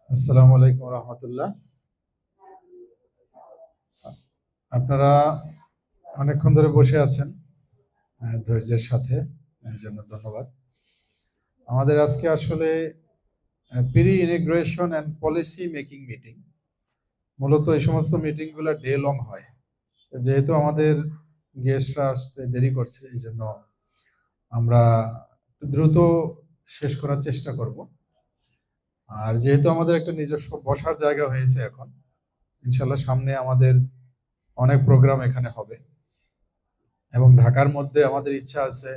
আসসালামু আলাইকুম রহমতুল্লাহ। আপনারা অনেকক্ষণ ধরে বসে আছেন ধৈর্যের সাথে, এর জন্য ধন্যবাদ। আমাদের আজকে আসলে pre immigration and policy making meeting. মূলত এই সমস্ত মিটিংগুলো ডে লং হয়। যেহেতু আমাদের গেস্টরা আসতে দেরি করছে, এই জন্য আমরা দ্রুত শেষ করার চেষ্টা করব। আর যেহেতু আমাদের একটা নিজস্ব বসার জায়গা হয়েছে এখন, ইনশাল্লাহ সামনে আমাদের অনেক প্রোগ্রাম এখানে হবে এবং ঢাকার মধ্যে আমাদের ইচ্ছা আছে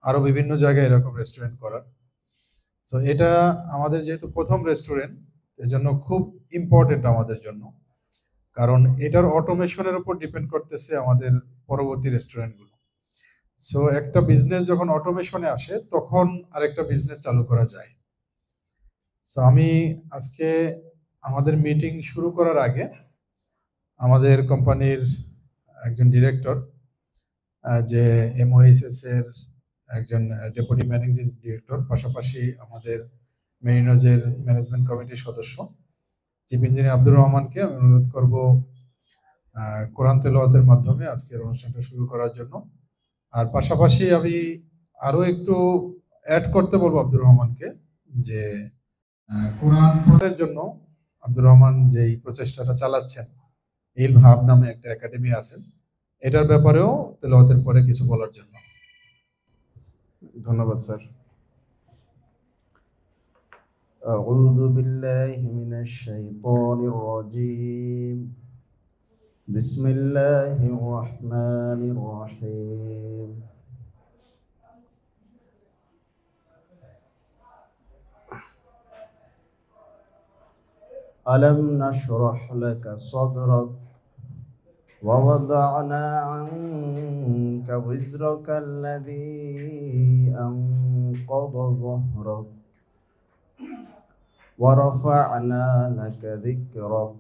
আরো বিভিন্ন জায়গায় এরকম রেস্টুরেন্ট করার। তো এটা আমাদের যেহেতু প্রথম রেস্টুরেন্ট, এজন্য খুব ইম্পর্টেন্ট আমাদের জন্য, কারণ এটার অটোমেশনের উপর ডিপেন্ড করতেছে আমাদের পরবর্তী রেস্টুরেন্টগুলো। সো একটা বিজনেস যখন অটোমেশনে আসে তখন আরেকটা বিজনেস চালু করা যায়। সো আমি আজকে আমাদের মিটিং শুরু করার আগে আমাদের কোম্পানির একজন ডিরেক্টর, যে এমওএইচএস এর একজন ডেপুটি ম্যানেজিং ডিরেক্টর, পাশাপাশি আমাদের মেরিনোজের ম্যানেজমেন্ট কমিটির সদস্য চিফ ইঞ্জিনিয়ার আব্দুর রহমানকে আমি অনুরোধ করব কোরআন তেলাওয়াতের মাধ্যমে আজকের অনুষ্ঠানটা শুরু করার জন্য। আর পাশাপাশি আমি আরো একটু অ্যাড করতে বলবো আব্দুর রহমানকে, যে কোরআন পড়ার জন্য আব্দুর রহমান যেই প্রচেষ্টাটা চালাচ্ছেন, ইলম হাব নামে একটা একাডেমি আছে, এটার ব্যাপারেও তেলাওয়াতের পরে কিছু বলার জন্য। ধন্যবাদ স্যার। أعوذ بالله من الشيطان الرجيم بسم الله الرحمن الرحيم ألم نشرح لك صدرك ووضعنا عنك وزرك الذي أنقض ظهرك ورفعنا لك ذكرك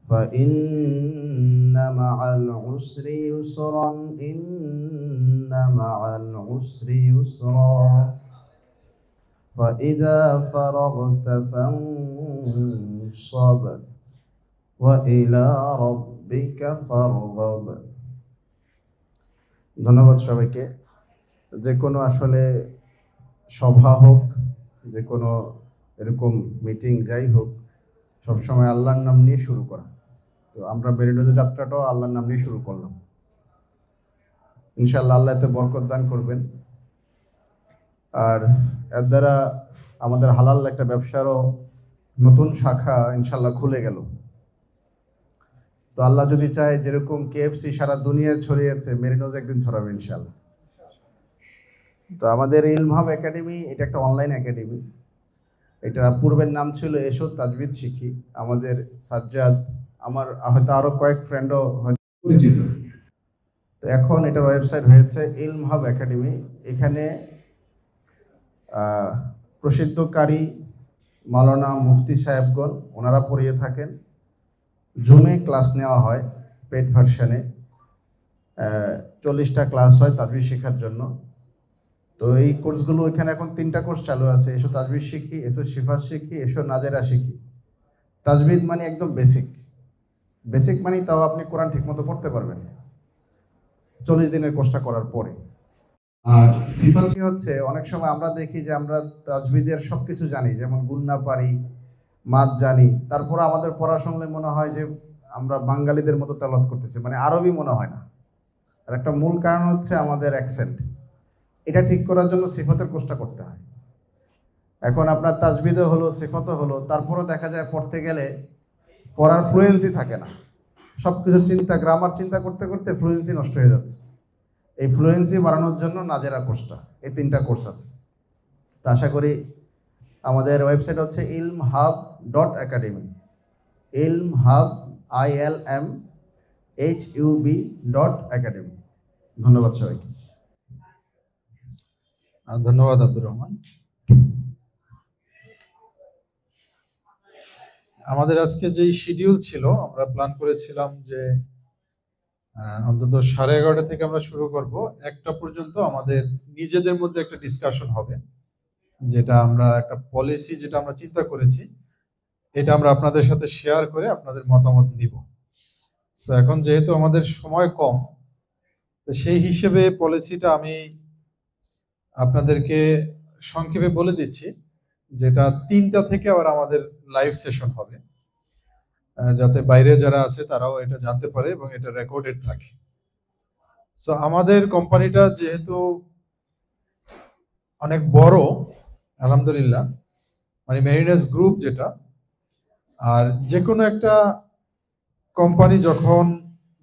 فإن مع العسر يسرا إن مع العسر يسرا فإذا فرغت فانصب وإلى ربك فارغب। ধন্যবাদ সবাইকে। যে কোনো আসলে সভা হোক, যে কোনো এরকম মিটিং যাই হোক, সবসময় আল্লাহর নাম নিয়ে শুরু করা। তো আমরা মেরিনোজের যাত্রাটাও আল্লাহর নাম নিয়ে শুরু করলাম। ইনশাআল্লাহ আল্লাহ এতে বরকত দান করবেন। আর এর দ্বারা আমাদের হালাল একটা ব্যবসারও নতুন শাখা ইনশাআল্লাহ খুলে গেল। তো আল্লাহ যদি চায়, যেরকম কেএফসি সারা দুনিয়ায় ছড়িয়েছে, মেরিনোজ একদিন ছড়াবে ইনশাআল্লাহ। তো আমাদের ইলম হাব একাডেমি, এটা একটা অনলাইন একাডেমি। এটা পূর্বের নাম ছিল এসো তাজবিদ শিখি। আমাদের সাজ্জাদ, আমার হয়তো আরো কয়েক ফ্রেন্ডও পরিচিত। তো এখন এটার ওয়েবসাইট হয়েছে ইলম হাব একাডেমি। এখানে প্রসিদ্ধ কারি মাওলানা মুফতি সাহেবগণ ওনারা পড়িয়ে থাকেন। জুমে ক্লাস নেওয়া হয় পেড ভার্সনে, 40টা ক্লাস হয় তাজবিদ শেখার জন্য। তো এই কোর্সগুলো এখানে এখন 3টা কোর্স চালু আছে, এসো তাজবিদ শিখি, এসো শিফা শিখি, এসো নাজেরা শিখি। তাজবিদ মানে একদম বেসিক, বেসিক মানে তাও আপনি কোরআন ঠিকমতো পড়তে পারবেন 40 দিনের কোর্সটা করার পরে। আর শিফা হচ্ছে, অনেক সময় আমরা দেখি যে আমরা তাজবিদের সবকিছু জানি, যেমন গুন্না পারি, মাদ জানি, তারপরে আমাদের পড়া শুনলে মনে হয় যে আমরা বাঙালিদের মতো তেলাওয়াত করতেছি, মানে আরবি মনে হয় না। আর একটা মূল কারণ হচ্ছে আমাদের অ্যাকসেন্ট। এটা ঠিক করার জন্য সিফাতের কোর্সটা করতে হয়। এখন আপনার তাজবিদও হলো, সিফাতও হলো, তারপরেও দেখা যায় পড়তে গেলে পড়ার ফ্লুয়েন্সি থাকে না। সব কিছু চিন্তা, গ্রামার চিন্তা করতে করতে ফ্লুয়েন্সি নষ্ট হয়ে যাচ্ছে। এই ফ্লুয়েন্সি বাড়ানোর জন্য নাজেরা কোর্সটা, এই 3টা কোর্স আছে। তা আশা করি আমাদের ওয়েবসাইট হচ্ছে ilmhub.academy, ilmhub ilmhub.academy। ধন্যবাদ সবাইকে। ধন্যবাদ আব্দুর রহমান। আমাদের আজকে যেই শিডিউল ছিল, আমরা প্ল্যান করেছিলাম যে অন্তত 11:30 থেকে আমরা শুরু করব, 1টা পর্যন্ত আমাদের নিজেদের মধ্যে একটা ডিসকাশন হবে, যেটা আমরা একটা পলিসি যেটা আমরা চিন্তা করেছি এটা আমরা আপনাদের সাথে শেয়ার করে আপনাদের মতামত নিব। সো এখন যেহেতু আমাদের সময় কম, তো সেই হিসেবে পলিসিটা আমি আপনাদেরকে সংক্ষেপে বলে দিচ্ছি, যেটা 3টা থেকে আবার আমাদের লাইভ সেশন হবে, যাতে বাইরে যারা আছে তারাও এটা জানতে পারে এবং এটা রেকর্ডেড থাকে। সো আমাদের কোম্পানিটা যেহেতু অনেক বড়, আলহামদুলিল্লাহ, মানে মেরিনাস গ্রুপ যেটা, আর যে কোনো একটা কোম্পানি যখন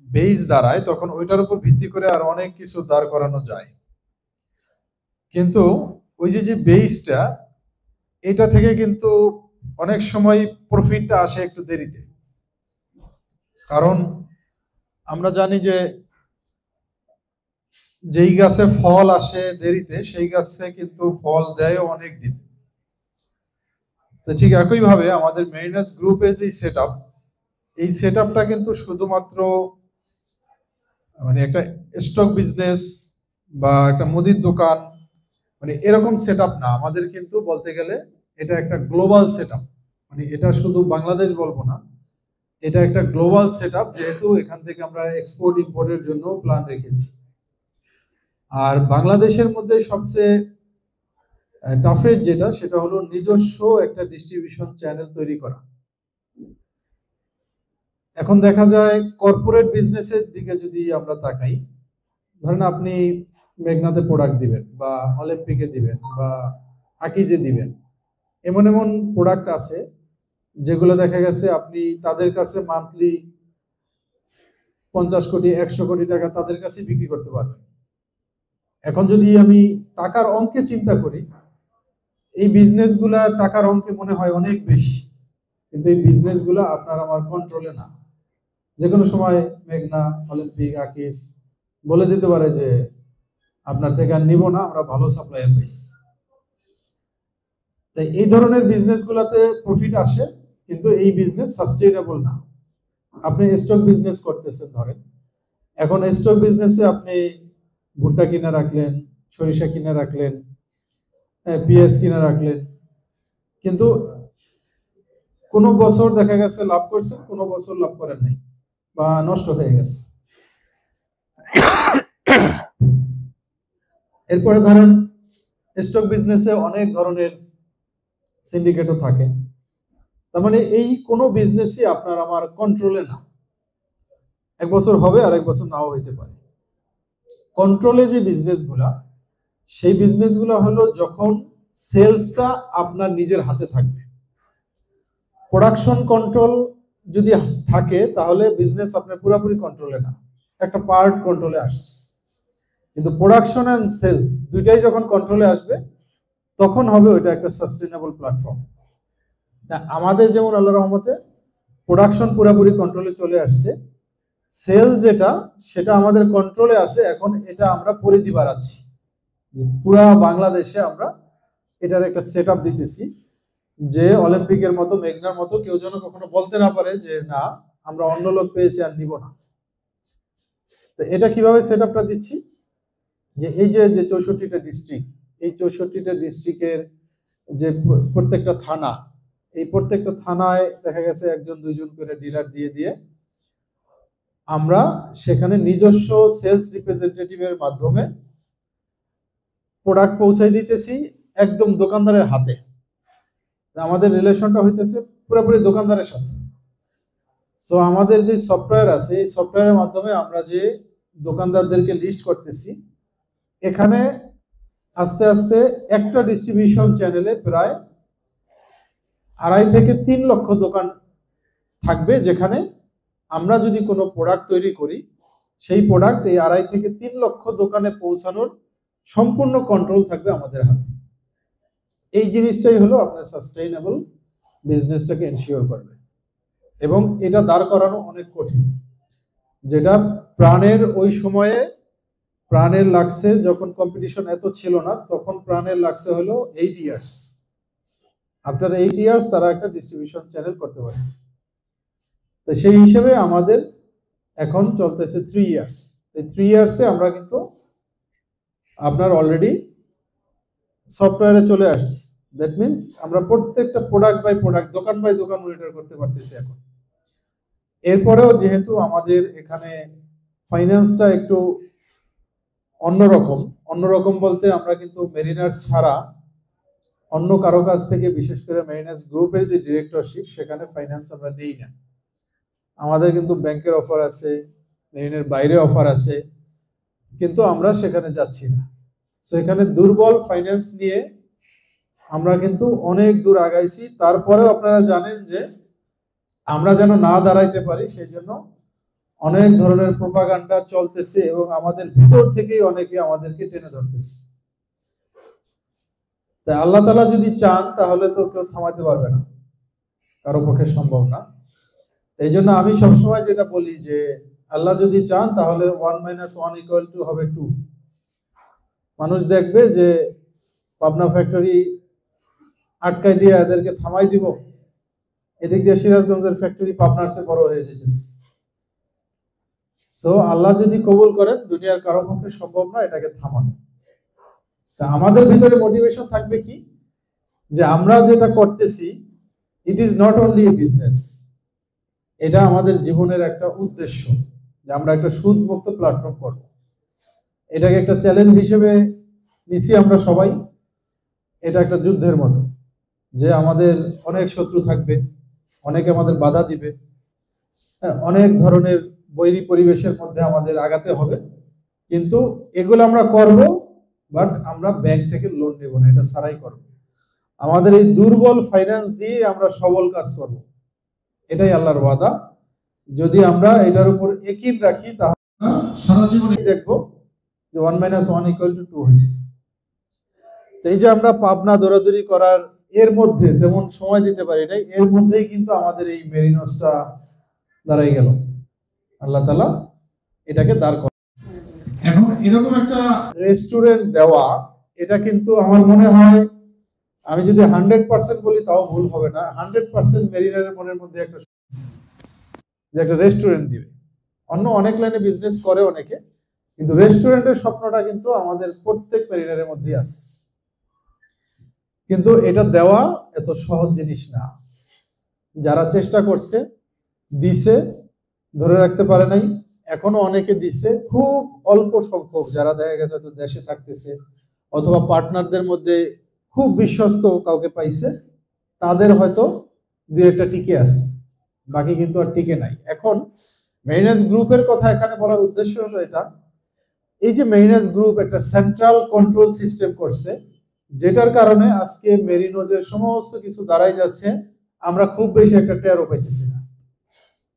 বেস দাঁড়ায় তখন ওইটার উপর ভিত্তি করে আর অনেক কিছু দাঁড় করানো যায়, কিন্তু ওই যে বেসটা, এটা থেকে কিন্তু অনেক সময় প্রফিটটা আসে একটু দেরিতে। কারণ আমরা জানি যে যেই গাছে ফল আসে দেরিতে, সেই গাছে কিন্তু ফল দেয় অনেক দিন। তো ঠিক একইভাবে আমাদের মেরিনাস গ্রুপের যে সেটআপ, এই সেটআপটা কিন্তু শুধুমাত্র মানে একটা স্টক বিজনেস বা একটা মুদির দোকান মানে এরকম সেটআপ না। আমাদের কিন্তু বলতে গেলে এটা একটা গ্লোবাল সেটআপ, মানে এটা শুধু বাংলাদেশ বলবো না, এটা একটা গ্লোবাল সেটআপ, যেহেতু এখান থেকে আমরা এক্সপোর্ট ইম্পোর্টের জন্য প্ল্যান রেখেছি। আর বাংলাদেশের মধ্যে সবচেয়ে টাফের যেটা, সেটা হলো নিজস্ব একটা ডিস্ট্রিবিউশন চ্যানেল তৈরি করা। এখন দেখা যায় কর্পোরেট বিজনেসের দিকে যদি আমরা তাকাই, ধরেন আপনি মেঘনাতে প্রোডাক্ট দিবেন বা অলিম্পিকে দিবেন বা আকিজে দিবেন, এমন এমন প্রোডাক্ট আছে যেগুলো দেখা গেছে আপনি তাদের কাছে মান্থলি 50 কোটি 100 কোটি টাকা তাদের কাছে বিক্রি করতে পারবেন। এখন যদি আমি টাকার অঙ্কে চিন্তা করি, এই বিজনেসগুলা টাকার অঙ্কে মনে হয় অনেক বেশি, কিন্তু এই বিজনেসগুলো আপনার আমার কন্ট্রোলে না। যে কোনো সময় মেঘনা, অলিম্পিক, আকিস বলে দিতে পারে যে আপনার থেকে আর নিব না, আমরা ভালো সাপ্লায়ার পাইছি। তাই এই ধরনের বিজনেসগুলোতে প্রফিট আসে, কিন্তু এই বিজনেস সাস্টেইনেবল না। আপনি স্টক বিজনেস করতেছেন, ধরেন এখন স্টক বিজনেসে আপনি ভুট্টা কিনে রাখলেন, সরিষা কিনে রাখলেন, পেঁয়াজ কিনে রাখলেন, কিন্তু কোনো বছর দেখা গেছে লাভ করছেন, কোনো বছর লাভ করেন নাই বা নষ্ট হয়ে গেছে। এরপরে ধরেন স্টক বিজনেসে অনেক ধরনের সিন্ডিকেটও থাকে, তার মানে এই কোনো বিজনেসই আপনার আমার কন্ট্রোলে না। এক বছর হবে আর এক বছর নাও হইতে পারে। কন্ট্রোলে যে বিজনেসগুলা, সেই বিজনেসগুলো হলো যখন সেলসটা আপনার নিজের হাতে থাকবে। প্রোডাকশন কন্ট্রোল যদি থাকে তাহলে বিজনেস আপনার পুরোপুরি কন্ট্রোলে না, একটা পার্ট কন্ট্রোলে আসছে। কিন্তু প্রোডাকশন এন্ড সেলস দুইটাই যখন কন্ট্রোলে আসবে, তখন হবে ওইটা একটা সাস্টেইনেবল প্ল্যাটফর্ম। আমাদের যেমন আল্লাহর রহমতে প্রোডাকশন পুরোপুরি কন্ট্রোলে চলে আসছে, সেল যেটা সেটা আমাদের কন্ট্রোলে আছে। এখন এটা আমরা পরিধি বাড়াচ্ছি, পুরা বাংলাদেশে আমরা এটার একটা সেটআপ দিতেছি, যে অলিম্পিকের মতো, মেঘনার মতো কেউ যেন কখনো বলতে না পারে যে না, আমরা অন্য লোক পেয়েছি আর নিব না। তো এটা কিভাবে সেটআপটা দিচ্ছি, যে এই যে 64টা ডিস্ট্রিক্ট, এই 64টা ডিস্ট্রিক্টের যে প্রত্যেকটা থানা, এই প্রত্যেকটা থানায় দেখা গেছে একজন দুইজন করে ডিলার দিয়ে দিয়ে আমরা সেখানে নিজস্ব সেলস রিপ্রেজেন্টেটিভের মাধ্যমে প্রোডাক্ট পৌঁছাই দিতেছি একদম দোকানদারের হাতে। আমাদের রিলেশনটা হইতেছে পুরোপুরি দোকানদারের সাথে। সো আমাদের যে সফটওয়্যার আছে, এই সফটওয়্যারের মাধ্যমে আমরা যে দোকানদারদেরকে লিস্ট করতেছি, এখানে আস্তে আস্তে একটা ডিস্ট্রিবিউশন চ্যানেলে প্রায় 2.5 থেকে 3 লক্ষ দোকান থাকবে, যেখানে আমরা যদি কোনো প্রোডাক্ট তৈরি করি, সেই প্রোডাক্ট এই 2.5 থেকে 3 লক্ষ দোকানে পৌঁছানোর সম্পূর্ণ কন্ট্রোল থাকবে আমাদের হাতে। এই জিনিসটাই হলো আপনার সাস্টেইনেবল বিজনেসটাকে এনশিওর করবে, এবং এটা দাঁড় করানো অনেক কঠিন। যেটা প্রাণের ওই সময়ে প্রাণের লাগছে, যখন কম্পিটিশন এত ছিল না, তখন প্রাণের লাগছে হলো 8 ইয়ার্স। আফটার 8 ইয়ার্স তারা একটা ডিস্ট্রিবিউশন চ্যানেল করতে পারছে। তো সেই হিসেবে আমাদের এখন চলতেছে 3 ইয়ার্স। এই 3 ইয়ার্সে আমরা কিন্তু আপনার অলরেডি সফটওয়্যারে চলে আসছি। দ্যাট মিনস আমরা প্রত্যেকটা প্রোডাক্ট বাই প্রোডাক্ট, দোকান বাই দোকান মনিটর করতে পারতেছি এখন। এরপরেও যেহেতু আমাদের এখানে ফাইন্যান্সটা একটু অন্যরকম, অন্যরকম বলতে আমরা কিন্তু মেরিনার্স ছাড়া অন্য কারো কাছ থেকে, বিশেষ করে মেরিনার্স গ্রুপের যে ডিরেক্টরশিপ, সেখানে ফাইন্যান্স আমরা নেই না। আমাদের কিন্তু ব্যাংকের অফার আছে, মেরিনের বাইরে অফার আছে, কিন্তু আমরা সেখানে যাচ্ছি না। সো এখানে দুর্বল ফাইন্যান্স নিয়ে আমরা কিন্তু অনেক দূর আগাইছি। তারপরেও আপনারা জানেন যে আমরা যেন না দাঁড়াইতে পারি, সেই জন্য অনেক ধরনের প্রোপাগান্ডা চলতেছে এবং আমাদের ভিতর থেকেই অনেকে আমাদেরকে টেনে ধরতেছে। তাই আল্লাহ তাআলা যদি চান তাহলে তো কেউ থামাতে পারবে না, কারো পক্ষে সম্ভব না। এই জন্য আমি সবসময় যেটা বলি যে আল্লাহ যদি চান তাহলে 1 - 1 = হবে 2। মানুষ দেখবে যে পাবনা ফ্যাক্টরি আটকাই দিয়ে এদেরকে থামাই দিব, এদিক দিয়ে সিরাজগঞ্জের ফ্যাক্টরি পাবনার চেয়ে বড় হয়ে যেতেছে। সো আল্লাহ যদি কবুল করেন, দুনিয়ার কারো পক্ষে সম্ভব না এটাকে থামানো। তা আমাদের ভিতরে মোটিভেশন থাকবে কি, যে আমরা যেটা করতেছি it is not only a business, এটা আমাদের জীবনের একটা উদ্দেশ্য, যে আমরা একটা সুদমুক্ত প্ল্যাটফর্ম করব। এটাকে একটা চ্যালেঞ্জ হিসেবে নিছি আমরা সবাই। এটা একটা যুদ্ধের মতো, যে আমাদের অনেক শত্রু থাকবে, অনেকে আমাদের বাধা দিবে, অনেক ধরনের বৈরী পরিবেশের মধ্যে আমাদের আগাতে হবে, কিন্তু এগুলো আমরা করব, বাট আমরা ব্যাংক থেকে লোন নেব না, এটা ছাড়াই করব। আমাদের এই দুর্বল ফাইন্যান্স দিয়ে আমরা সবল কাজ করব, এটাই আল্লাহর ওয়াদা। যদি আমরা এটার উপর ইয়াকিন রাখি তাহলে সারা জীবন দেখবো যে 1 - 1 = 2 হয়েছে। এই যে আমরা পাবনা দৌড়াদৌড়ি করার এর মধ্যে তেমন সময় দিতে পারি নাই, এর মধ্যেই কিন্তু আমাদের এই মেরিনোসটা দাঁড়াই গেল। আল্লাহ তাআলা এটাকে দাঁড় করান। এখন এরকম একটা রেস্টুরেন্ট দেওয়া, এটা কিন্তু আমার মনে হয়, আমি যদি 100% বলি তাও ভুল হবে না, 100% মেরিনারের মনের মধ্যে একটা, যে একটা রেস্টুরেন্ট দিবে। অন্য অনেক লাইনে বিজনেস করে অনেকে, কিন্তু রেস্টুরেন্টের স্বপ্নটা কিন্তু আমাদের প্রত্যেক মেরিনারের মধ্যে আছে। কিন্তু এটা দেওয়া এত সহজ জিনিস না। যারা চেষ্টা করছে, দিছে, ধরে রাখতে পারে নাই, এখনো অনেকে দিছে, খুব অল্প সংখ্যক যারা দেখা গেছে তো দেশে থাকতেছে অথবা পার্টনারদের মধ্যে খুব বিশ্বস্ত কাউকে পাইছে, তাদের হয়তো দুই একটা টিকে আছে, বাকি কিন্তু আর টিকে নাই। এখন মেরিনার্স গ্রুপের কথা এখানে বলার উদ্দেশ্য হলো এটা, এই যে মেরিনার্স গ্রুপ একটা সেন্ট্রাল কন্ট্রোল সিস্টেম করছে, যেটার কারণে আজকে মেরিনোজের সমস্ত কিছু দাঁড়াই যাচ্ছে, আমরা খুব বেশি একটা টেরও পাইতেছি না।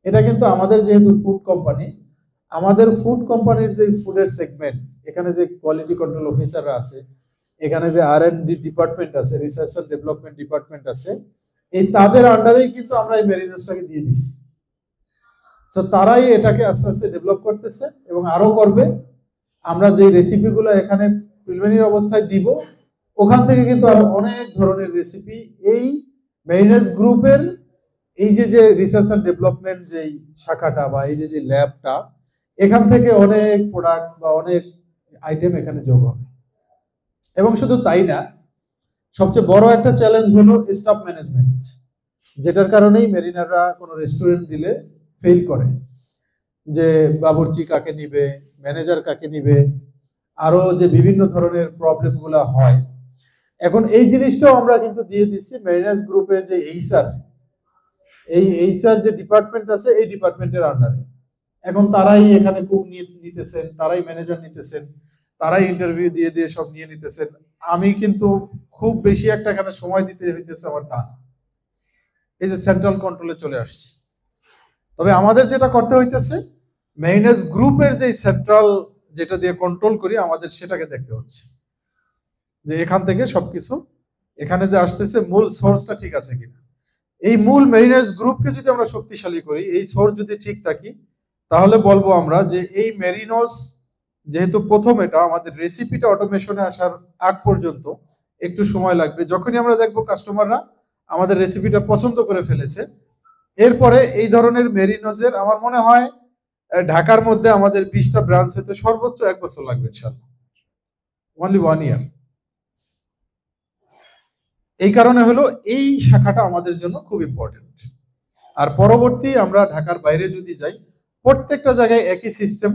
এটা কিন্তু আমাদের যেহেতু ফুড কোম্পানি, আমাদের ফুড কোম্পানির যে ফুডের সেগমেন্ট, এখানে যে কোয়ালিটি কন্ট্রোল অফিসাররা আছে, এখানে যে R&D ডিপার্টমেন্ট আছে, রিসার্চ এন্ড ডেভেলপমেন্ট ডিপার্টমেন্ট আছে, এই তাদের আন্ডারেই কিন্তু আমরা এই মেরিনোসটাকে দিয়ে দিচ্ছি। সো তারাই এটাকে আস্তে আস্তে ডেভেলপ করতেছে এবং আরো করবে। আমরা যে রেসিপিগুলো এখানে প্রিলিমিনারি অবস্থায় দিব, ওখান থেকে কিন্তু আরো অনেক ধরনের রেসিপি এই মেরিনার্স গ্রুপের এই যে রিসার্চ এন্ড ডেভেলপমেন্ট যে শাখাটা বা এই যে ল্যাবটা, এখান থেকে অনেক প্রোডাক্ট বা অনেক আইটেম এখানে যোগ হবে। এবং শুধু তাই না, সবচেয়ে বড় একটা চ্যালেঞ্জ হলো স্টাফ ম্যানেজমেন্ট, যেটার কারণেই মেরিনাররা কোনো রেস্টুরেন্ট দিলে ফেল করে, যে বাবুর্চি কাকে নিবে, ম্যানেজার কাকে নিবে, আরো যে বিভিন্ন ধরনের প্রবলেমগুলো হয়। এখন এই জিনিসটাও আমরা কিন্তু দিয়ে দিচ্ছি মেরিনার্স গ্রুপের যে এইচআর যে ডিপার্টমেন্ট আছে, এই ডিপার্টমেন্টের আন্ডারে। এখন তারাই এখানে কুক নিতেছেন, তারাই ম্যানেজার নিতেছেন, তারাই ইন্টারভিউ দিয়ে দিয়ে সব নিয়ে নিতেছেন। আমি কিন্তু খুব বেশি একটা এখানে সময় দিতে হইতেছে আমার তা না, এই যে সেন্ট্রাল কন্ট্রোলে চলে আসছে। তবে আমাদের যেটা করতে হইতেছে, মেরিনার্স গ্রুপের যে সেন্ট্রাল যেটা দিয়ে কন্ট্রোল করি, আমাদের সেটাকে দেখতে হচ্ছে, যে এখান থেকে সবকিছু এখানে যে আসতেছে মূল সোর্সটা ঠিক আছে কিনা। এই মূল মেরিনার্স গ্রুপকে যদি আমরা শক্তিশালী করি, এই সোর্স যদি ঠিক থাকি, তাহলে বলবো আমরা যে এই মেরিনোস যেহেতু প্রথম, এটা আমাদের রেসিপিটা অটোমেশনে আসার আগ পর্যন্ত একটু সময় লাগবে। যখনই আমরা দেখবো কাস্টমাররা আমাদের রেসিপিটা পছন্দ করে ফেলেছে, এরপরে এই ধরনের মেরিনোজের আমার মনে হয় ঢাকার মধ্যে আমাদের 20টা ব্রাঞ্চ হতে সর্বোচ্চ 1 বছর লাগবে ইনশাআল্লাহ, অনলি 1 ইয়ার। এই কারণে হলো এই শাখাটা আমাদের জন্য খুব ইম্পর্টেন্ট। আর পরবর্তী আমরা ঢাকার বাইরে যদি যাই, প্রত্যেকটা জায়গায় একই সিস্টেম।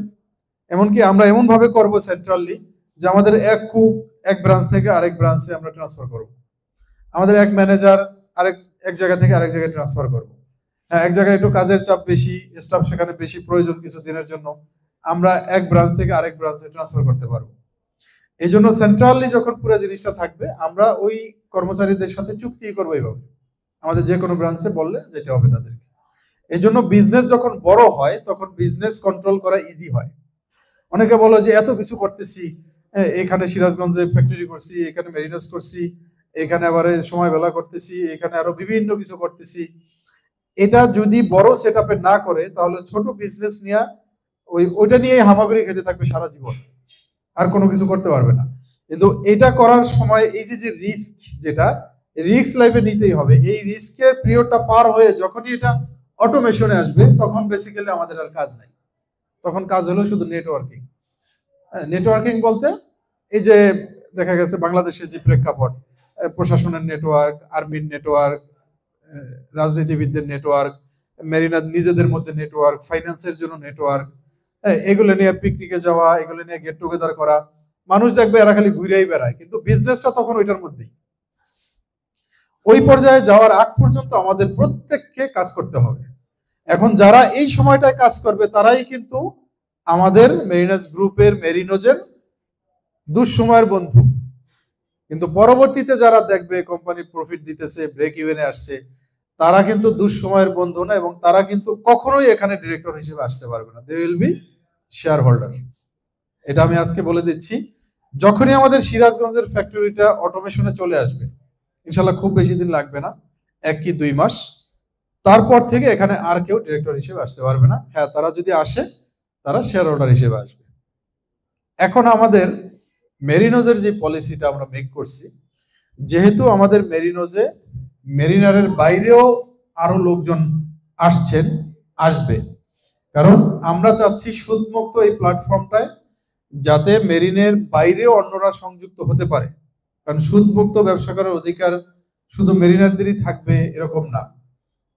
এমনকি আমরা এমন ভাবে করব সেন্ট্রালি যে আমাদের এক কুক এক ব্রাঞ্চ থেকে আরেক ব্রাঞ্চে আমরা ট্রান্সফার করব, আমাদের এক ম্যানেজার এক জায়গা থেকে আরেক জায়গায় ট্রান্সফার করব। হ্যাঁ, এক জায়গায় একটু কাজের চাপ বেশি, স্টাফ সেখানে বেশি প্রয়োজন কিছু দিনের জন্য, আমরা এক ব্রাঞ্চ থেকে আরেক ব্রাঞ্চে ট্রান্সফার করতে পারবো। এই জন্য সেন্ট্রালি যখন পুরো জিনিসটা থাকবে, আমরা ওই কর্মচারীদের সাথে চুক্তি করবো এইভাবে, আমাদের যে কোনো ব্রাঞ্চে বললে যেতে হবে তাদেরকে। এই জন্য বিজনেস যখন বড় হয় তখন বিজনেস কন্ট্রোল করা ইজি হয়। অনেকে বলো যে এত কিছু করতেছি, এখানে সিরাজগঞ্জে ফ্যাক্টরি করছি, এখানে মেরিনোস করছি, এখানে আবার সময় বেলা করতেছি, এখানে আরো বিভিন্ন কিছু করতেছি। এটা যদি বড় সেট আপে না করে তাহলে ছোট বিজনেস নিয়ে ওইটা নিয়ে হামাগুড়ি খেতে থাকবে সারা জীবন, আর কোনো কিছু করতে পারবে না। কিন্তু এটা করার সময় এই যে রিস্ক, যেটা রিস্ক লাইফে নিতেই হবে, এই রিস্কের পিরিয়ডটা পার হয়ে যখনই এটা অটোমেশনে আসবে তখন বেসিক্যালি আমাদের আর কাজ নাই, তখন কাজ হলো শুধু নেটওয়ার্কিং। নেটওয়ার্কিং বলতে এই যে দেখা গেছে বাংলাদেশের যে প্রেক্ষাপট, প্রশাসনের নেটওয়ার্ক, আর্মির নেটওয়ার্ক, রাজনীতিবিদদের নেটওয়ার্ক, মেরিনার নিজেদের মধ্যে নেটওয়ার্ক, ফাইন্যান্সের জন্য নেটওয়ার্ক, এগুলো নিয়ে পিকনিকে যাওয়া, এগুলো নিয়ে গেট টুগেদার করা। মানুষ দেখবে এরা খালি ঘুরেই বেড়ায়, কিন্তু বিজনেসটা তখন ওইটার মধ্যেই। ওই পর্যায়ে যাওয়ার আগ পর্যন্ত আমাদের প্রত্যেককে কাজ করতে হবে। এখন যারা এই সময়টায় কাজ করবে তারাই কিন্তু আমাদের মেরিনাস গ্রুপের, মেরিনোজের দুঃসময়ের বন্ধু। কিন্তু পরবর্তীতে যারা দেখবে কোম্পানি প্রফিট দিতেছে, ব্রেক ইভেনে আসছে, তারা কিন্তু দুঃসময়ের বন্ধু না, এবং তারা কিন্তু কখনোই এখানে ডিরেক্টর হিসেবে আসতে পারবে না। They will be share holder. এটা আমি আজকে বলে দিচ্ছি। যখনই আমাদের সিরাজগঞ্জের ফ্যাক্টরিটা অটোমেশনে চলে আসবে, ইনশাল্লাহ খুব বেশি দিন লাগবে না, 1 কি 2 মাস, তারপর থেকে এখানে আর কেউ ডিরেক্টর হিসেবে আসতে পারবে না। হ্যাঁ, তারা যদি আসে তারা শেয়ার হোল্ডার হিসেবে আসবে। এখন আমাদের মেরিনোজের যে পলিসিটা আমরা মেক করছি, যেহেতু আমাদের মেরিনোজে মেরিনারের বাইরেও আরো লোকজন আসবে, কারণ আমরা চাচ্ছি সুদমুক্ত এই প্ল্যাটফর্মটায় যাতে মেরিনের বাইরেও অন্যরা সংযুক্ত হতে পারে। কারণ সুদমুক্ত ব্যবসা করার অধিকার শুধু মেরিনারদেরই থাকবে এরকম না,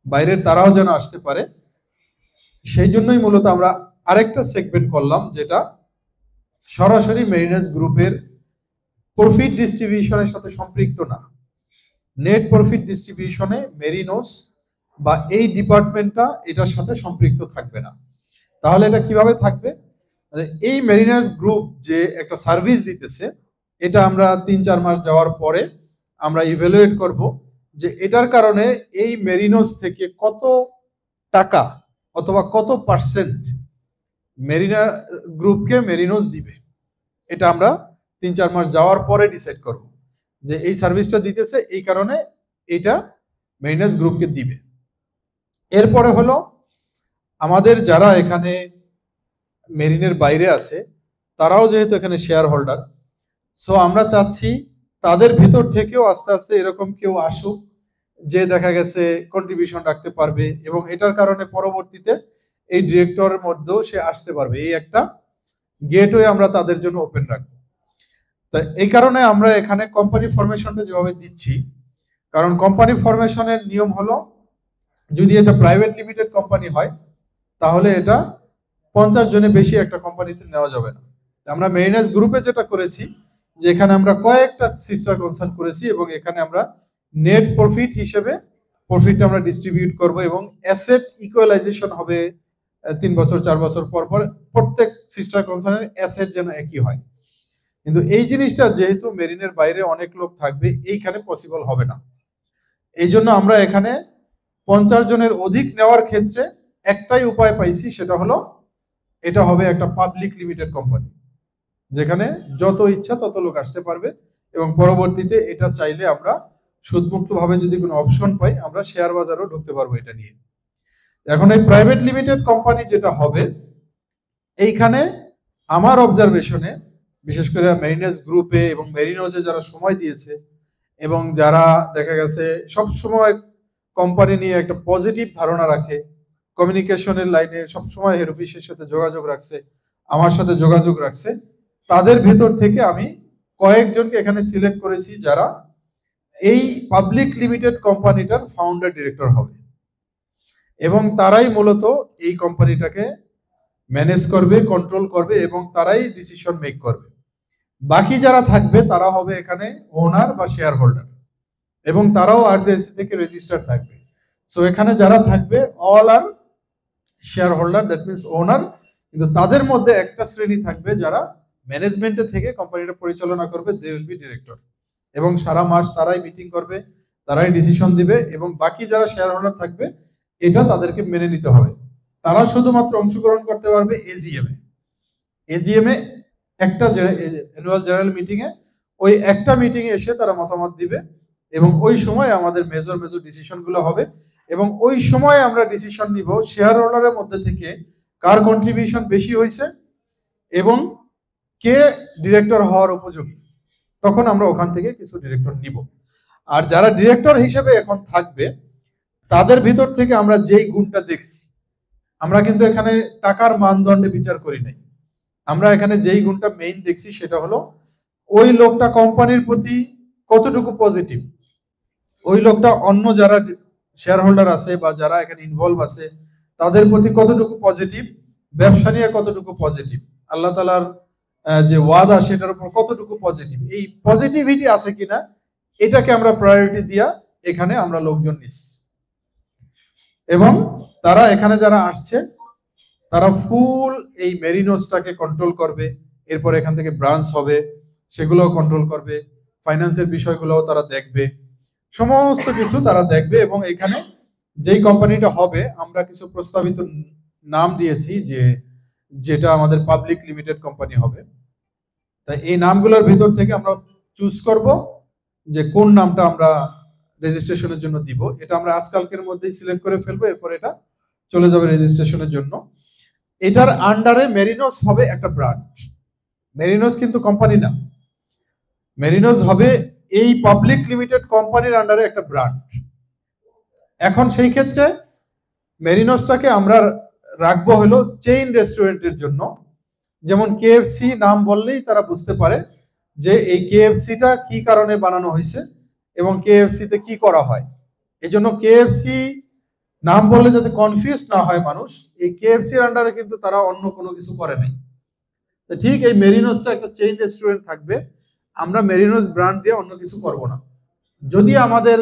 বাইরের তারাও যেন আসতে পারে। সেই জন্যই মূলত আমরা আরেকটা সেগমেন্ট করলাম, যেটা সরাসরি মেরিনাস গ্রুপের প্রফিট ডিস্ট্রিবিউশনের সাথে সম্পৃক্ত না। নেট প্রফিট ডিস্ট্রিবিউশনে মেরিনোস বা এই ডিপার্টমেন্টটা এটার সাথে সম্পৃক্ত থাকবে না। তাহলে এটা কিভাবে থাকবে? এই মেরিনাস গ্রুপ যে একটা সার্ভিস দিতেছে, এটা আমরা 3-4 মাস যাওয়ার পরে আমরা ইভ্যালুয়েট করব যে এটার কারণে এই মেরিনোস থেকে কত টাকা অথবা কত পার্সেন্ট মেরিনা গ্রুপকে মেরিনোস দিবে। এটা আমরা 3-4 মাস যাওয়ার পরে ডিসাইড করব যে এই সার্ভিসটা দিতেছে এই কারণে এটা মেরিনাস গ্রুপকে দিবে। এরপরে হলো আমাদের যারা এখানে মেরিনের বাইরে আছে তারাও যেহেতু এখানে শেয়ার হোল্ডার, সো আমরা চাচ্ছি তাদের ভিতর থেকেও আস্তে আস্তে এরকম কেউ আসুক যে দেখা গেছে কন্ট্রিবিউশন রাখতে পারবে, এবং এটার কারণে পরবর্তীতে এই ডিরেক্টরের মধ্যেও সে আসতে পারবে। এই একটা গেটওয়ে আমরা তাদের জন্য ওপেন রাখবো। তো এই কারণে আমরা এখানে কোম্পানি ফরমেশনটা যেভাবে দিচ্ছি, কারণ কোম্পানি ফরমেশনের নিয়ম হলো যদি এটা প্রাইভেট লিমিটেড কোম্পানি হয় তাহলে এটা 50 জনের বেশি একটা কোম্পানিতে নেওয়া যাবে না। আমরা মেরিনাস গ্রুপে যেটা করেছি যে এখানে আমরা কয়েকটা সিস্টার কনসার্ন করেছি, এবং এখানে আমরা নেট প্রফিট হিসেবে প্রফিটটা আমরা ডিস্ট্রিবিউট করব, এবং অ্যাসেট ইকুয়ালাইজেশন হবে 3 বছর 4 বছর পর পর, প্রত্যেক সিস্টার কনসার্নের অ্যাসেট যেন একই হয়। কিন্তু এই জিনিসটা যেহেতু মেরিনের বাইরে অনেক লোক থাকবে, এইখানে পসিবল হবে না। এই জন্য আমরা এখানে 50 জনের অধিক নেওয়ার ক্ষেত্রে একটাই উপায় পাইছি, সেটা হলো এটা হবে একটা পাবলিক লিমিটেড কোম্পানি, যেখানে যত ইচ্ছা তত লোক আসতে পারবে, এবং পরবর্তীতে এটা চাইলে আমরা সুদমুক্ত ভাবে যদি কোনো অপশন পাই আমরা শেয়ার বাজারও ঢুকতে পারবো এটা নিয়ে। এখন এই প্রাইভেট লিমিটেড কোম্পানি যেটা হবে, এইখানে আমার অবজারভেশনে বিশেষ করে মেরিনাস গ্রুপে এবং মেরিনোজে যারা সময় দিয়েছে এবং যারা দেখা গেছে সব সময় কোম্পানি নিয়ে একটা পজিটিভ ধারণা রাখে, কমিউনিকেশনের লাইনে সবসময় হেড অফিসের সাথে যোগাযোগ রাখছে, আমার সাথে যোগাযোগ রাখছে, তাদের ভেতর থেকে আমি কয়েকজনকে এখানে সিলেক্ট করেছি যারা এই পাবলিক লিমিটেড কোম্পানিটার ফাউন্ডার ডিরেক্টর হবে এবং তারাই মূলত এই কোম্পানিটাকে ম্যানেজ করবে, কন্ট্রোল করবে এবং তারাই ডিসিশন মেক করবে। বাকি যারা থাকবে তারা হবে এখানে ওনার বা শেয়ার হোল্ডার এবং তারাও আরজেএসসি থেকে রেজিস্টার থাকবে। সো এখানে যারা থাকবে all are shareholder, that means owner, কিন্তু তাদের মধ্যে একটা শ্রেণী থাকবে যারা ম্যানেজমেন্টে থেকে কোম্পানিটা পরিচালনা করবে, দে উইল বি ডিরেক্টর, এবং সারা মাস তারাই মিটিং করবে, তারাই ডিসিশন দিবে এবং বাকি যারা শেয়ার হোল্ডার থাকবে এটা তাদেরকে মেনে নিতে হবে। তারা শুধুমাত্র অংশগ্রহণ করতে পারবে এজিএমে একটা অ্যানুয়াল জেনারেল মিটিং এ, ওই একটা মিটিং এ এসে তারা মতামত দিবে এবং ওই সময় আমাদের মেজর ডিসিশন গুলো হবে এবং ওই সময় আমরা ডিসিশন নিব শেয়ার হোল্ডারের মধ্যে থেকে কার কন্ট্রিবিউশন বেশি হয়েছে এবং কে ডিরেক্টর হওয়ার উপযোগী। তখন আমরা ওখান থেকে কিছু ডিরেক্টর নিব। আর যারা ডিরেক্টর হিসেবে এখন থাকবে তাদের ভিতর থেকে আমরা যেই গুণটা দেখছি, আমরা কিন্তু এখানে টাকার মানদণ্ডে বিচার করি নাই, আমরা এখানে যেই গুণটা মেইন দেখছি সেটা হলো ওই লোকটা কোম্পানির প্রতি কতটুকু পজিটিভ, ওই লোকটা অন্য যারা শেয়ার হোল্ডার আছে বা যারা এখানে ইনভলভ আছে তাদের প্রতি কতটুকু পজিটিভ, ব্যবসা নিয়ে কতটুকু পজিটিভ, আল্লাহ তাআলার যে ওয়াদা সেটার উপর কতটুকু পজিটিভ, এই পজিটিভিটি আছে কিনা এটাকে আমরা প্রায়োরিটি দিয়া এখানে আমরা লোকজন নিচ্ছি। এবং তারা এখানে যারা আসছে তারা ফুল এই মেরিনোসটাকে কন্ট্রোল করবে, এরপর এখান থেকে ব্রাঞ্চ হবে সেগুলোও কন্ট্রোল করবে, ফাইন্যান্সের বিষয়গুলোও তারা দেখবে, সমস্ত কিছু তারা দেখবে। এবং এখানে যেই কোম্পানিটা হবে আমরা কিছু প্রস্তাবিত নাম দিয়েছি যে যেটা আমাদের পাবলিক লিমিটেড কোম্পানি হবে। তাই এই নামগুলোর ভিতর থেকে আমরা চুজ করব যে কোন নামটা আমরা রেজিস্ট্রেশনের জন্য দিব। এটা আমরা আজকালকের মধ্যেই সিলেক্ট করে ফেলবো, এরপর এটা চলে যাবে রেজিস্ট্রেশনের জন্য। এটার আন্ডারে মেরিনোস হবে একটা ব্রাঞ্চ। মেরিনোস কিন্তু কোম্পানি না, মেরিনোস হবে এই পাবলিক লিমিটেড কোম্পানির আন্ডারে একটা ব্রাঞ্চ। এখন সেই ক্ষেত্রে মেরিনোসটাকে আমরা রাখবো হলো চেইন রেস্টুরেন্টের জন্য। যেমন কেএফসি নাম বললেই তারা বুঝতে পারে যে এই কেএফসিটা কি কারণে বানানো হয়েছে এবং কেএফসি তে কি করা হয়। এই জন্য কেএফসি নাম বললে যাতে কনফিউজ না হয় মানুষ, এই কেএফসির আন্ডারে কিন্তু তারা অন্য কোনো কিছু করে নাই। তো ঠিক এই মেরিনোসটা একটা চেইন রেস্টুরেন্ট থাকবে, আমরা মেরিনোস ব্র্যান্ড দিয়ে অন্য কিছু করব না। যদি আমাদের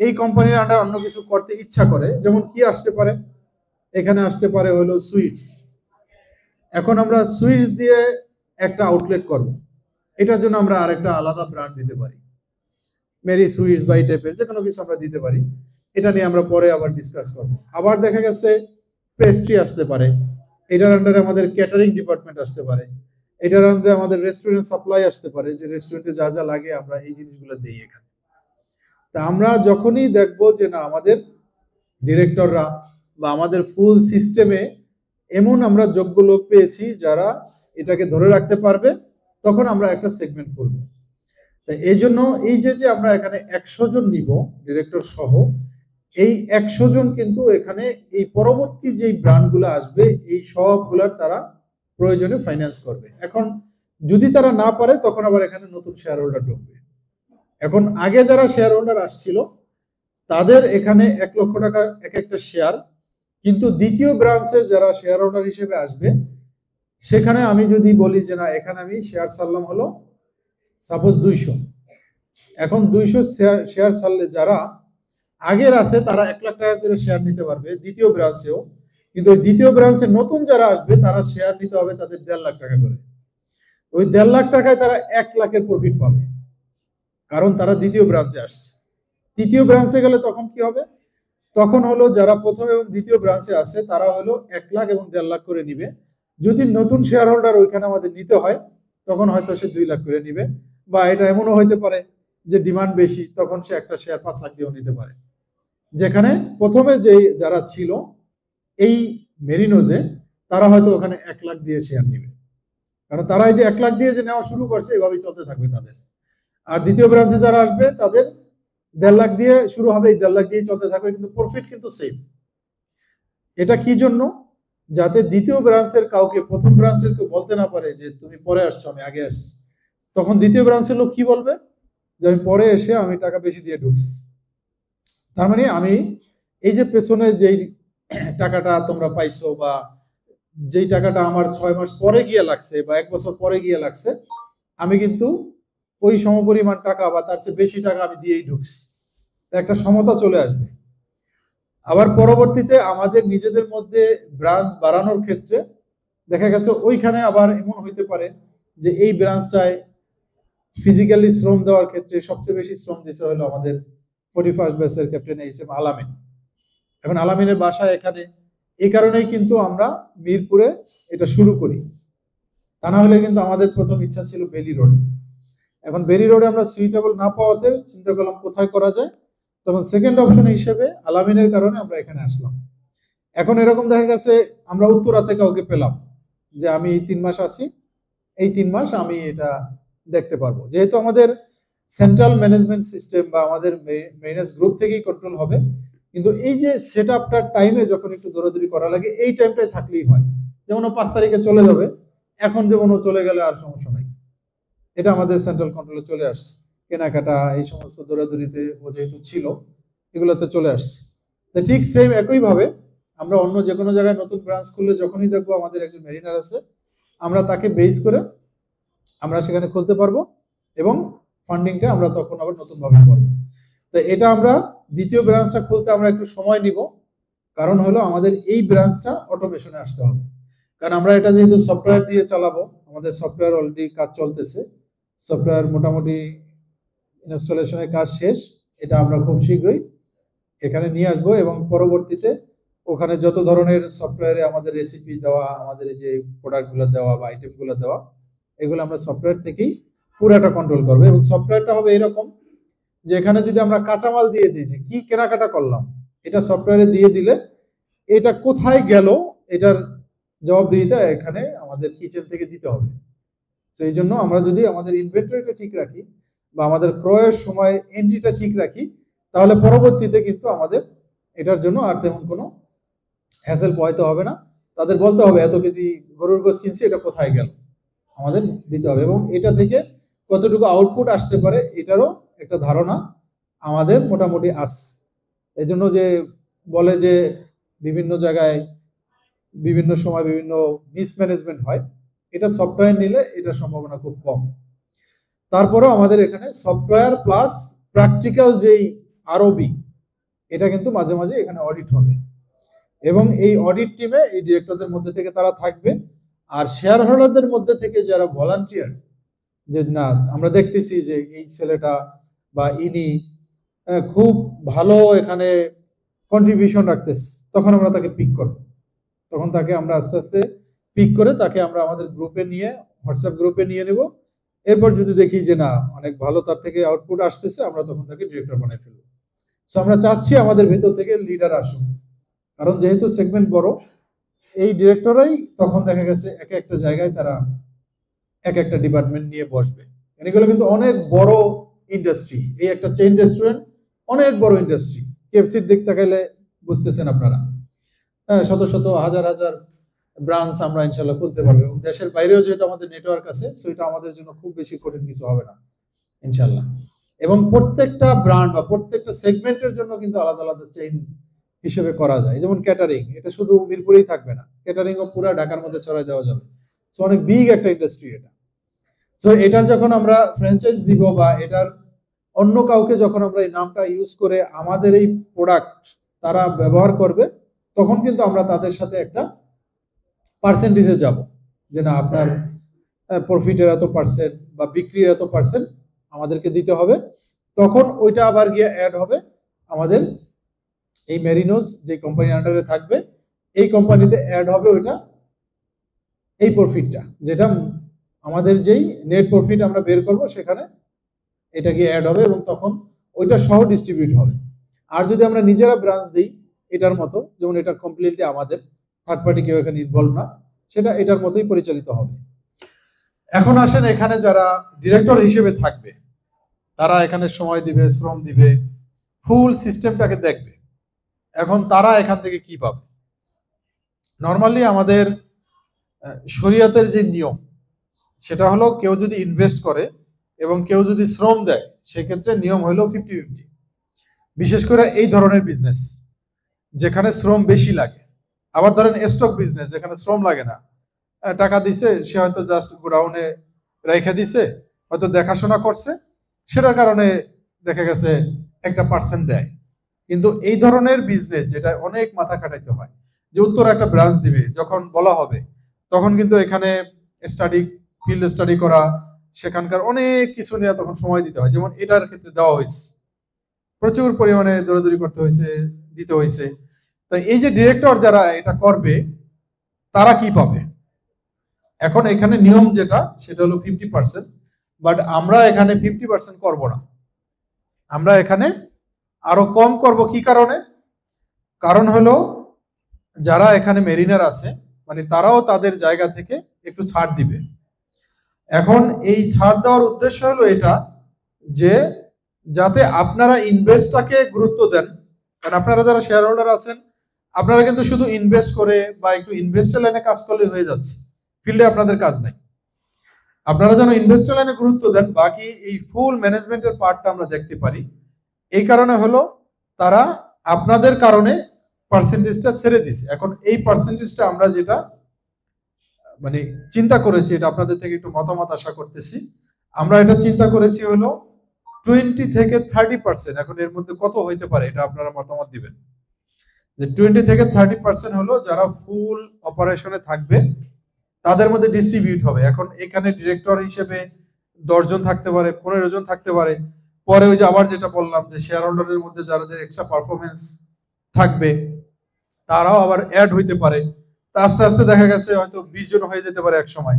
এই কোম্পানির আন্ডার অন্য কিছু করতে ইচ্ছা করে, যেমন কি আসতে পারে, এখানে আসতে পারে হলো সুইটস। এখন আমরা সুইটস দিয়ে একটা আউটলেট করব, এটার জন্য আমরা আরেকটা আলাদা ব্র্যান্ড দিতে পারি, মেরি সুইটস বা এই টাইপের যে কোনো কিছু আমরা দিতে পারি। এটা নিয়ে আমরা পরে আবার ডিসকাস করব। আবার দেখা গেছে পেস্ট্রি আসতে পারে, এটার আন্ডারে আমাদের ক্যাটারিং ডিপার্টমেন্ট আসতে পারে, এটার আন্ডারে আমাদের রেস্টুরেন্ট সাপ্লাই আসতে পারে, যে রেস্টুরেন্টে যা যা লাগে আমরা এই জিনিসগুলো দিই এখানে। তা আমরা যখনই দেখবো যে না আমাদের ডিরেক্টররা বা আমাদের ফুল সিস্টেমে এমন আমরা যোগ্য লোক পেয়েছি যারা এটাকে ধরে রাখতে পারবে, তখন আমরা একটা সেগমেন্ট করব। তাই এই জন্য এই যে আমরা এখানে 100 জন নিব ডিরেক্টর সহ, এই 100 জন কিন্তু এখানে এই পরবর্তী যেই ব্র্যান্ডগুলো আসবে এই সবগুলার তারা প্রয়োজনে ফাইন্যান্স করবে। এখন যদি তারা না পারে তখন আবার এখানে নতুন শেয়ার হোল্ডার ঢুকবে। এখন আগে যারা শেয়ার হোল্ডার আসছিল তাদের এখানে 1 লক্ষ টাকা এক একটা শেয়ার, কিন্তু দ্বিতীয় ব্রাঞ্চে যারা শেয়ার হোল্ডার হিসেবে আসবে সেখানে আমি যদি বলি যে না এখানে আমি শেয়ার ছাড়লাম হলো সাপোজ 200, এখন 200 শেয়ার ছাড়লে যারা আগের আছে তারা 1 লাখ টাকা করে শেয়ার নিতে পারবে দ্বিতীয় ব্রাঞ্চেও, কিন্তু ওই দ্বিতীয় ব্রাঞ্চে নতুন যারা আসবে তারা শেয়ার নিতে হবে তাদের 1.5 লাখ টাকা করে। ওই 1.5 লাখ টাকায় তারা 1 লাখের প্রফিট পাবে, কারণ তারা দ্বিতীয় ব্রাঞ্চে আসছে। তৃতীয় ব্রাঞ্চে গেলে তখন কি হবে, তখন হলো যারা প্রথম এবং দ্বিতীয় ব্রাঞ্চে আছে তারা হলো 1 লাখ এবং 1.5 লাখ করে নিবে। যদি নতুন শেয়ার হোল্ডার ওইখানে আমাদের নিতে হয় তখন হয়তো সে 2 লাখ করে নিবে, বা এটা এমনও হইতে পারে যে ডিমান্ড বেশি তখন সে একটা শেয়ার 5 লাখ দিয়েও নিতে পারে। যেখানে প্রথমে যে যারা ছিল এই মেরিনোজে তারা হয়তো ওখানে 1 লাখ দিয়ে শেয়ার নিবে, কারণ তারা এই যে 1 লাখ দিয়ে যে নেওয়া শুরু করছে এভাবেই চলতে থাকবে তাদের। আর দ্বিতীয় ব্রাঞ্চে যারা আসবে তাদের 1.5 লাখ দিয়ে শুরু হবে, এই 1.5 লাখ দিয়ে চলতে থাকবে, কিন্তু প্রফিট কিন্তু সেম। এটা কি জন্য, যাতে দ্বিতীয় ব্রাঞ্চের কাউকে প্রথম ব্রাঞ্চের কেউ বলতে না পারে যে তুমি পরে আসছো আমি আগে আসছি। তখন দ্বিতীয় ব্রাঞ্চের লোক কি বলবে, যে আমি পরে এসে আমি টাকা বেশি দিয়ে ঢুকছি। তার মানে আমি এই যে পেছনে যেই টাকাটা তোমরা পাইছো বা যেই টাকাটা আমার 6 মাস পরে গিয়ে লাগছে বা 1 বছর পরে গিয়ে লাগছে, আমি কিন্তু ওই সমপরিমাণ টাকা বা তার চেয়ে বেশি টাকা আমি দিয়েই ঢুকছি। একটা সমতা চলে আসবে। আবার পরবর্তীতে আমাদের নিজেদের মধ্যে ব্রাঞ্চ বাড়ানোর ক্ষেত্রে দেখা গেছে ওইখানে আবার এমন হইতে পারে যে এই ব্রাঞ্চটায় ফিজিক্যালি শ্রম দেওয়ার ক্ষেত্রে সবচেয়ে বেশি শ্রম দিতে হলো আমাদের 41st ব্যাচের ক্যাপ্টেন এইচ.এম. আলামিন। এখন আলামিনের বাসা এখানে, এই কারণেই কিন্তু আমরা মিরপুরে এটা শুরু করি। তা না হলে কিন্তু আমাদের প্রথম ইচ্ছা ছিল বেলি রোডে। এখন বেলি রোডে আমরা সুইটেবল না পাওয়াতে চিন্তা করলাম কোথায় করা যায়, তখন সেকেন্ড অপশন হিসেবে আলামিনের কারণে আমরা এখানে আসলাম। এখন এরকম দেখা গেছে আমরা উত্তরাতে কাউকে পেলাম যে আমি 3 মাস আছি, এই 3 মাস আমি এটা দেখতে পারবো। যেহেতু আমাদের সেন্ট্রাল ম্যানেজমেন্ট সিস্টেম বা আমাদের ম্যানেজ গ্রুপ থেকেই কন্ট্রোল হবে, কিন্তু এই যে সেট আপটার টাইমে যখন একটু দৌড়াদৌড়ি করা লাগে, এই টাইমটাই থাকলেই হয়। যেমন ও 5 তারিখে চলে যাবে, এখন যেমন ও চলে গেলে আর সমস্যা নাই, এটা আমাদের সেন্ট্রাল কন্ট্রোলে চলে আসছে। কেনাকাটা এই সমস্ত দৌড়াদৌড়িতে ও যেহেতু ছিল, এগুলোতে চলে আসছে। তো ঠিক সেম একইভাবে আমরা অন্য যে কোনো জায়গায় নতুন ব্রাঞ্চ খুললে যখনই দেখবো আমাদের একজন মেরিনার আছে, আমরা তাকে বেস করে আমরা সেখানে খুলতে পারবো এবং ফান্ডিংটা আমরা তখন আবার নতুনভাবে করবো। তো এটা আমরা দ্বিতীয় ব্রাঞ্চটা খুলতে আমরা একটু সময় নিব, কারণ হলো আমাদের এই ব্রাঞ্চটা অটোমেশনে আসতে হবে। কারণ আমরা এটা যেহেতু সফটওয়্যার দিয়ে চালাবো, আমাদের সফটওয়্যার অলরেডি কাজ চলতেছে, সফটওয়্যার মোটামুটি ইনস্টলেশনের কাজ শেষ, এটা আমরা খুব শীঘ্রই এখানে নিয়ে আসবো এবং পরবর্তীতে ওখানে যত ধরনের সফটওয়্যারে আমাদের রেসিপি দেওয়া, আমাদের যে প্রোডাক্টগুলো দেওয়া বা আইটেমগুলো দেওয়া, এগুলো আমরা সফটওয়্যার থেকেই পুরোটা কন্ট্রোল করবো। এবং সফটওয়্যারটা হবে এরকম যে এখানে যদি আমরা কাঁচামাল দিয়ে দিই যে কি কেনাকাটা করলাম, এটা সফটওয়্যারে দিয়ে দিলে এটা কোথায় গেল এটার জবাবদিহিতা এখানে আমাদের কিচেন থেকে দিতে হবে। তো এই জন্য আমরা যদি আমাদের ইনভেন্টরিটা ঠিক রাখি বা আমাদের ক্রয়ের সময় এন্ট্রিটা ঠিক রাখি, তাহলে পরবর্তীতে কিন্তু আমাদের এটার জন্য আর তেমন কোনো হ্যাসেল পোহাইতে হবে না। তাদের বলতে হবে এত কেজি গরুর গোশ কিনছি, এটা কোথায় গেল, আমাদের দিতে হবে। এবং এটা থেকে কতটুকু আউটপুট আসতে পারে এটারও একটা ধারণা আমাদের মোটামুটি আছে। এই জন্য যে বলে যে বিভিন্ন জায়গায় বিভিন্ন সময় বিভিন্ন মিসম্যানেজমেন্ট হয়, এটা সফটওয়্যার নিলে এটা সম্ভাবনা খুব কম। তারপরেও আমাদের এখানে সফটওয়্যার প্লাস প্র্যাকটিক্যাল যেই আরওবি, এটা কিন্তু মাঝে মাঝে এখানে অডিট হবে এবং এই অডিট টিমে এই ডিরেক্টরদের মধ্যে থেকে তারা থাকবে। আর শেয়ার হোল্ডারদের মধ্যে থেকে যারা ভলান্টিয়ার, যে না আমরা দেখতেছি যে এই ছেলেটা বা ইনি খুব ভালো এখানে কন্ট্রিবিউশন রাখতেছে, তখন আমরা তাকে পিক করব। তখন তাকে আমরা আস্তে আস্তে পিক করে তাকে আমরা আমাদের গ্রুপে নিয়ে, হোয়াটসঅ্যাপ গ্রুপে নিয়ে নেব। এরপর যদি দেখি যে না অনেক ভালো তার থেকে আউটপুট আসতেছে, আমরা তখন তাকে ডিরেক্টর বানিয়ে ফেলবো। সো আমরা চাচ্ছি আমাদের ভেতর থেকে লিডার আসুক, কারণ যেহেতু সেগমেন্ট বড়, এই ডিরেক্টরাই তখন দেখা গেছে এক একটা জায়গায় তারা এক একটা ডিপার্টমেন্ট নিয়ে বসবে। এগুলো কিন্তু অনেক বড় ইন্ডাস্ট্রি, এই একটা চেইন রেস্টুরেন্ট অনেক বড় ইন্ডাস্ট্রি। কেএফসির দিক তাকাইলে বুঝতেছেন আপনারা, হ্যাঁ, শত শত হাজার হাজার ব্রাঞ্চ আমরা ইনশাল্লাহ খুলতে পারবো এবং দেশের বাইরেও যেহেতু আমাদের নেটওয়ার্ক আছে, সেটা আমাদের জন্য খুব বেশি কঠিন কিছু হবে না ইনশাল্লাহ। এবং প্রত্যেকটা ব্র্যান্ড বা প্রত্যেকটা সেগমেন্টের জন্য কিন্তু আলাদা আলাদা চেইন হিসেবে করা যায়। যেমন ক্যাটারিং, এটা শুধু মিরপুরেই থাকবে না, ক্যাটারিংও পুরো ঢাকার মধ্যে ছড়াই দেওয়া যাবে। সো অনেক বিগ একটা ইন্ডাস্ট্রি এটা। সো এটার যখন আমরা ফ্র্যাঞ্চাইজ দিব বা এটার অন্য কাউকে যখন আমরা এই নামটা ইউজ করে আমাদের এই প্রোডাক্ট তারা ব্যবহার করবে, তখন কিন্তু আমরা তাদের সাথে একটা পার্সেন্টেজে যাব যে না আপনার প্রফিটের এত পার্সেন্ট বা বিক্রির এত পার্সেন্ট আমাদেরকে দিতে হবে। তখন ওইটা আবার গিয়ে অ্যাড হবে আমাদের এই মেরিনোজ যে কোম্পানির আন্ডারে থাকবে, এই কোম্পানিতে অ্যাড হবে ওইটা, এই প্রফিটটা যেটা আমাদের যেই নেট প্রফিট আমরা বের করব সেখানে এটা গিয়ে অ্যাড হবে এবং তখন ওইটা সহ ডিস্ট্রিবিউট হবে। আর যদি আমরা নিজেরা ব্রাঞ্চ দিই এটার মতো, যেমন এটা কমপ্লিটলি আমাদের, থার্ড পার্টি কেউ এখানে ইনভলভ না, সেটা এটার মতোই পরিচালিত হবে। এখন আসেন এখানে যারা ডিরেক্টর হিসেবে থাকবে, তারা এখানে সময় দিবে, শ্রম দিবে, ফুল সিস্টেমটাকে দেখবে। এখন তারা এখান থেকে কি পাবে? নর্মালি আমাদের শরিয়াতের যে নিয়ম, সেটা হলো কেউ যদি ইনভেস্ট করে এবং কেউ যদি শ্রম দেয়, সেক্ষেত্রে নিয়ম হলো 50-50। বিশেষ করে এই ধরনের বিজনেস যেখানে শ্রম বেশি লাগে। আবার ধরেন স্টক বিজনেস যেখানে শ্রম লাগে না, টাকা দিছে, সে হয়তো জাস্ট গোডাউনে রেখে দিছে, হয়তো দেখাশোনা করছে, সেটার কারণে দেখা গেছে একটা পার্সেন্ট দেয়। কিন্তু এই ধরনের বিজনেস যেটা অনেক মাথা খাটাইতে হয়, যে উত্তর একটা ব্রাঞ্চ দিবে, যখন বলা হবে তখন কিন্তু এখানে স্টাডি, ফিল্ড স্টাডি করা, সেখানকার অনেক কিছু নিয়ে তখন সময় দিতে হয়। যেমন এটার ক্ষেত্রে দেওয়া হয়েছে, প্রচুর পরিমাণে দৌড়াদৌড়ি করতে হয়েছে, দিতে হয়েছে। তো এই যে ডিরেক্টর যারা এটা করবে তারা কি পাবে? এখন এখানে নিয়ম যেটা সেটা হলো 50%, বাট আমরা এখানে 50% করব না, আমরা এখানে আরো কম করব। কি কারণে? কারণ হলো যারা এখানে মেরিনার আছে মানে তারাও তাদের জায়গা থেকে একটু ছাড় দিবে। এখন এই ছাড় দেওয়ার উদ্দেশ্য হলো এটা যে যাতে আপনারা ইনভেস্টটাকে গুরুত্ব দেন। কারণ আপনারা যারা শেয়ার হোল্ডার আছেন, আপনারা কিন্তু শুধু ইনভেস্ট করে বা একটু ইনভেস্টের লাইনে কাজ করলে হয়ে যাচ্ছে, ফিল্ডে আপনাদের কাজ নাই। আপনারা যেন ইনভেস্টের লাইনে গুরুত্ব দেন, বাকি এই ফুল ম্যানেজমেন্টের পার্টটা আমরা দেখতে পারি। এই কারণে হলো তারা আপনাদের কারণে পার্সেন্টেজটা ছেড়ে দিছে। এখন এই পার্সেন্টেজটা আমরা যেটা মানে চিন্তা করেছি, এটা আপনাদের থেকে একটু মতামত আশা করতেছি। আমরা এটা চিন্তা করেছি হলো 20 থেকে 30%। এখন এর মধ্যে কত হইতে পারে এটা আপনারা মতামত দিবেন। যে 20 থেকে 30% হলো যারা ফুল অপারেশনে থাকবে, তাদের মধ্যে ডিস্ট্রিবিউট হবে। এখন এখানে ডিরেক্টর হিসেবে 10 জন থাকতে পারে, 15 জন থাকতে পারে। পরে ওই যে আবার যেটা বললাম যে শেয়ার হোল্ডারের মধ্যে যাদের এক্সট্রা পারফরমেন্স থাকবে তারাও আবার অ্যাড হইতে পারে। তা আস্তে আস্তে দেখা গেছে হয়তো 20 জন হয়ে যেতে পারে এক সময়।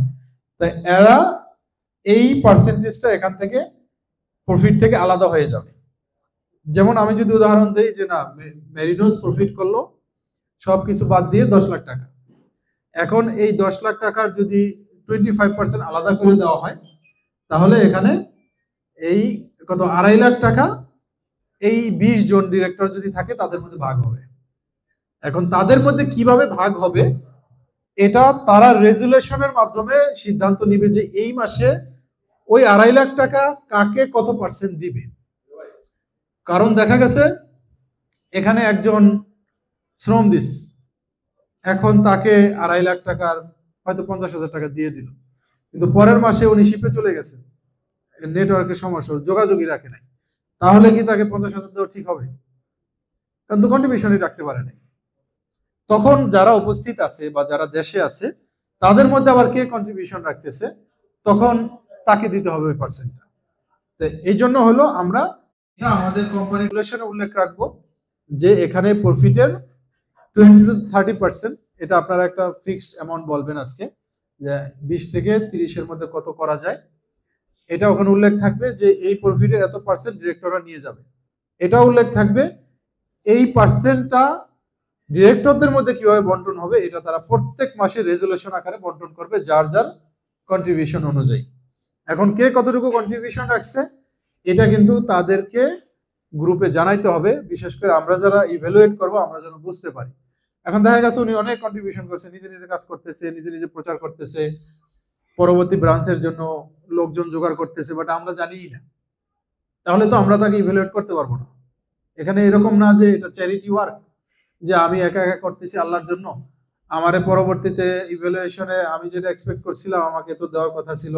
তাই এরা এই পার্সেন্টেজটা এখান থেকে প্রফিট থেকে আলাদা হয়ে যাবে। যেমন আমি যদি উদাহরণ দেই যে না, মেরিনোস প্রফিট করলো সবকিছু বাদ দিয়ে 10 লাখ টাকা। এখন এই 10 লাখ টাকার যদি 25% আলাদা করে দেওয়া হয়, তাহলে এখানে এই কত 2.5 লাখ টাকা এই 20 জন ডিরেক্টর যদি থাকে তাদের মধ্যে ভাগ হবে। এখন তাদের মধ্যে কিভাবে ভাগ হবে এটা তারা রেজুলেশনের মাধ্যমে সিদ্ধান্ত নিবে যে এই মাসে ওই 2.5 লাখ টাকা কাকে কত পার্সেন্ট দিবে। কারণ দেখা গেছে এখানে একজন শ্রম দিস, এখন তাকে 2.5 লাখ টাকার হয়তো 50,000 টাকা দিয়ে দিল, কিন্তু পরের মাসে উনি শিপে চলে গেছে, নেটওয়ার্কের সমস্যা, যোগাযোগই রাখে নাই, তাহলে কি তাকে 50,000 দেওয়া ঠিক হবে? কারণ তো কন্ট্রিবিউশনই রাখতে পারে নাই। তখন যারা উপস্থিত আছে বা যারা দেশে আছে তাদের মধ্যে আবার কে কন্ট্রিবিউশন রাখতেছে, তখন তাকে দিতে হবে ওই পার্সেন্টটা। তো এই জন্য হলো আমরা আমাদের কোম্পানি রেগুলেশনে উল্লেখ রাখবো যে এখানে প্রফিটের 20 to 30%, এটা আপনারা একটা ফিক্সড অ্যামাউন্ট বলবেন আজকে, যে 20 থেকে 30-এর মধ্যে কত করা যায়, এটা ওখানে উল্লেখ থাকবে যে এই প্রফিটের এত পার্সেন্ট ডিরেক্টররা নিয়ে যাবে। এটা উল্লেখ থাকবে এই পার্সেন্টটা ডিরেক্টরদের মধ্যে কিভাবে বন্টন হবে, এটা তারা প্রত্যেক মাসে রেজুলেশন আকারে বন্টন করবে যার যার কন্ট্রিবিউশন অনুযায়ী। এখন কে কতটুকু কন্ট্রিবিউশন রাখছে এটা কিন্তু তাদেরকে গ্রুপে জানাইতে হবে, বিশেষ করে আমরা যারা ইভ্যালুয়েট করব আমরা যেন বুঝতে পারি। এখন দেখা গেছে উনি অনেক কন্ট্রিবিউশন করছে, নিজে নিজে কাজ করতেছে, নিজে নিজে প্রচার করতেছে, পরবর্তী ব্রাঞ্চের জন্য লোকজন জোগাড় করতেছে, বাট আমরা জানিই না, তাহলে তো আমরা তাকে ইভ্যালুয়েট করতে পারবো না। এখানে এরকম না যে এটা চ্যারিটি ওয়ার্ক যে আমি একা একা করতেছি আল্লাহর জন্য, আমারে পরবর্তীতে ইভ্যালুয়েশনে আমি যেটা এক্সপেক্ট করছিলাম আমাকে তো দেওয়ার কথা ছিল,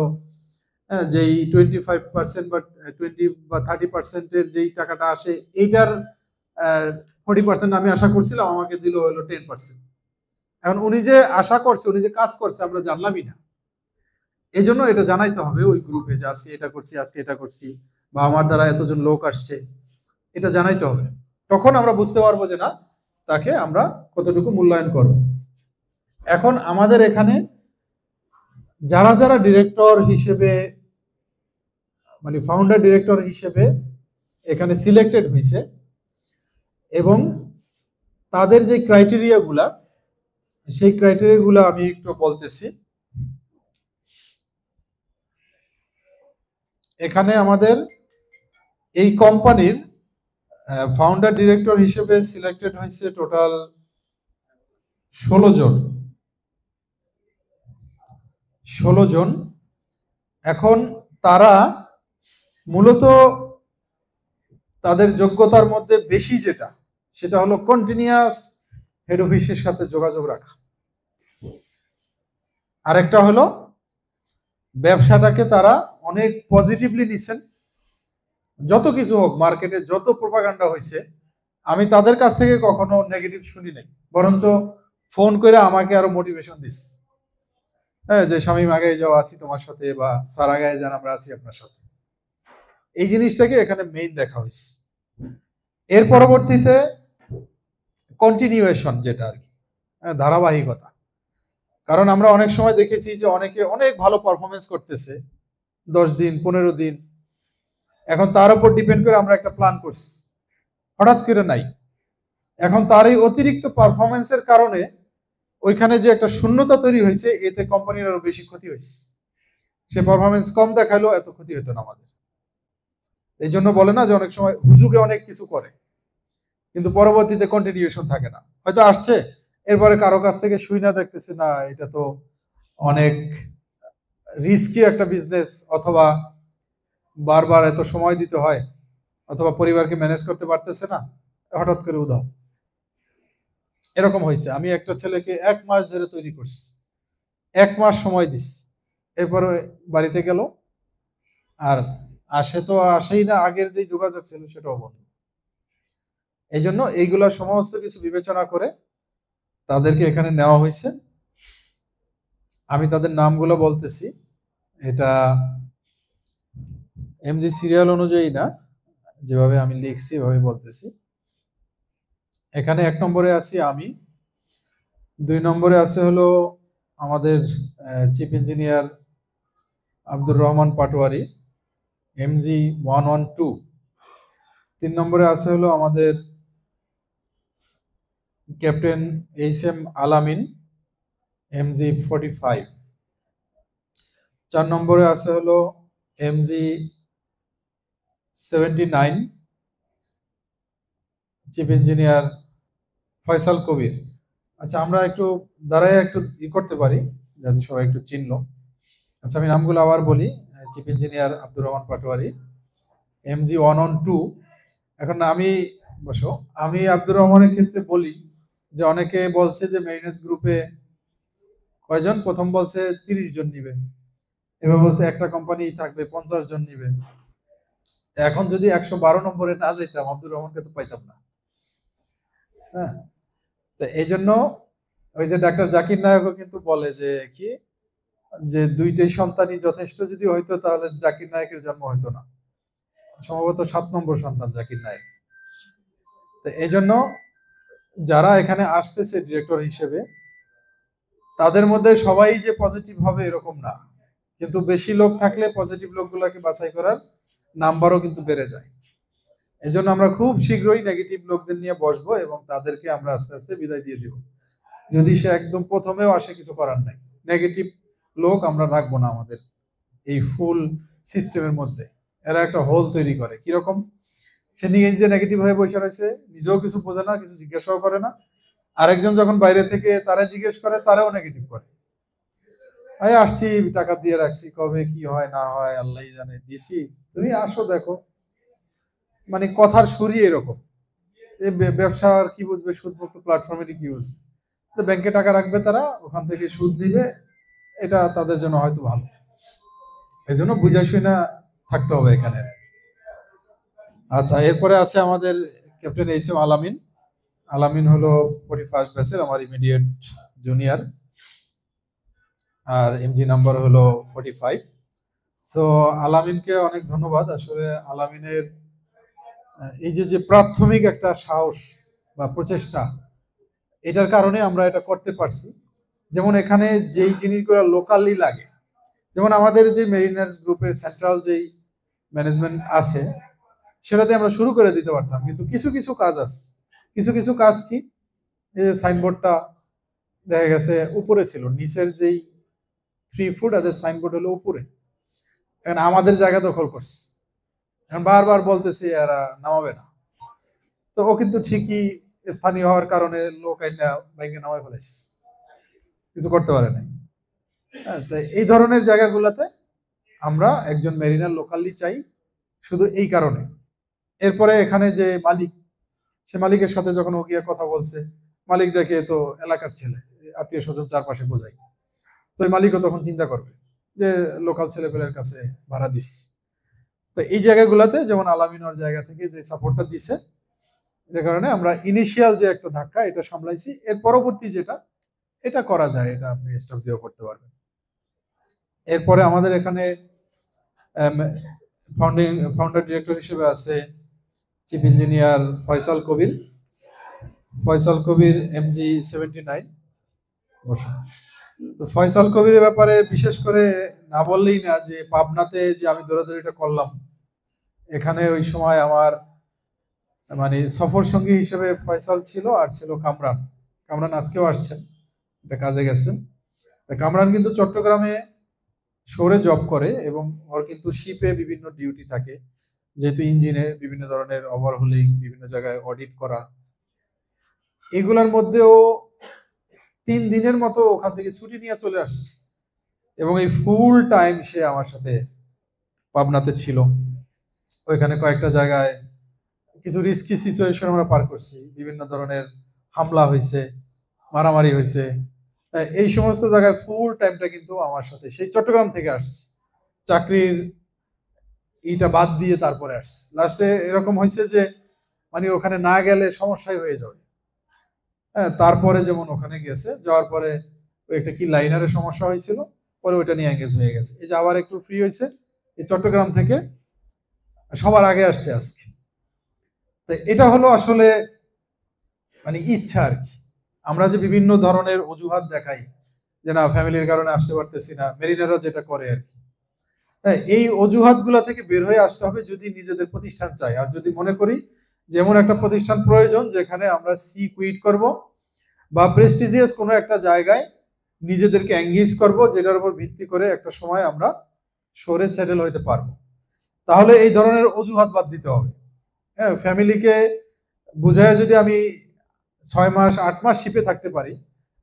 যে 25% বা 20 বা 30%-এর যেই টাকাটা আসে এইটার 40% আমি আশা করছিলাম, আমাকে দিল হলো 10%। এখন উনি যে আশা করছে, উনি যে কাজ করছে আমরা জানলামই না। এই জন্য এটা জানাইতে হবে ওই গ্রুপে যে আজকে এটা করছি, আজকে এটা করছি, বা আমার দ্বারা এতজন লোক আসছে, এটা জানাইতে হবে। তখন আমরা বুঝতে পারবো যে না, তাকে আমরা কতটুকু মূল্যায়ন করব। এখন আমাদের এখানে যারা যারা ডিরেক্টর হিসেবে মানে ফাউন্ডার ডিরেক্টর হিসেবে এখানে সিলেক্টেড হয়েছে এবং তাদের যে ক্রাইটেরিয়াগুলা, সেই ক্রাইটেরিয়াগুলো আমি একটু বলতেছি। এখানে আমাদের এই কোম্পানির ফাউন্ডার ডিরেক্টর হিসেবে সিলেক্টেড হয়েছে টোটাল 16 জন। এখন তারা মূলত তাদের যোগ্যতার মধ্যে বেশি যেটা, সেটা হলো কন্টিনিউয়াস হেড অফিসের সাথে যোগাযোগ রাখা। আরেকটা হলো ব্যবসাটাকে তারা অনেক পজিটিভলি নিছেন। যত কিছু হোক, মার্কেটে যত প্রোপাগান্ডা হয়েছে, আমি তাদের কাছ থেকে কখনো নেগেটিভ শুনি নাই, বরঞ্চ ফোন করে আমাকে আরো মোটিভেশন দিস, হ্যাঁ, যে শামীম আগায় যাও, আছি তোমার সাথে, বা স্যার আগায় যান, আমরা আছি আপনার সাথে। এই জিনিসটাকে এখানে মেইন দেখা হয়েছে। এর পরবর্তীতে কন্টিনিউয়েশন, যেটা আর কি ধারাবাহিকতা। কারণ আমরা অনেক সময় দেখেছি যে অনেকে অনেক ভালো পারফরমেন্স করতেছে 10 দিন 15 দিন, এখন তার উপর ডিপেন্ড করে আমরা একটা প্ল্যান করছি, হঠাৎ করে নাই। এখন তার এই অতিরিক্ত পারফরমেন্সের কারণে ওইখানে যে একটা শূন্যতা তৈরি হয়েছে, এতে কোম্পানির আরো বেশি ক্ষতি হয়েছে। সে পারফরমেন্স কম দেখাইলো, এত ক্ষতি হতো না আমাদের। এই জন্য বলে না যে অনেক সময় হুজুগে অনেক কিছু করে, কিন্তু পরবর্তীতে কন্টিনিউয়েশন থাকে না। হয়তো আসছে, এরপরে কারো কাছ থেকে শুই না, দেখতেছে না এটা তো অনেক রিস্কি একটা বিজনেস, অথবা বারবার এত সময় দিতে হয়, অথবা পরিবারকে ম্যানেজ করতে পারতেছে না, হঠাৎ করে উধাও। এরকম হয়েছে। আমি একটা ছেলেকে 1 মাস ধরে তৈরি করছি, 1 মাস সময় দিস, এরপরে বাড়িতে গেল, আর আসে তো আসেই না, আগের যে যোগাযোগ ছিল সেটাও বন্ধ। এই জন্য এইগুলা সমস্ত কিছু বিবেচনা করে তাদেরকে এখানে নেওয়া হয়েছে। আমি তাদের নামগুলো বলতেছি, এটা এমজি সিরিয়াল অনুযায়ী না, যেভাবে আমি লিখছি এভাবে বলতেছি। এখানে 1 নম্বরে আছি আমি, 2 নম্বরে আছে হলো আমাদের chief engineer Abdur Rahman Patwari, MG 112। 3 নম্বরে আছে হলো আমাদের ক্যাপ্টেন এইচ.এম. আলামিন, এমজি 45। 4 নম্বরে আছে হলো এমজি 79, চিফ ইঞ্জিনিয়ার ফয়সাল কবির। আচ্ছা, আমরা একটু দাঁড়ায় একটু করতে পারি, যাতে সবাই একটু চিনল। আচ্ছা, আমি নামগুলো আবার বলি। Chief engineer Abdur Rahman Patwari, MG 112। এখন আমি আব্দুর রহমানের ক্ষেত্রে বলি যে অনেকে বলছে যে মেরিনেস গ্রুপে কয়জন, প্রথম বলছে 30 জন নিবে, এবার বলছে একটা কোম্পানি থাকবে 50 জন নিবে। এখন যদি 112 নম্বরে না যেতাম, আব্দুর রহমানকে তো পাইতাম না। হ্যাঁ, তো এই জন্য ওই যে ডাক্তার জাকির নায়কও কিন্তু বলে যে কি, যে 2টি সন্তানই যথেষ্ট যদি হইতো, তাহলে জাকির নায়কের জন্ম হইতো না। সম্ভবত 7 নম্বর সন্তান জাকির নায়ক। তো এই জন্য যারা এখানে আসতেছে ডিরেক্টর হিসেবে, তাদের মধ্যে সবাই যে পজিটিভ হবে এরকম না, কিন্তু বেশি লোক থাকলে পজিটিভ লোকগুলোকে বাছাই করার নাম্বারও কিন্তু বেড়ে যায়। এই জন্য আমরা খুব শীঘ্রই নেগেটিভ লোকদের নিয়ে বসবো এবং তাদেরকে আমরা আস্তে আস্তে বিদায় দিয়ে দিব। যদি সে একদম প্রথমেও আসে, কিছু করার নাই, নেগেটিভ লোক আমরা রাখবো না আমাদের এই ফুল সিস্টেমের মধ্যে। এরা একটা হোল তৈরি করে। কিরকম? সে নিজে নেগেটিভ হয়ে বসে রয়েছে, নিজেও কিছু বোঝে না, কিছু জিজ্ঞাসাও করে না, আরেকজন যখন বাইরে থেকে তারা জিজ্ঞেস করে, তারাও নেগেটিভ করে। আমি আসছি, টাকা দিয়ে রাখছি, কবে কি হয় না হয় আল্লাহই জানে, দিছি, তুমি আসো দেখো। মানে কথার সুরই এরকম। এই ব্যবসা আর কি বুঝবে, সুদমুক্ত প্ল্যাটফর্মেরই কি বুঝবে? তো ব্যাংকে টাকা রাখবে তারা, ওখান থেকে সুদ দিবে, এটা তাদের জন্য হয়তো ভালো। এই জন্য বুঝে শুনে থাকতে হবে এখানে। আচ্ছা, এরপরে আছে আমাদের ক্যাপ্টেন এইচ.এম. আলামিন। আলামিন হলো 41st ব্যাচের, আমার ইমিডিয়েট জুনিয়র, আর এমজি নাম্বার হলো 45। সো আলামিনকে অনেক ধন্যবাদ। আসলে আলামিনের এই যে প্রাথমিক একটা সাহস বা প্রচেষ্টা, এটার কারণে আমরা এটা করতে পারছি। যেমন এখানে যেই জিনিসগুলো লোকালি লাগে, যেমন আমাদের যে মেরিনার্স গ্রুপের সেন্ট্রাল যেই ম্যানেজমেন্ট আছে, সেটাতে আমরা শুরু করে দিতে পারতাম, কিন্তু কিছু কিছু কাজ আছে। কিছু কাজ কি, এই যে সাইনবোর্ডটা দেখা গেছে উপরে ছিল, নিচের যেই 3 ফুট আর সাইনবোর্ড হলো উপরে, এখন আমাদের জায়গা দখল করছে, এখন বারবার বলতেছি এরা নামাবে না। তো ও কিন্তু ঠিকই স্থানীয় হওয়ার কারণে লোক আইনা ব্যাংকে নামায় ফেলেছে, কিছু করতে পারে নাই। হ্যাঁ, তো এই ধরনের জায়গাগুলোতে আমরা একজন মেরিনার লোকালি চাই, শুধু এই কারণে এরপরে এখানে যে মালিক, সে মালিকের সাথে যখন ও গিয়ে কথা বলছে, মালিক দেখে তো এলাকার ছেলে, আত্মীয় স্বজন চারপাশে বোঝাই, তো ওই মালিকও তখন চিন্তা করবে যে লোকাল ছেলেপেলের কাছে ভাড়া দিস। তো এই জায়গাগুলোতে যেমন আলামিনর জায়গা থেকে যে সাপোর্টটা দিছে, এর কারণে আমরা ইনিশিয়াল যে একটা ধাক্কা এটা সামলাইছি। এর পরবর্তী যেটা, এটা করা যায়, এটা আপনি স্টাফ দিয়েও করতে পারবেন। এরপরে আমাদের এখানে ফাউন্ডার ডিরেক্টর হিসেবে আছে চিফ ইঞ্জিনিয়ার ফয়সাল কবির। ফয়সাল কবির MG79 বসুন। তো ফয়সাল কবিরের ব্যাপারে বিশেষ করে না বললেই না, যে পাবনাতে যে আমি দৌড়াদৌড়িটা করলাম, এখানে ওই সময় আমার মানে সফর সঙ্গী হিসেবে ফয়সাল ছিল, আর ছিল কামরান। কামরান আজকেও আসছেন, এটা কাজে গেছেন। তা কামরান কিন্তু চট্টগ্রামে শহরে জব করে, এবং ওর কিন্তু শিপে বিভিন্ন ডিউটি থাকে, যেহেতু ইঞ্জিনে বিভিন্ন ধরনের ওভারহোলিং, বিভিন্ন জায়গায় অডিট করা, এগুলোর মধ্যেও 3 দিনের মতো ওখান থেকে ছুটি নিয়ে চলে আসছে, এবং এই ফুল টাইম সে আমার সাথে পাবনাতে ছিল। ওইখানে কয়েকটা জায়গায় কিছু রিস্কি সিচুয়েশন আমরা পার করছি, বিভিন্ন ধরনের হামলা হয়েছে, মারামারি হয়েছে। এই সমস্ত জায়গায় ফুল টাইমটা কিন্তু আমার সাথে, সেই চট্টগ্রাম থেকে আসছে, চাকরির ইটা বাদ দিয়ে তারপরে আসছে। লাস্টে এরকম হয়েছে যে মানে ওখানে না গেলে সমস্যাই হয়ে যাবে। হ্যাঁ, তারপরে যেমন ওখানে গেছে, যাওয়ার পরে ওই একটা কি লাইনারের সমস্যা হয়েছিল, পরে ওইটা নিয়ে এঙ্গেজ হয়ে গেছে। এই যে আবার একটু ফ্রি হয়েছে, এই চট্টগ্রাম থেকে সবার আগে আসছে আজকে। তো এটা হলো আসলে মানে ইচ্ছা আর কি। আমরা যে বিভিন্ন ধরনের অজুহাত দেখাই যে না ফ্যামিলির কারণে আসতে পারতেছি না, মেরিনারও যেটা করে আর কি। হ্যাঁ, এই অজুহাত গুলা থেকে বের হয়ে আসতে হবে যদি নিজেদের প্রতিষ্ঠান চাই, আর যদি মনে করি যেমন একটা প্রতিষ্ঠান প্রয়োজন যেখানে আমরা সি কুইট করব, বা প্রেস্টিজিয়াস কোনো একটা জায়গায় নিজেদেরকে এঙ্গেজ করব, যেটার উপর ভিত্তি করে একটা সময় আমরা শহরে সেটেল হইতে পারবো, তাহলে এই ধরনের অজুহাত বাদ দিতে হবে। হ্যাঁ, ফ্যামিলিকে বুঝায় যদি আমি 6 মাস 8 মাস শিপে থাকতে পারি,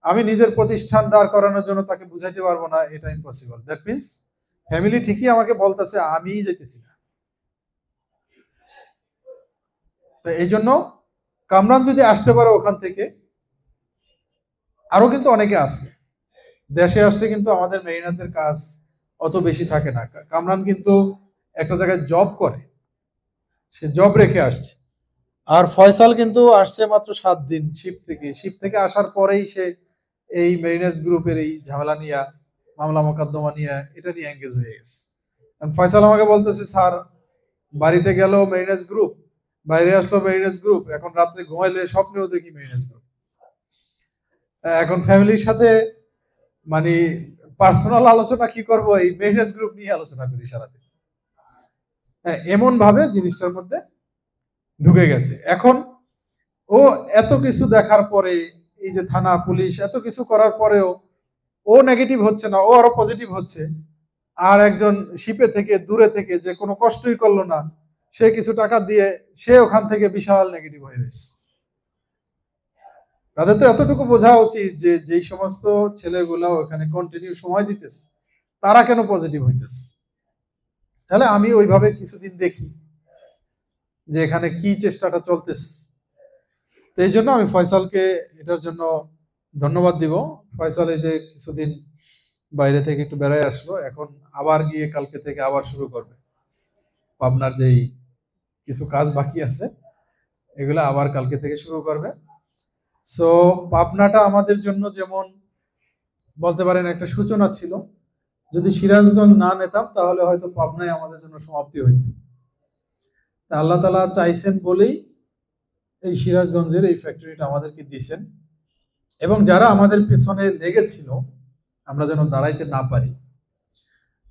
আমি নিজের প্রতিষ্ঠান দাঁড় করানোর জন্য তাকে বুঝাইতে পারবো না, এটা ইম্পসিবল। দ্যাট মিনস ফ্যামিলি ঠিকই আমাকে বলতেছে, আমিই যেতেছি না। তো এই জন্য কামরান যদি আসতে পারে ওখান থেকে, আরো কিন্তু অনেকে আছে দেশে আসলে, কিন্তু আমাদের মেরিনারদের কাজ অত বেশি থাকে না। কামরান কিন্তু একটা জায়গায় জব করে, সে জব রেখে আসছে। আর ফয়সাল কিন্তু আসছে মাত্র 7 দিন শিপ থেকে আসার পরেই সে এই মেরিনার্স গ্রুপের এই ঝামেলা নিয়ে, মামলা মোকদ্দমা নিয়ে, এটা নিয়ে এঙ্গেজ হয়ে গেছে। ফয়সাল আমাকে বলতেছে, স্যার বাড়িতে গেল মেরিনার্স গ্রুপ, বাইরে আসলো মেরিনার্স গ্রুপ, এখন রাত্রে ঘুমাইলে স্বপ্নেও দেখি মেরিনার্স গ্রুপ। এখন ফ্যামিলির সাথে মানে পার্সোনাল আলোচনা কি করব, এই মেরিনার্স গ্রুপ নিয়ে আলোচনা করি সারাদিন। এমন ভাবে জিনিসটার মধ্যে ঢুকে গেছে। এখন ও এত কিছু দেখার পরে, এই যে থানা পুলিশ এত কিছু করার পরেও ও নেগেটিভ হচ্ছে না, ও আরো পজিটিভ হচ্ছে। আর একজন শিপে থেকে দূরে থেকে যে কোনো কষ্টই করলো না, সে কিছু টাকা দিয়ে সে ওখান থেকে বিশাল নেগেটিভ হয়ে গেছে। তাদের তো এতটুকু বোঝা উচিত যে যেই সমস্ত ছেলেগুলা ওখানে কন্টিনিউ সময় দিতেছে, তারা কেন পজিটিভ হইতেছে। তাহলে আমি ওইভাবে কিছুদিন দেখি যে এখানে কি চেষ্টাটা চলতেছে। তো এই জন্য আমি ফয়সালকে এটার জন্য ধন্যবাদ দিব। ফয়সাল এই যে কিছুদিন বাইরে থেকে একটু বেড়ায় আসলো, এখন আবার গিয়ে কালকে থেকে আবার শুরু করবে। পাবনার যেই কিছু কাজ বাকি আছে এগুলো আবার কালকে থেকে শুরু করবে। সো পাবনাটা আমাদের জন্য যেমন বলতে পারেন একটা সূচনা ছিল, যদি সিরাজগঞ্জ না নিতাম তাহলে হয়তো পাবনায় আমাদের জন্য সমাপ্তি হইত। তা আল্লাহ তাআলা চাইছেন বলেই এই সিরাজগঞ্জের এই ফ্যাক্টরিটা আমাদেরকে দিয়েছেন, এবং যারা আমাদের পেছনে লেগেছিল আমরা যেন দাঁড়াইতে না পারি,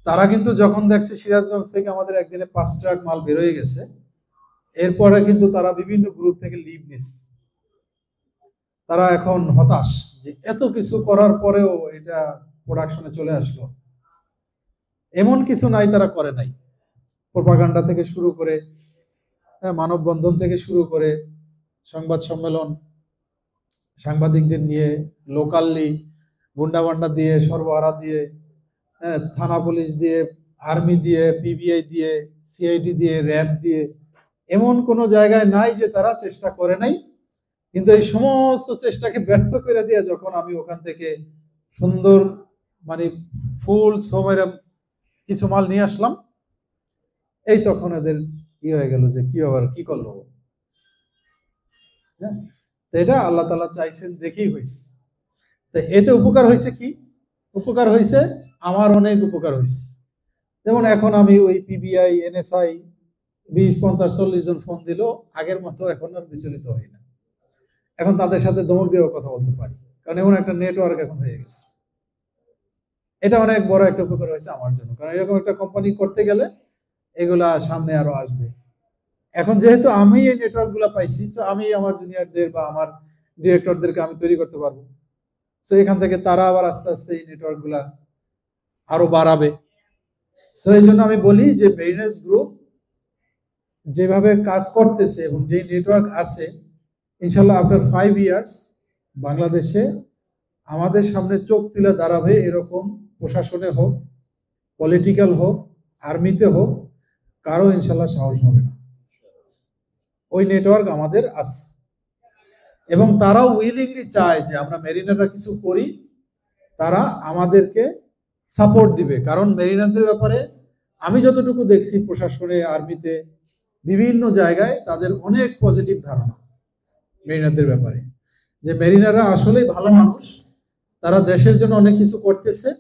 তারা কিন্তু যখন দেখছে সিরাজগঞ্জ থেকে আমাদের একদিনে 5 ট্রাক মাল বেরোয় গেছে, এরপরে কিন্তু তারা বিভিন্ন গ্রুপ থেকে লিভ নিচ্ছে। তারা এখন হতাশ যে এত কিছু করার পরেও এটা প্রোডাকশনে চলে আসলো। এমন কিছু নাই তারা করে নাই, প্রোপাগান্ডা থেকে শুরু করে, মানববন্ধন থেকে শুরু করে, সংবাদ সম্মেলন, সাংবাদিকদের নিয়ে, লোকালি গুন্ডাবান্ডা দিয়ে, সর্বহারা দিয়ে, থানা পুলিশ দিয়ে, আর্মি দিয়ে, পিবিআই দিয়ে, সিআইডি দিয়ে, র্যাব দিয়ে, এমন কোনো জায়গায় নাই যে তারা চেষ্টা করে নাই, কিন্তু এই সমস্ত চেষ্টাকে ব্যর্থ করে দিয়ে যখন আমি ওখান থেকে সুন্দর মানে ফুল সোমের কিছু মাল নিয়ে আসলাম, এই তখন এদের হয়ে গেল যে কি আবার কি করলো। হ্যাঁ, তো এটা আল্লাহ তাআলা চাইছেন দেখেই হয়েছে। তো এতে উপকার হয়েছে কি? উপকার হয়েছে, আমার অনেক উপকার হয়েছে। যেমন এখন আমি ওই পিবিআই, এনএসআই 20, 50, 40 জন ফোন দিল, আগের মতো এখন আর বিচলিত হই না। এখন তাদের সাথে দমক দিয়েও কথা বলতে পারি, কারণ এমন একটা নেটওয়ার্ক এখন হয়ে গেছে। এটা অনেক বড় একটা উপকার হয়েছে আমার জন্য, কারণ এরকম একটা কোম্পানি করতে গেলে এগুলা সামনে আরো আসবে। এখন যেহেতু আমি এই নেটওয়ার্ক গুলা পাইছি, তো আমি আমার জুনিয়রদের বা আমার ডিরেক্টরদেরকে আমি তৈরি করতে পারবো। তো এখান থেকে তারা আবার আস্তে আস্তে এই নেটওয়ার্ক গুলা আরো বাড়াবে। তো এই জন্য আমি বলি যে মেরিনার্স গ্রুপ যেভাবে কাজ করতেছে এবং যে নেটওয়ার্ক আছে, ইনশাল্লাহ আফটার 5 ইয়ার্স বাংলাদেশে আমাদের সামনে চোখ তুলে দাঁড়াবে এরকম প্রশাসনে হোক, পলিটিক্যাল হোক, আর্মিতে হোক, কারো ইনশাল্লাহ সাহস হবে না। ওই নেটওয়ার্ক আমাদের আছে এবং তারাও উইলিংলি চায় যে আমরা মেরিনাররা কিছু করি, তারা আমাদেরকে সাপোর্ট দিবে। কারণ মেরিনারদের ব্যাপারে আমি যতটুকু দেখছি প্রশাসনে, আর্মিতে, বিভিন্ন জায়গায় তাদের অনেক পজিটিভ ধারণা মেরিনারদের ব্যাপারে, যে মেরিনাররা আসলেই ভালো মানুষ, তারা দেশের জন্য অনেক কিছু করতেছে।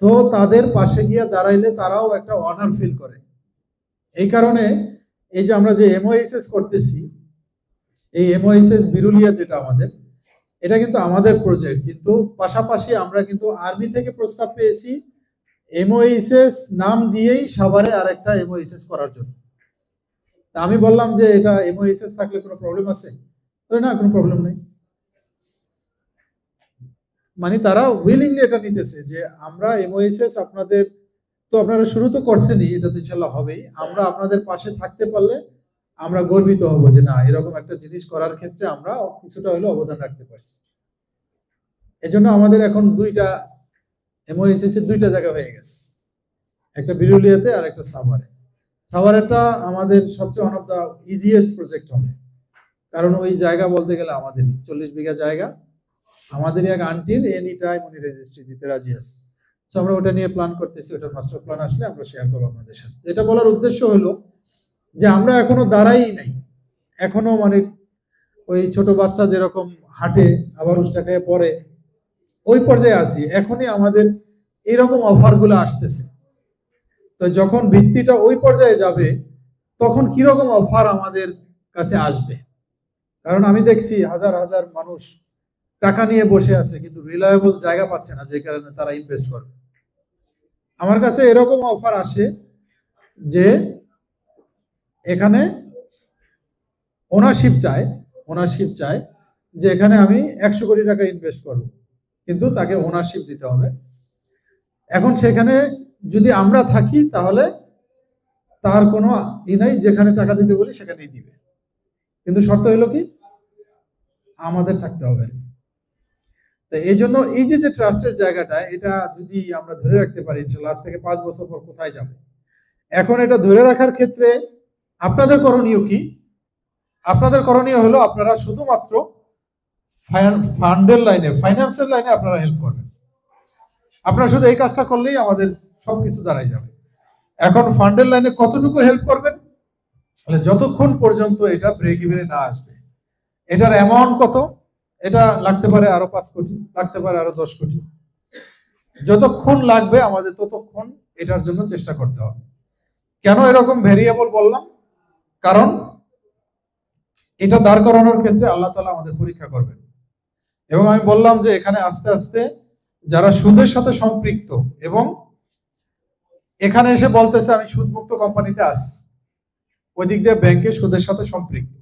সো তাদের পাশে গিয়ে দাঁড়াইলে তারাও একটা অনার ফিল করে। এই কারণে এই যে আমরা যে এমওএসএস করতেছি, এই এমওএসএস বিরুলিয়া যেটা আমাদের, এটা কিন্তু আমাদের প্রজেক্ট, কিন্তু পাশাপাশি আমরা কিন্তু আর্মি থেকে প্রস্তাব পেয়েছি এমওএসএস নাম দিয়েই সাভারে আরেকটা এমওএসএস করার জন্য। তা আমি বললাম যে এটা এমওএসএস থাকলে কোনো প্রবলেম আছে? না, কোনো প্রবলেম নেই। মানে তারা উইলিংলি এটা নিতেছে যে আমরা এমওএসএস আপনাদের, তো আপনারা শুরু তো করছেনই, এটা তো ইনশাল্লাহ হবেই, আমরা আপনাদের পাশে থাকতে পারলে আমরা গর্বিত হব যে না, এরকম একটা জিনিস করার ক্ষেত্রে আমরা কিছুটা হলেও অবদান রাখতে পারছি। এজন্য আমাদের এখন দুইটা এমওএসএস এর দুইটা জায়গা হয়ে গেছে, একটা বিরুলিয়াতে আর একটা সাভারে। সাভারেটা আমাদের সবচেয়ে one of the easiest project হবে, কারণ ওই জায়গা বলতে গেলে আমাদেরই 40 বিঘা জায়গা, আমাদেরই এক আন্টির, এনি টাইম উনি রেজিস্ট্রি দিতে রাজি আছে। তো আমরা ওটা নিয়ে প্ল্যান করতেছি, ওটার মাস্টার প্ল্যান আসলে আমরা শেয়ার করবো আপনাদের সাথে। এটা বলার উদ্দেশ্য হলো যে আমরা এখনো দাঁড়াই নাই, এখনো মানে ওই ছোট বাচ্চা যেরকম হাঁটে আবার উষ্টাখায় পড়ে, ওই পর্যায়ে আছি। এখনই আমাদের এরকম অফারগুলো আসতেছে। তো যখন ভিত্তিটা ওই পর্যায়ে যাবে, তখন কিরকম অফার আমাদের কাছে আসবে। কারণ আমি দেখছি হাজার হাজার মানুষ টাকা নিয়ে বসে আছে, কিন্তু রিলায়েবল জায়গা পাচ্ছে না, যে কারণে তারা ইনভেস্ট করবে। আমার কাছে এরকম অফার আসে যে এখানে ওনারশিপ চায় যে এখানে আমি 100 কোটি টাকা ইনভেস্ট করব, কিন্তু তাকে ওনারশিপ দিতে হবে। এখন সেখানে যদি আমরা থাকি তাহলে তার কোনো নাই, যেখানে টাকা দিতে বলি সেখানেই দিবে, কিন্তু শর্ত হলো কি আমাদের থাকতে হবে। তো এই জন্য এই যে ট্রাস্টের জায়গাটা, এটা যদি আমরা ধরে রাখতে পারি ইনশাআল্লাহ, আজ থেকে 5 বছর পর কোথায় যাবে। এখন এটা ধরে রাখার ক্ষেত্রে আপনাদের করণীয় কি? আপনাদের করণীয় হলো আপনারা শুধুমাত্র ফান্ডের লাইনে, ফাইন্যান্সের লাইনে আপনারা হেল্প করবেন। আপনারা শুধু এই কাজটা করলেই আমাদের সবকিছু দাঁড়ায় যাবে। এখন ফান্ডের লাইনে কতটুকু হেল্প করবেন? তাহলে যতক্ষণ পর্যন্ত এটা ব্রেক ইভেনে না আসবে। এটার অ্যামাউন্ট কত? এটা লাগতে পারে আরো 5 কোটি, লাগতে পারে আরো 10 কোটি, যতক্ষণ লাগবে আমাদের ততক্ষণ এটার জন্য চেষ্টা করতে হবে। কেন এরকম ভেরিয়েবল বললাম? কারণ এটা দাঁড় করানোর ক্ষেত্রে আল্লাহ তাআলা আমাদের পরীক্ষা করবেন। এবং আমি বললাম যে এখানে আস্তে আস্তে যারা সুদের সাথে সম্পৃক্ত এবং এখানে এসে বলতেছে আমি সুদমুক্ত কোম্পানিতে আসছি, ওই দিক দিয়ে ব্যাংকে সুদের সাথে সম্পৃক্ত,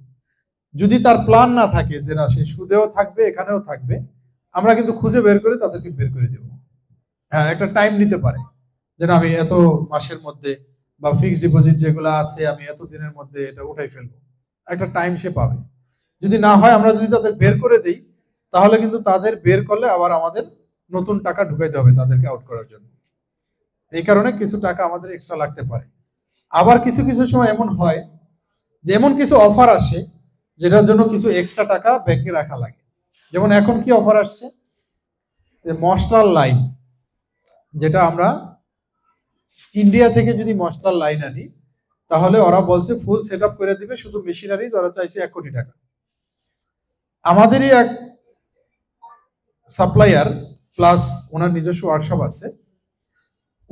যদি তার প্ল্যান না থাকে যে না সে সুদেও থাকবে এখানেও থাকবে, আমরা কিন্তু খুঁজে বের করে তাদেরকে বের করে দেব। হ্যাঁ, একটা টাইম নিতে পারে যে না আমি এত মাসের মধ্যে বা ফিক্সড ডিপোজিট যেগুলো আছে আমি এত দিনের মধ্যে এটা উঠাই ফেলবো, একটা টাইম সে পাবে। যদি না হয়, আমরা যদি তাদের বের করে দেই, তাহলে কিন্তু তাদের বের করলে আবার আমাদের নতুন টাকা ঢুকাইতে হবে তাদেরকে আউট করার জন্য। এই কারণে কিছু টাকা আমাদের এক্সট্রা লাগতে পারে। আবার কিছু কিছু সময় এমন হয় যেমন কিছু অফার আসে যেটার জন্য কিছু এক্সট্রা টাকা ব্যাংকে রাখা লাগে। যেমন এখন কি অফার আসছে, যে মশলার লাইন, যেটা আমরা ইন্ডিয়া থেকে যদি মশলার লাইন আনি তাহলে ওরা বলছে ফুল সেট আপ করে দিবে, শুধু মেশিনারিজ ওরা চাইছে 1 কোটি টাকা। আমাদেরই এক সাপ্লায়ার প্লাস ওনার নিজস্ব ওয়ার্কশপ আছে,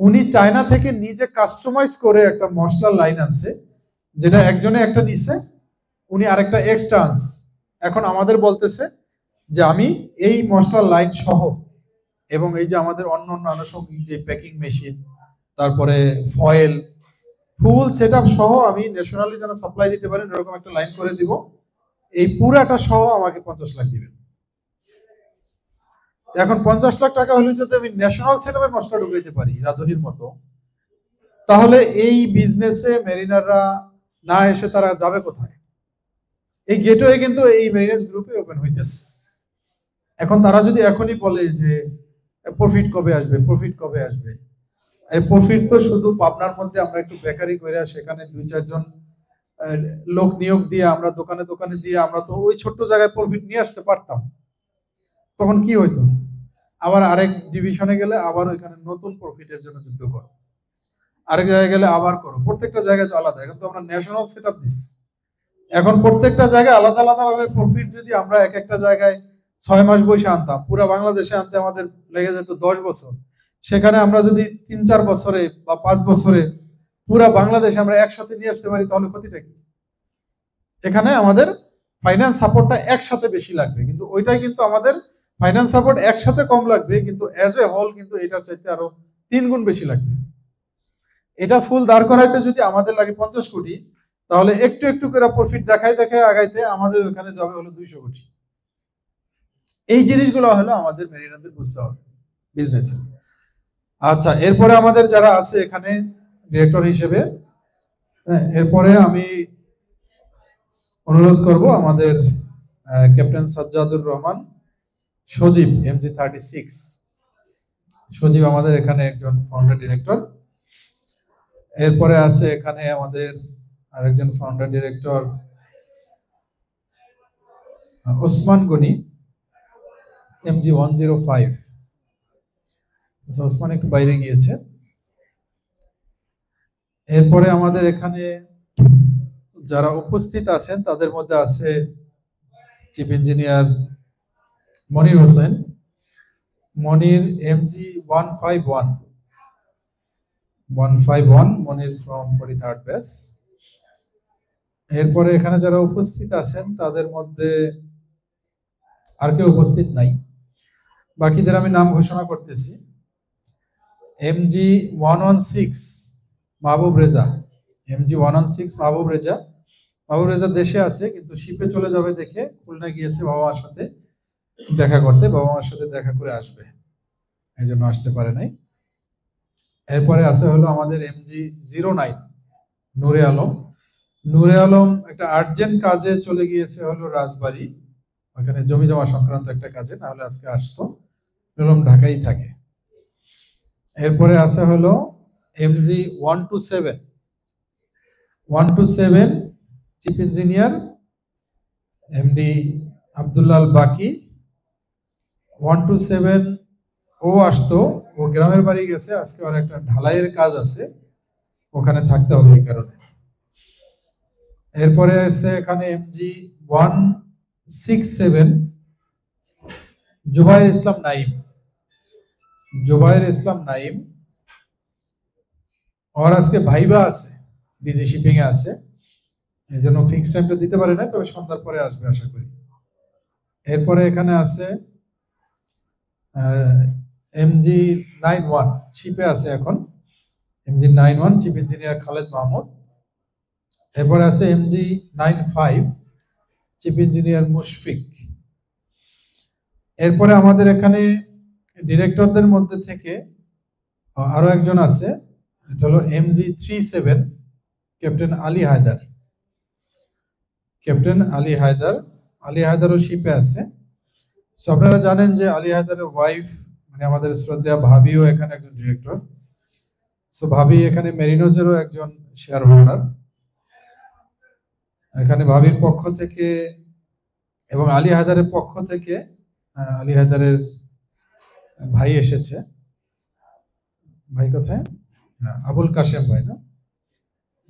উনি চায়না থেকে নিজে কাস্টমাইজ করে একটা মশলার লাইন আনছে, যেটা একজনে একটা নিছে, উনি আরেকটা এক্সট্রা আনছে। এখন আমাদের বলতেছে যে আমি এই মশলার লাইন সহ এবং এই যে আমাদের অন্য অন্য আনুষঙ্গিক যে প্যাকিং মেশিন, তারপরে ফয়েল, ফুল সেট আপ সহ আমি ন্যাশনালি যেন সাপ্লাই দিতে পারেন এরকম একটা লাইন করে দিব, এই পুরাটা সহ আমাকে 50 লাখ দিবেন। এখন 50 লাখ টাকা হলে যদি আমি ন্যাশনাল সেট আপে মশলা ঢুকাইতে পারি রাধুনির মতো, তাহলে এই বিজনেসে মেরিনাররা না এসে তারা যাবে কোথায়? এই গেটওয়ে কিন্তু এই মেরিনার্স গ্রুপে ওপেন হইতেছে। এখন তারা যদি এখনই বলে যে প্রফিট কবে আসবে, প্রফিট কবে আসবে, এই প্রফিট তো শুধু পাবনার মধ্যে আমরা একটু বেকারি করে সেখানে 2-4 জন লোক নিয়োগ দিয়ে আমরা দোকানে দোকানে দিয়ে আমরা তো ওই ছোট্ট জায়গায় প্রফিট নিয়ে আসতে পারতাম। তখন কি হইতো, আবার আরেক ডিভিশনে গেলে আবার ওইখানে নতুন প্রফিটের জন্য যুদ্ধ করো, আরেক জায়গায় গেলে আবার করো, প্রত্যেকটা জায়গায় তো আলাদা। এখন তো আমরা ন্যাশনাল সেট আপ দিচ্ছি, এখন প্রত্যেকটা জায়গায় আলাদা আলাদা ভাবে প্রফিট যদি আমরা এক একটা জায়গায় 6 মাস বসে আনতাম, পুরো বাংলাদেশে আনতে আমাদের লেগে যেত 10 বছর, সেখানে আমরা যদি 3-4 বছরে বা 5 বছরে পুরো বাংলাদেশে আমরা একসাথে নিয়ে আসতে পারি, তাহলে ক্ষতিটা কি? এখানে আমাদের ফাইন্যান্স সাপোর্টটা একসাথে বেশি লাগবে, কিন্তু ওইটাই কিন্তু আমাদের ফাইন্যান্স সাপোর্ট একসাথে কম লাগবে, কিন্তু অ্যাজ এ হোল কিন্তু এটার চাইতে আরো 3 গুণ বেশি লাগবে। এটা ফুল দাঁড় করাইতে যদি আমাদের লাগে 50 কোটি, তাহলে একটু একটু করে প্রফিট দেখাই দেখাই আগাইতে আমাদের ওখানে যাবে হলো 200 কোটি। এই জিনিসগুলো হলো আমাদের মেরিনারদের বুঝতে হবে বিজনেসে। আচ্ছা, এরপরে আমাদের যারা আছে এখানে ডিরেক্টর হিসেবে, এরপরে আমি অনুরোধ করব আমাদের ক্যাপ্টেন সাজ্জাদুর রহমান সজীব, MG36 সজীব আমাদের এখানে একজন ফাউন্ডার ডিরেক্টর। এরপরে আছে এখানে আমাদের আরেকজন founder director Osman Gani, MG105। Osman একটু বাইরে গিয়েছে। এরপরে আমাদের এখানে যারা উপস্থিত আছেন তাদের মধ্যে আছে chief engineer Monir Hossain, Monir MG151 Monir from 43rd batch. এরপরে এখানে যারা উপস্থিত আছেন তাদের মধ্যে আর কেউ উপস্থিত নাই, বাকিদের আমি নাম ঘোষণা করতেছি। MG116 মাহবুব রেজা, MG116 মাহবুব রেজা। মাহবুব রেজা দেশে আছে কিন্তু শিপে চলে যাবে দেখে খুলনা গিয়েছে বাবা মার সাথে দেখা করতে, বাবা মার সাথে দেখা করে আসবে, এই জন্য আসতে পারে নাই। এরপরে আছে হলো আমাদের MG09 নূরে আলম। নূরে আলম একটা আর্জেন্ট কাজে চলে গিয়েছে হলো রাজবাড়ী, ওখানে জমি জমা সংক্রান্ত একটা কাজে, না হলে আজকে আসতো। আলম ঢাকায় থাকে। এরপরে আছে হলো MG127 chief engineer MD Abdullah বাকি। 127 ও আসতো, ও গ্রামের বাড়ি গেছে, আজকে ওর একটা ঢালাইয়ের কাজ আছে, ওখানে থাকতে হবে এই কারণে। এরপরে আছে এখানে MG167 জুবাইর ইসলাম নাইম। ওর আজকে ভাইবা আছে, ডিজি শিপিং এ আছে, এই জন্য ফিক্স টাইমটা দিতে পারে না, তবে সন্ধ্যার পরে আসবে আশা করি। এরপরে এখানে আছে MG91 শিপে আছে এখন, MG91 chief engineer Khaled Mahmud. এরপরে আছে MG95 চিফ ইঞ্জিনিয়ার মুশফিক। এরপরে আমাদের এখানে ডিরেক্টরদের মধ্যে থেকে আরো একজন আছে, এটা হলো MG37 ক্যাপ্টেন আলী হায়দারও শিপে আছে। সো আপনারা জানেন যে আলী হায়দারের ওয়াইফ মানে আমাদের শ্রদ্ধা ভাবিও এখানে একজন ডিরেক্টর। সো ভাবি এখানে মেরিনোজেরও একজন শেয়ার হোল্ডার। এখানে ভাবির পক্ষ থেকে এবং আলী হায়দারের পক্ষ থেকে আলী হায়দারের ভাই এসেছে। ভাই কোথায়? আবুল কাশেম ভাই না,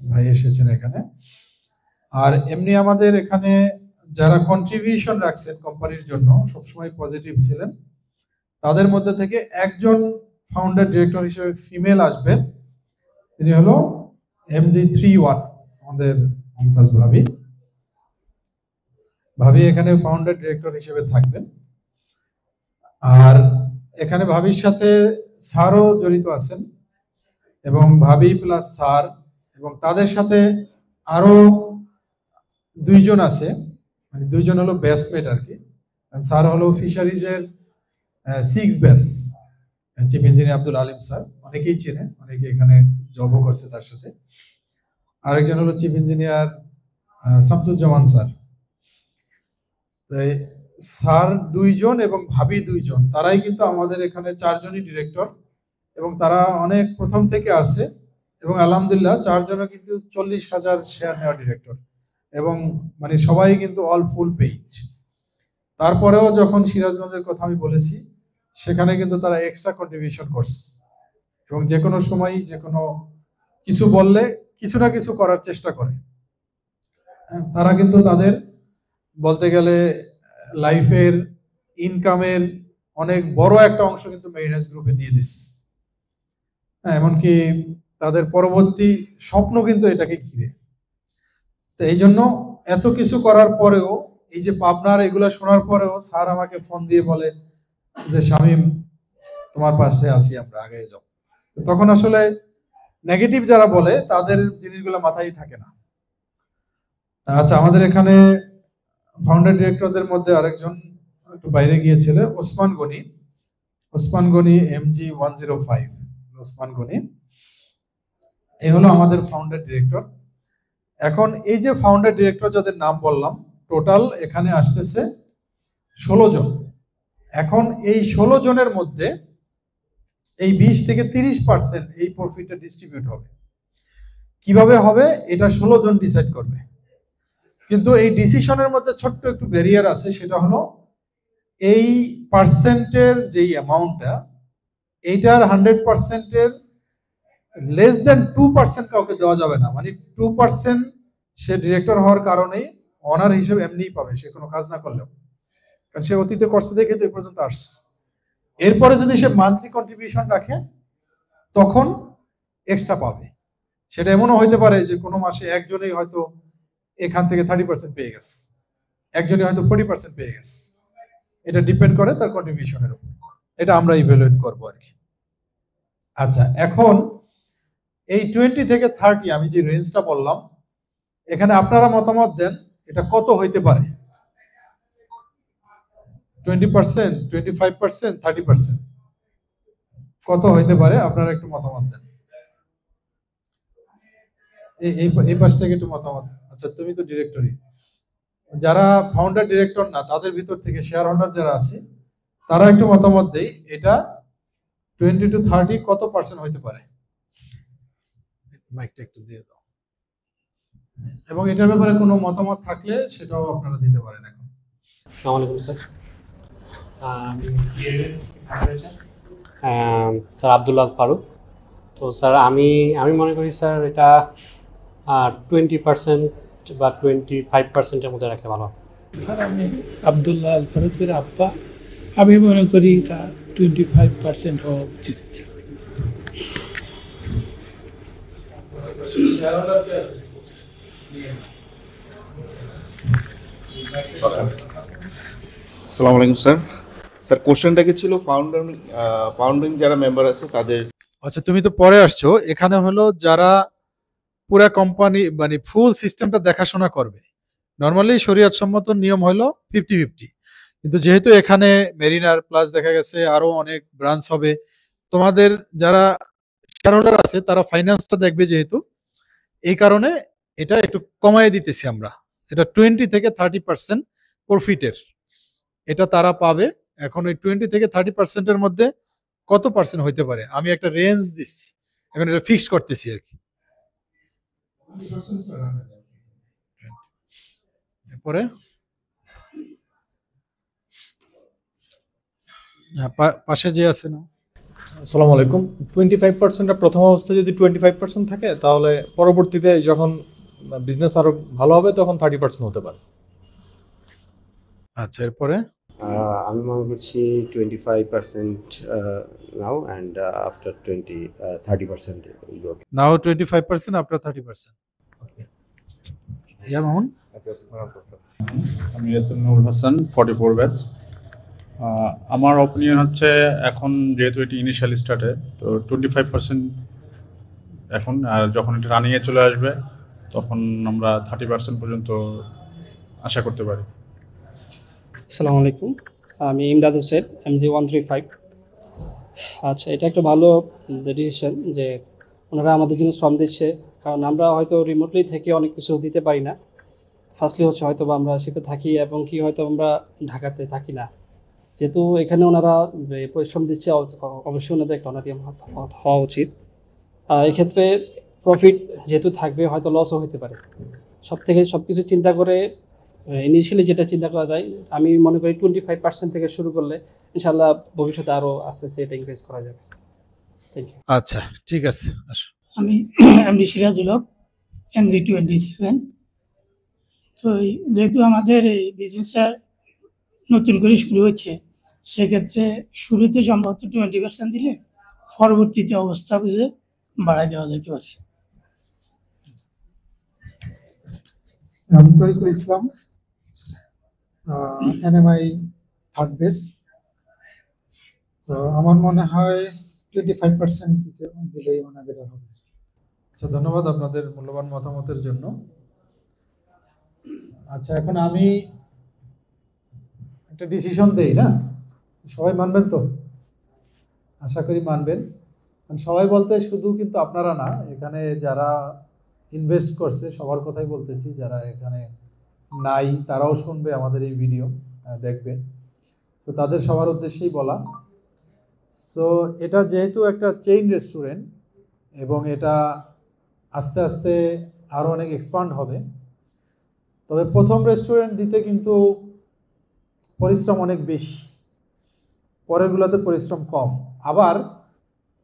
ভাই এসেছেন এখানে। আর এমনি আমাদের এখানে যারা কন্ট্রিবিউশন রাখছেন কোম্পানির জন্য, সবসময় পজিটিভ ছিলেন, তাদের মধ্যে থেকে একজন ফাউন্ডার ডিরেক্টর হিসেবে ফিমেল আসবেন। তিনি হলো MG31, আমাদের মমতাজ ভাবি। ভাবি এখানে ফাউন্ডার ডিরেক্টর হিসেবে থাকবেন। আর এখানে ভাবির সাথে স্যারও জড়িত আছেন, এবং ভাবি প্লাস স্যার, এবং তাদের সাথে আরো দুইজন আছে, মানে দুইজন হলো ব্যাচমেট আর কি। স্যার হলো ফিশারিজের 6 batch, chief engineer Abdul Alim sir, অনেকেই চেনে, অনেকে এখানে জবও করছে তার সাথে। আরেকজন হলো chief engineer Shamsuzzaman sir. Sir দুইজন এবং ভাবি দুইজন, তারাই কিন্তু আমাদের এখানে 4 জনই ডিরেক্টর, এবং তারা অনেক প্রথম থেকে আছে, এবং আলহামদুলিল্লাহ 4 জনও কিন্তু 40,000 শেয়ার নেওয়া ডিরেক্টর, এবং মানে সবাই কিন্তু অল ফুল পেইড। তারপরেও যখন সিরাজগঞ্জের কথা আমি বলেছি, সেখানে কিন্তু তারা এক্সট্রা কন্ট্রিবিউশন করছে, এবং যে কোনো সময় যে কোনো কিছু বললে কিছু না কিছু করার চেষ্টা করে। তারা কিন্তু তাদের বলতে গেলে লাইফের ইনকামের অনেক বড় একটা অংশ কিন্তু মেরিনাস গ্রুপে দিয়ে দিচ্ছে। এমনকি তাদের পরবর্তী স্বপ্ন কিন্তু এটাকে ঘিরে। তো এই জন্য এত কিছু করার পরেও, এই যে পাবনার এগুলা শোনার পরেও স্যার আমাকে ফোন দিয়ে বলে যে শামীম, তোমার পাশে আছি আমরা, আগে যাও। তখন আসলে নেগেটিভ যারা বলে তাদের জিনিসগুলো মাথায় থাকে না। আচ্ছা, আমাদের এখানে ফাউন্ডার ডিরেক্টরদের মধ্যে আরেকজন একটু বাইরে গিয়েছিল, ওসমান গনি। ওসমান গনি MG105, ওসমান গনি, এই হলো আমাদের ফাউন্ডার ডিরেক্টর। এখন এই যে ফাউন্ডার ডিরেক্টর যাদের নাম বললাম, টোটাল এখানে আসতেছে 16 জন। এখন এই 16 জনের মধ্যে এই 20 থেকে 30% এই প্রফিটটা ডিস্ট্রিবিউট হবে। কিভাবে হবে এটা 16 জন ডিসাইড করবে, কিন্তু এই ডিসিশনের মধ্যে ছোট্ট একটু ব্যারিয়ার আছে, সেটা হলো এই পার্সেন্টের যেই অ্যামাউন্টটা, এইটার 100%-এর লেস দেন 2% কাউকে দেওয়া যাবে না। মানে 2% সে ডিরেক্টর হওয়ার কারণেই অনার হিসেবে এমনিই পাবে, সে কোনো কাজ না করলেও, কারণ সে অতীতে করছে দেখে তো এই পর্যন্ত আসছে। এরপরে যদি সে মান্থলি কন্ট্রিবিউশন রাখে তখন এক্সট্রা পাবে। সেটা এমনও হইতে পারে যে কোনো মাসে একজনেই হয়তো এখান থেকে 30% পেয়ে গেছে, একজনই হয়তো 40% পেয়ে গেছে। এটা ডিপেন্ড করে তার কন্ট্রিবিউশনের উপর, এটা আমরা ইভ্যালুয়েট করবো আর কি। আচ্ছা, এখন এই 20 থেকে 30 আমি যে রেঞ্জটা বললাম, এখানে আপনারা মতামত দেন এটা কত হইতে পারে। 20%, 25%, 30% কত হইতে পারে, আপনারা একটু মতামত দেন। এই পাশ থেকে একটু মতামত। আচ্ছা, তুমি তো ডিরেক্টরই, যারা ফাউন্ডার ডিরেক্টর না তাদের ভিতর থেকে শেয়ার হোল্ডার যারা আছে তারা একটু মতামত দেই, এটা 20 to 30 কত পার্সেন্ট হইতে পারে। মাইকটা একটু দিয়ে দাও, এবং এটার ব্যাপারে কোনো মতামত থাকলে সেটাও আপনারা দিতে পারেন এখন। আসসালামু আলাইকুম স্যার, আমি স্যার আব্দুল্লাহ ফারুক। তো স্যার আমি মনে করি স্যার এটা 20% বা 25%-এর মধ্যে রাখলে ভালো। স্যার আমি আব্দুল্লাহ আল ফারুকের আব্বা, আমি মনে করি এটা 25% হওয়া উচিত। আসসালামু আলাইকুম স্যার। স্যার কোশ্চেনটা কি ছিল, ফাউন্ডিং যারা মেম্বার আছে তাদের। আচ্ছা, তুমি তো পরে আসছো, এখানে হলো যারা পুরা কোম্পানি মানে ফুল সিস্টেমটা দেখাশোনা করবে। নর্মালি শরিয়ত সম্মত নিয়ম হলো 50-50, কিন্তু যেহেতু এখানে মেরিনার প্লাস দেখা গেছে আরো অনেক ব্রাঞ্চ হবে, তোমাদের যারা শেয়ার হোল্ডার আছে তারা ফাইন্যান্সটা দেখবে, যেহেতু এই কারণে এটা একটু কমায় দিতেছি আমরা। এটা 20 থেকে 30% প্রফিটের, এটা তারা পাবে। এখন ওই 20 থেকে 30%-এর মধ্যে কত পার্সেন্ট হইতে পারে আমি একটা রেঞ্জ দিচ্ছি, এখন এটা ফিক্সড করতেছি আর কি। এরপরে পাশে যে আছে না, আসসালামু আলাইকুম। 25% প্রথম অবস্থায় যদি 25% থাকে, তাহলে পরবর্তীতে যখন বিজনেস আরো ভালো হবে তখন 30% হতে পারে। আচ্ছা এরপরে আমি মনে করছি 25% নাও অ্যান্ড আফটার 30% ওকে। নাও 25%, আপনার 30%। ওকে, ইয়া মামুন। আমি S M Nurul Hasan, 44 batch. আমার অপিনিয়ন হচ্ছে এখন যেহেতু এটি ইনিশিয়াল স্টার্টে, তো 25% এখন, আর যখন এটা রানিংয়ে চলে আসবে তখন আমরা 30% পর্যন্ত আশা করতে পারি। আসসালামু আলাইকুম, আমি ইমদাদ হোসেন, MG135। আচ্ছা, এটা একটা ভালো ডিসিশন যে ওনারা আমাদের জন্য শ্রম দিচ্ছে, কারণ আমরা হয়তো রিমোটলি থেকে অনেক কিছু দিতে পারি না। ফার্স্টলি হচ্ছে হয়তো বা আমরা সেখানে থাকি এবং কি হয়তো আমরা ঢাকাতে থাকি না, যেহেতু এখানে ওনারা পরিশ্রম দিচ্ছে, অবশ্যই ওনাদের একটা অনারিয়াম হওয়া উচিত। এক্ষেত্রে প্রফিট যেহেতু থাকবে, হয়তো লসও হতে পারে। সব কিছু চিন্তা করে ইনিশিয়ালি যেটা চিন্তা করা যায়, আমি মনে করি 25% থেকে শুরু করলে ইনশাল্লাহ ভবিষ্যতে আরও আস্তে আস্তে এটা ইনক্রিজ করা যাবে। Thank you. আচ্ছা ঠিক আছে, আসো। আমি এমডি সিরাজুল হক, MG27। তো যেহেতু আমাদের এই বিজনেসটা নতুন করে শুরু হচ্ছে, সেক্ষেত্রে শুরুতে সম্ভবত 20% দিলে পরবর্তীতে অবস্থা বুঝে বাড়াই দেওয়া যেতে পারে। আমি তরিকুল ইসলাম, NMI 3rd বেস। তো আমার মনে হয় 25% দিলেই মনে হয় বেটার হবে। আচ্ছা, ধন্যবাদ আপনাদের মূল্যবান মতামতের জন্য। আচ্ছা, এখন আমি একটা ডিসিশন দেই না, সবাই মানবেন তো? আশা করি মানবেন। কারণ সবাই বলতে শুধু কিন্তু আপনারা না, এখানে যারা ইনভেস্ট করছে সবার কথাই বলতেছি, যারা এখানে নাই তারাও শুনবে আমাদের এই ভিডিও, দেখবে। তো তাদের সবার উদ্দেশ্যেই বলা। সো এটা যেহেতু একটা চেইন রেস্টুরেন্ট এবং এটা আস্তে আস্তে আরও অনেক এক্সপান্ড হবে, তবে প্রথম রেস্টুরেন্ট দিতে কিন্তু পরিশ্রম অনেক বেশি, পরেরগুলোতে পরিশ্রম কম। আবার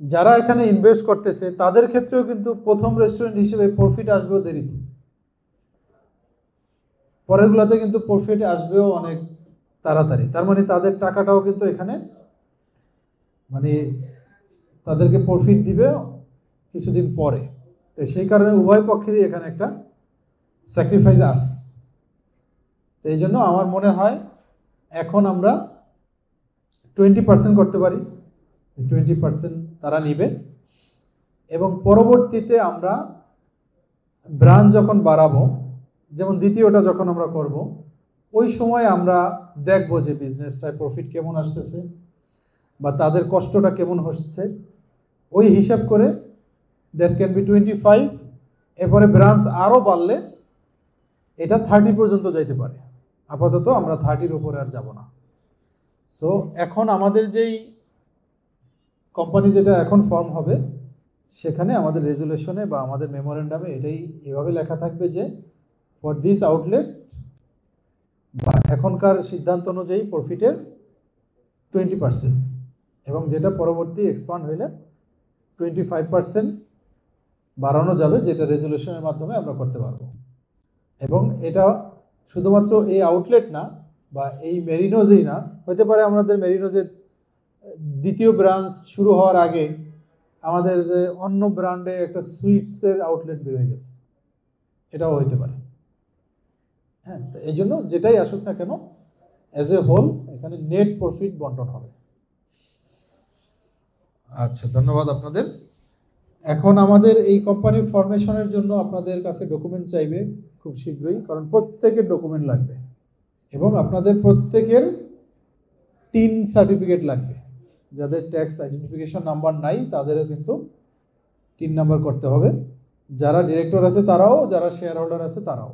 যারা এখানে ইনভেস্ট করতেছে তাদের ক্ষেত্রেও কিন্তু প্রথম রেস্টুরেন্ট হিসেবে প্রফিট আসবেও দেরিতে, পরেরগুলোতে কিন্তু প্রফিট আসবেও অনেক তাড়াতাড়ি। তার মানে তাদের টাকাটাও কিন্তু এখানে মানে তাদেরকে প্রফিট দিবে কিছুদিন পরে। তো সেই কারণে উভয় পক্ষেরই এখানে একটা স্যাক্রিফাইস আস। তো এই জন্য আমার মনে হয় এখন আমরা 20% করতে পারি, 20% তারা নিবে, এবং পরবর্তীতে আমরা ব্রাঞ্চ যখন বাড়াবো, যেমন দ্বিতীয়টা যখন আমরা করব, ওই সময় আমরা দেখব যে বিজনেসটায় প্রফিট কেমন আসতেছে বা তাদের কষ্টটা কেমন হচ্ছে, ওই হিসাব করে দ্যাট ক্যান বি 25। এরপরে ব্রাঞ্চ আরও বাড়লে এটা 30 পর্যন্ত যাইতে পারে। আপাতত আমরা 30-র উপরে আর যাব না। সো এখন আমাদের যেই কোম্পানি যেটা এখন ফর্ম হবে, সেখানে আমাদের রেজুলেশনে বা আমাদের মেমোরেন্ডামে এটাই এভাবে লেখা থাকবে যে ফর দিস আউটলেট বা এখনকার সিদ্ধান্ত অনুযায়ী প্রফিটের 20%, এবং যেটা পরবর্তী এক্সপান্ড হইলে 25% বাড়ানো যাবে, যেটা রেজুলেশনের মাধ্যমে আমরা করতে পারবো। এবং এটা শুধুমাত্র এই আউটলেট না বা এই মেরিনোজেই না, হতে পারে আমাদের মেরিনোজের দ্বিতীয় ব্রাঞ্চ শুরু হওয়ার আগে আমাদের অন্য ব্র্যান্ডে একটা সুইটসের আউটলেট বের হয়ে গেছে, এটাও হইতে পারে। হ্যাঁ, তো এই জন্য যেটাই আসুক না কেন, অ্যাজ এ হোল এখানে নেট প্রফিট বন্টন হবে। আচ্ছা, ধন্যবাদ আপনাদের। এখন আমাদের এই কোম্পানি ফরমেশনের জন্য আপনাদের কাছে ডকুমেন্ট চাইবে খুব শীঘ্রই, কারণ প্রত্যেকের ডকুমেন্ট লাগবে এবং আপনাদের প্রত্যেকের টিন সার্টিফিকেট লাগবে। যাদের ট্যাক্স আইডেন্টিফিকেশন নাম্বার নাই তাদেরও কিন্তু টিন নাম্বার করতে হবে, যারা ডিরেক্টর আছে তারাও, যারা শেয়ার হোল্ডার আছে তারাও।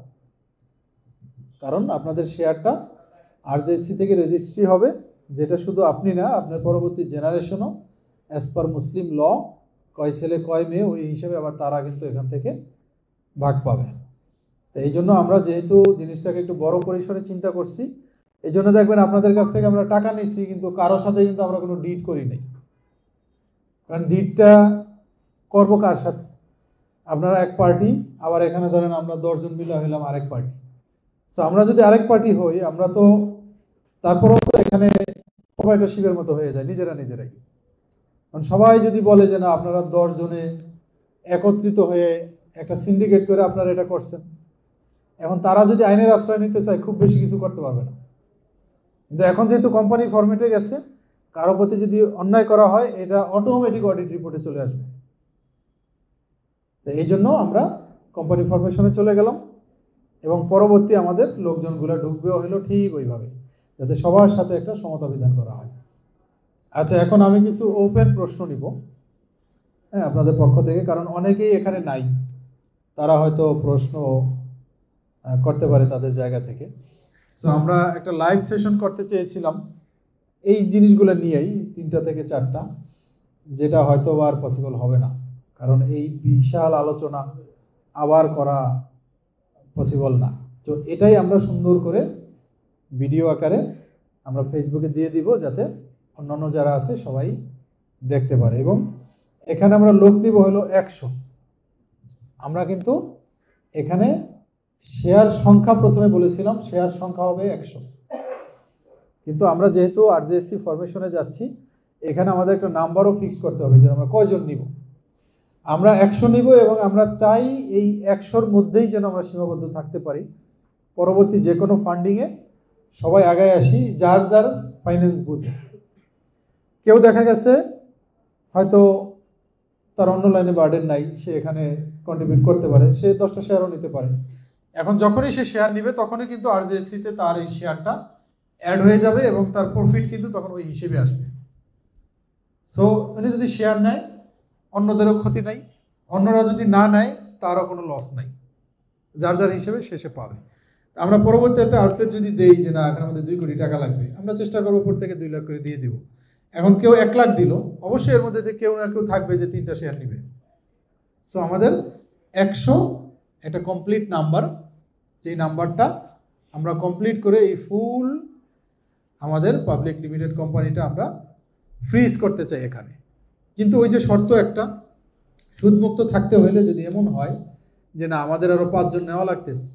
কারণ আপনাদের শেয়ারটা আরজেসি থেকে রেজিস্ট্রি হবে, যেটা শুধু আপনি না, আপনার পরবর্তী জেনারেশনও অ্যাজ পার মুসলিম ল কয় ছেলে কয় মেয়ে ওই হিসেবে আবার তারা কিন্তু এখান থেকে ভাগ পাবে। তো এই জন্য আমরা যেহেতু জিনিসটাকে একটু বড় পরিসরে চিন্তা করছি, এই জন্য দেখবেন আপনাদের কাছ থেকে আমরা টাকা নিচ্ছি, কিন্তু কারোর সাথে কিন্তু আমরা কোনো ডিড করি নাই। কারণ ডিডটা করবো কার সাথে? আপনারা এক পার্টি, আবার এখানে ধরেন আমরা 10 জন মিলে হইলাম আরেক পার্টি। সো আমরা যদি আরেক পার্টি হই, আমরা তো তারপরেও তো এখানে প্রোপ্রাইটরশিপের মতো হয়ে যায় নিজেরাই। কারণ সবাই যদি বলে যে না আপনারা 10 জনে একত্রিত হয়ে একটা সিন্ডিকেট করে আপনারা এটা করছেন, এখন তারা যদি আইনের আশ্রয় নিতে চায় খুব বেশি কিছু করতে পারবে না। কিন্তু এখন যেহেতু কোম্পানির ফরম্যাটে গেছে, কারো প্রতি যদি অন্যায় করা হয় এটা অটোমেটিক অডিট রিপোর্টে চলে আসবে। তো এই জন্য আমরা কোম্পানি ফরমেশনে চলে গেলাম এবং পরবর্তী আমাদের লোকজনগুলো ঢুকবেও হলো ঠিক ওইভাবে, যাতে সবার সাথে একটা সমতা বিধান করা হয়। আচ্ছা, এখন আমি কিছু ওপেন প্রশ্ন নিব হ্যাঁ আপনাদের পক্ষ থেকে, কারণ অনেকেই এখানে নাই, তারা হয়তো প্রশ্ন করতে পারে তাদের জায়গা থেকে। সো আমরা একটা লাইভ সেশন করতে চেয়েছিলাম এই জিনিসগুলো নিয়েই 3টা থেকে 4টা, যেটা হয়তো আর পসিবল হবে না, কারণ এই বিশাল আলোচনা আবার করা পসিবল না। তো এটাই আমরা সুন্দর করে ভিডিও আকারে আমরা ফেসবুকে দিয়ে দিব, যাতে অন্যান্য যারা আছে সবাই দেখতে পারে। এবং এখানে আমরা লোক নিব হলো 100। আমরা কিন্তু এখানে শেয়ার সংখ্যা প্রথমে বলেছিলাম, শেয়ার সংখ্যা হবে 100, কিন্তু আমরা যেহেতু আরজেএসসি ফরমেশনে যাচ্ছি, এখানে আমাদের একটা নাম্বারও ফিক্স করতে হবে যে আমরা কয়জন নিব। আমরা 100 নিব এবং আমরা চাই এই 100-র মধ্যেই যেন আমরা সীমাবদ্ধ থাকতে পারি। পরবর্তী যে কোনো ফান্ডিংয়ে সবাই আগায় আসি, যার যার ফাইন্যান্স বুঝে। কেউ দেখা গেছে হয়তো তার অন্য লাইনে বার্ডেন নাই, সে এখানে কন্ট্রিবিউট করতে পারে, সে 10টা শেয়ারও নিতে পারে। এখন যখনই সে শেয়ার নিবে তখনই কিন্তু আরজেএসসিতে তার এই শেয়ারটা অ্যাড হয়ে যাবে এবং তার প্রফিট কিন্তু তখন ওই হিসেবে আসবে। সো উনি যদি শেয়ার নেয় অন্যদেরও ক্ষতি নাই, অন্যরা যদি না নেয় তারও কোনো লস নাই, যার যার হিসেবে সে পাবে। আমরা পরবর্তী একটা আউটলেট যদি দেই যে না এখানে আমাদের 2 কোটি টাকা লাগবে, আমরা চেষ্টা করবো উপর থেকে 2 লাখ করে দিয়ে দিব। এখন কেউ 1 লাখ দিল, অবশ্যই এর মধ্যে কেউ না কেউ থাকবে যে 3টা শেয়ার নিবে। সো আমাদের 100 একটা কমপ্লিট নাম্বার, যেই নাম্বারটা আমরা কমপ্লিট করে এই ফুল আমাদের পাবলিক লিমিটেড কোম্পানিটা আমরা ফ্রিজ করতে চাই এখানে। কিন্তু ওই যে শর্ত একটা, সুদমুক্ত থাকতে হলে যদি এমন হয় যে না আমাদের আরও 5 জন নেওয়া লাগতেছে,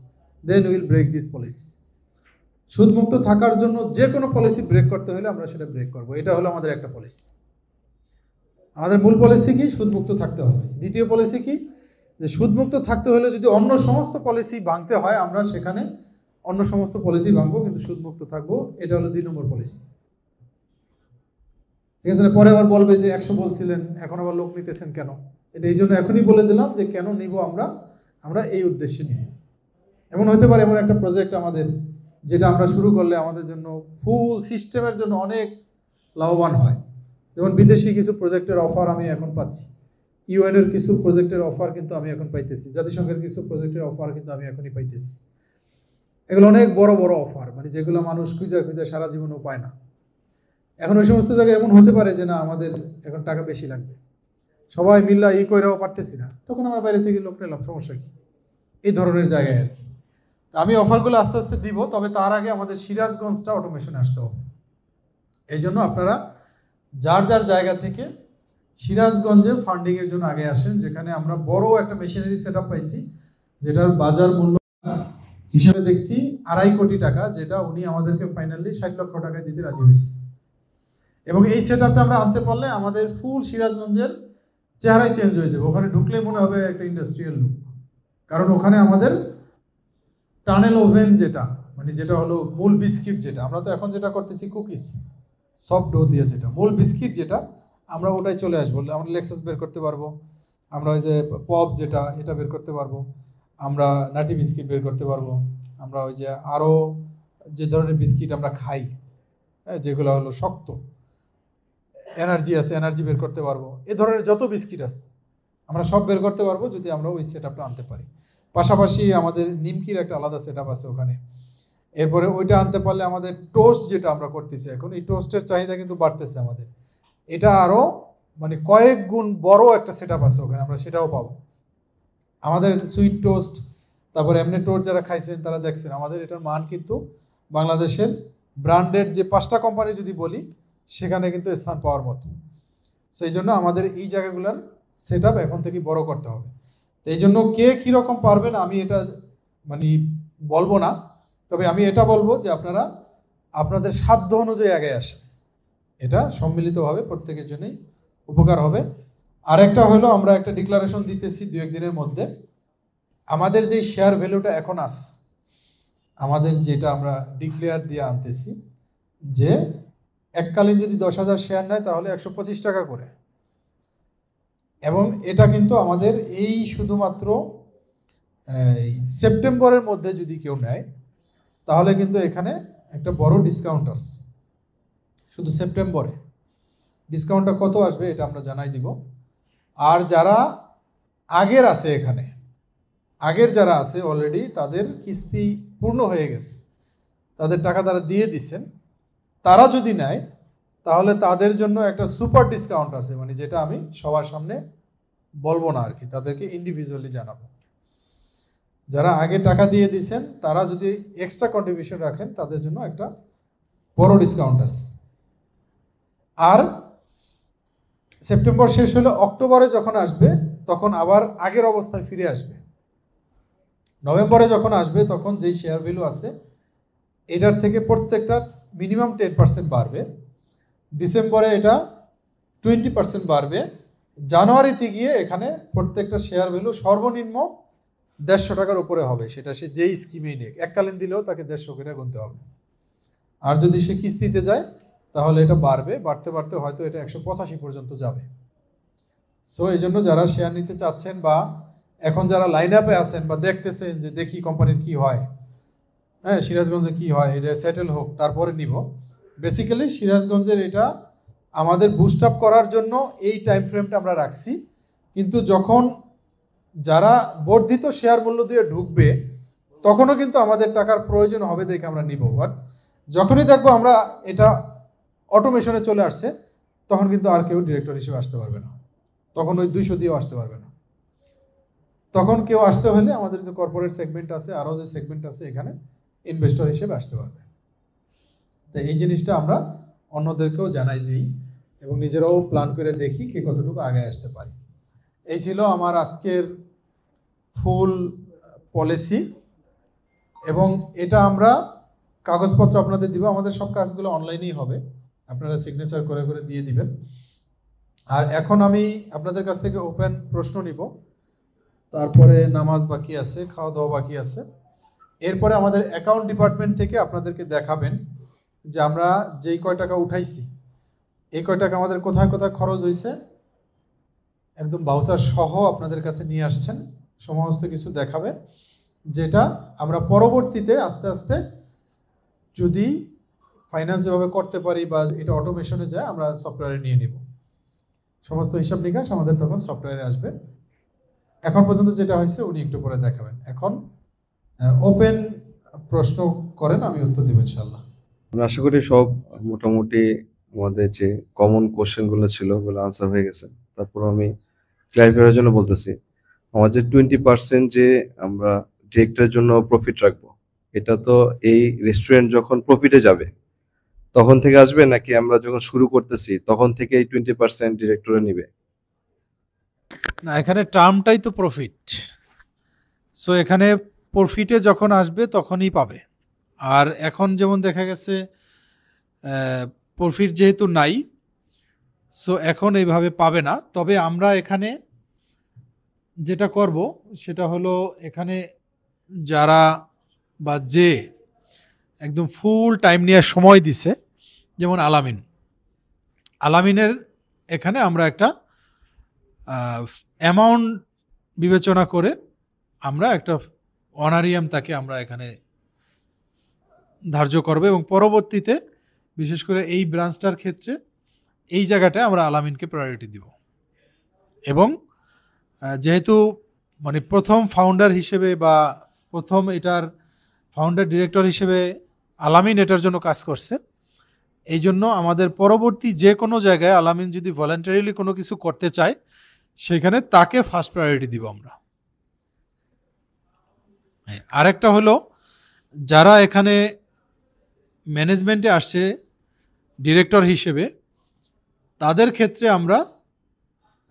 then will break this policy. সুদমুক্ত থাকার জন্য যে কোনো পলিসি ব্রেক করতে হলে আমরা সেটা ব্রেক করব, এটা হলো আমাদের একটা পলিসি। আমাদের মূল পলিসি কি? সুদমুক্ত থাকতে হবে। দ্বিতীয় পলিসি কি? যে সুদমুক্ত থাকতে হলে যদি অন্য সমস্ত পলিসি ভাঙতে হয়, আমরা সেখানে অন্য সমস্ত পলিসি ভাঙবো, কিন্তু সুদমুক্ত থাকবো। এটা হলো 2 নম্বর পলিসি। ঠিক আছে? পরে আবার বলবে যে 100 বলছিলেন, এখন আবার লোক নিতেছেন কেন? এটা এই জন্য এখনই বলে দিলাম যে কেন নিব আমরা এই উদ্দেশ্যে নিব। এমন হতে পারে এমন একটা প্রজেক্ট আমাদের, যেটা আমরা শুরু করলে আমাদের জন্য ফুল সিস্টেমের জন্য অনেক লাভবান হয়। যেমন বিদেশি কিছু প্রজেক্টের অফার আমি এখন পাচ্ছি, ইউএনের কিছু প্রজেক্টের অফার কিন্তু আমি এখন পাইতেছি, জাতিসংঘের কিছু প্রজেক্টের অফার কিন্তু আমি এখনই পাইতেছি। এগুলো অনেক বড় বড় অফার, মানে যেগুলো মানুষ খুঁজে সারা জীবনেও পায় না। এখন ওই সমস্ত জায়গায় এমন হতে পারে যে না আমাদের এখন টাকা বেশি লাগবে, সবাই মিল্লা কইরাও পারতেছি না, তখন আমরা বাইরে থেকে লোক নিলাম, সমস্যা কি? এই ধরনের জায়গায় আর কি। আমি অফারগুলো আস্তে আস্তে দিব, তবে তার আগে আমাদের সিরাজগঞ্জটা অটোমেশনে আসতে হবে। এই জন্য আপনারা যার যার জায়গা থেকে সিরাজগঞ্জে ফান্ডিংয়ের জন্য আগে আসেন, যেখানে আমরা বড় একটা মেশিনারি সেট আপ পাইছি, যেটার বাজার মূল্য হিসেবে দেখছি 2.5 কোটি টাকা, যেটা উনি আমাদেরকে ফাইনালি 60 লক্ষ টাকায় দিতে রাজি হয়েছে। এবং এই সেট আপটা আমরা আনতে পারলে আমাদের ফুল সিরাজগঞ্জের চেহারাই চেঞ্জ হয়ে যাবে। ওখানে ঢুকলে মনে হবে একটা ইন্ডাস্ট্রিয়াল লুক, কারণ ওখানে আমাদের টানেল ওভেন যেটা, মানে যেটা হলো মূল বিস্কিট, যেটা আমরা তো এখন যেটা করতেছি কুকিজ সফট ডো দিয়ে, যেটা মূল বিস্কিট যেটা, আমরা ওটাই চলে আসবো। আমরা লেক্সাস বের করতে পারবো, আমরা ওই যে পপ যেটা এটা বের করতে পারবো, আমরা নাটি বিস্কিট বের করতে পারবো, আমরা ওই যে আরও যে ধরনের বিস্কিট আমরা খাই, হ্যাঁ, যেগুলো হলো শক্ত, এনার্জি আছে, এনার্জি বের করতে পারবো। এ ধরনের যত বিস্কিট আছে আমরা সব বের করতে পারবো যদি আমরা ওই সেট আপটা আনতে পারি। পাশাপাশি আমাদের নিমকির একটা আলাদা সেট আপ আছে ওখানে। এরপরে ওইটা আনতে পারলে আমাদের টোস্ট যেটা আমরা করতেছি এখন, এই টোস্টের চাহিদা কিন্তু বাড়তেছে আমাদের, এটা আরও মানে কয়েক গুণ বড় একটা সেট আপ আছে ওখানে, আমরা সেটাও পাবো। আমাদের সুইট টোস্ট, তারপর এমনি টোর যারা খাইছেন তারা দেখছেন আমাদের এটার মান কিন্তু বাংলাদেশের ব্র্যান্ডেড যে 5টা কোম্পানি যদি বলি সেখানে কিন্তু স্থান পাওয়ার মতো। সো এই জন্য আমাদের এই জায়গাগুলোর সেট আপ এখন থেকে বড় করতে হবে। তো এই জন্য কে কীরকম পারবেন আমি এটা মানে বলবো না, তবে আমি এটা বলবো যে আপনারা আপনাদের সাধ্য অনুযায়ী আগে আসেন, এটা সম্মিলিতভাবে প্রত্যেকের জন্যই উপকার হবে। আরেকটা হলো আমরা একটা ডিক্লারেশন দিতেছি 2-1 দিনের মধ্যে, আমাদের যে শেয়ার ভ্যালুটা এখন আমাদের যেটা আমরা ডিক্লেয়ার দিয়ে আনতেছি যে এককালীন যদি 10,000 শেয়ার নেয় তাহলে 125 টাকা করে, এবং এটা কিন্তু আমাদের এই শুধুমাত্র সেপ্টেম্বরের মধ্যে যদি কেউ নেয় তাহলে কিন্তু এখানে একটা বড় ডিসকাউন্ট আছে। শুধু সেপ্টেম্বরে ডিসকাউন্টটা কত আসবে এটা আমরা জানাই দিব। আর যারা আগের আছে এখানে আগের যারা আছে অলরেডি তাদের কিস্তি পূর্ণ হয়ে গেছে, তাদের টাকা তারা দিয়ে দিচ্ছেন, তারা যদি নেয় তাহলে তাদের জন্য একটা সুপার ডিসকাউন্ট আছে, মানে যেটা আমি সবার সামনে বলবো না আর কি, তাদেরকে ইন্ডিভিজুয়ালি জানাবো। যারা আগে টাকা দিয়ে দিয়েছেন তারা যদি এক্সট্রা কন্ট্রিবিউশন রাখেন তাদের জন্য একটা বড় ডিসকাউন্ট আছে। আর সেপ্টেম্বর শেষ হলে অক্টোবরে যখন আসবে তখন আবার আগের অবস্থায় ফিরে আসবে। নভেম্বরে যখন আসবে তখন যেই শেয়ার ভ্যালু আছে এটার থেকে প্রত্যেকটা মিনিমাম 10% বাড়বে, ডিসেম্বরে এটা 20% বাড়বে, জানুয়ারিতে গিয়ে এখানে প্রত্যেকটা শেয়ার ভ্যালু সর্বনিম্ন 150 টাকার উপরে হবে, সেটা সে যেই স্কিমেই নেই। এককালীন দিলেও তাকে 150 করে গুনতে হবে। আর যদি সে কিস্তিতে যায় তাহলে এটা বাড়বে, বাড়তে বাড়তে হয়তো এটা 185 পর্যন্ত যাবে। সো এই জন্য যারা শেয়ার নিতে চাচ্ছেন বা এখন যারা লাইন আপে আছেন বা দেখতেছেন যে দেখি কোম্পানির কি হয়, হ্যাঁ সিরাজগঞ্জে কি হয়, এটা সেটেল হোক তারপরে নিব, বেসিক্যালি সিরাজগঞ্জের এটা আমাদের বুস্ট আপ করার জন্য এই টাইম ফ্রেমটা আমরা রাখছি। কিন্তু যখন যারা বর্ধিত শেয়ার মূল্য দিয়ে ঢুকবে তখনও কিন্তু আমাদের টাকার প্রয়োজন হবে দেখে আমরা নিব। বাট যখনই দেখবো আমরা এটা অটোমেশনে চলে আসছে তখন কিন্তু আর কেউ ডিরেক্টর হিসেবে আসতে পারবে না, তখন ওই 200 দিয়েও আসতে পারবে না। তখন কেউ আসতে হলে আমাদের যে কর্পোরেট সেগমেন্ট আছে আরও যে সেগমেন্ট আছে এখানে ইনভেস্টর হিসেবে আসতে পারবে। তো এই জিনিসটা আমরা অন্যদেরকেও জানাই দিই এবং নিজেরাও প্ল্যান করে দেখি কে কতটুকু আগে আসতে পারি। এই ছিল আমার আজকের ফুল পলিসি, এবং এটা আমরা কাগজপত্র আপনাদের দিব। আমাদের সব কাজগুলো অনলাইনেই হবে, আপনারা সিগনেচার করে করে দিয়ে দিবেন। আর এখন আমি আপনাদের কাছ থেকে ওপেন প্রশ্ন নিব, তারপরে নামাজ বাকি আছে, খাওয়া দাওয়া বাকি আছে। এরপরে আমাদের অ্যাকাউন্ট ডিপার্টমেন্ট থেকে আপনাদেরকে দেখাবেন যে আমরা যেই কয় টাকা উঠাইছি এই কয় টাকা আমাদের কোথায় কোথায় খরচ হয়েছে, একদম ভাউচার সহ আপনাদের কাছে নিয়ে আসছেন, সমস্ত কিছু দেখাবে, যেটা আমরা পরবর্তীতে আস্তে আস্তে যদি ফাইন্যান্স যেভাবে করতে পারি বা এটা অটোমেশনে যায় আমরা সফটওয়্যারে নিয়ে নিব। সমস্ত হিসাব নিকাশ আমাদের তখন সফটওয়্যারে আসবে। এখন পর্যন্ত যেটা হয়েছে উনি একটু পরে দেখাবেন। এখন ওপেন প্রশ্ন করেন, আমি উত্তর দেব ইনশাল্লাহ। আমি আশা করি সব মোটামুটি আমাদের যে কমন কোশ্চেনগুলো ছিল ওগুলো আনসার হয়ে গেছে। তারপর আমি ক্লারিফাইয়ের জন্য বলতেছি, আমাদের 20% যে আমরা ডিরেক্টরের জন্য প্রফিট রাখবো, এটা তো এই রেস্টুরেন্ট যখন প্রফিটে যাবে তখন থেকে আসবে, নাকি আমরা যখন শুরু করতেছি তখন থেকে এই 20% ডিরেক্টরে নিবে? না, এখানে টার্মটাই তো প্রফিট। সো এখানে প্রফিটে যখন আসবে তখনই পাবে। আর এখন যেমন দেখা গেছে প্রফিট যেহেতু নাই, সো এখন এইভাবে পাবে না। তবে আমরা এখানে যেটা করব সেটা হলো এখানে যারা বা যে একদম ফুল টাইম নিয়ে সময় দিছে, যেমন আলামিনের এখানে আমরা একটা অ্যামাউন্ট বিবেচনা করে আমরা একটা অনারিয়াম তাকে আমরা এখানে ধার্য করব, এবং পরবর্তীতে বিশেষ করে এই ব্রাঞ্চটার ক্ষেত্রে এই জায়গাটায় আমরা আলামিনকে প্রায়োরিটি দিব। এবং যেহেতু মানে প্রথম ফাউন্ডার হিসেবে বা প্রথম এটার ফাউন্ডার ডিরেক্টর হিসেবে আলামিন এটার জন্য কাজ করছে, এই জন্য আমাদের পরবর্তী যে কোনো জায়গায় আলামিন যদি ভলান্টারিলি কোনো কিছু করতে চায় সেখানে তাকে ফার্স্ট প্রায়োরিটি দিব আমরা। হ্যাঁ, আরেকটা হলো যারা এখানে ম্যানেজমেন্টে আসছে ডিরেক্টর হিসেবে, তাদের ক্ষেত্রে আমরা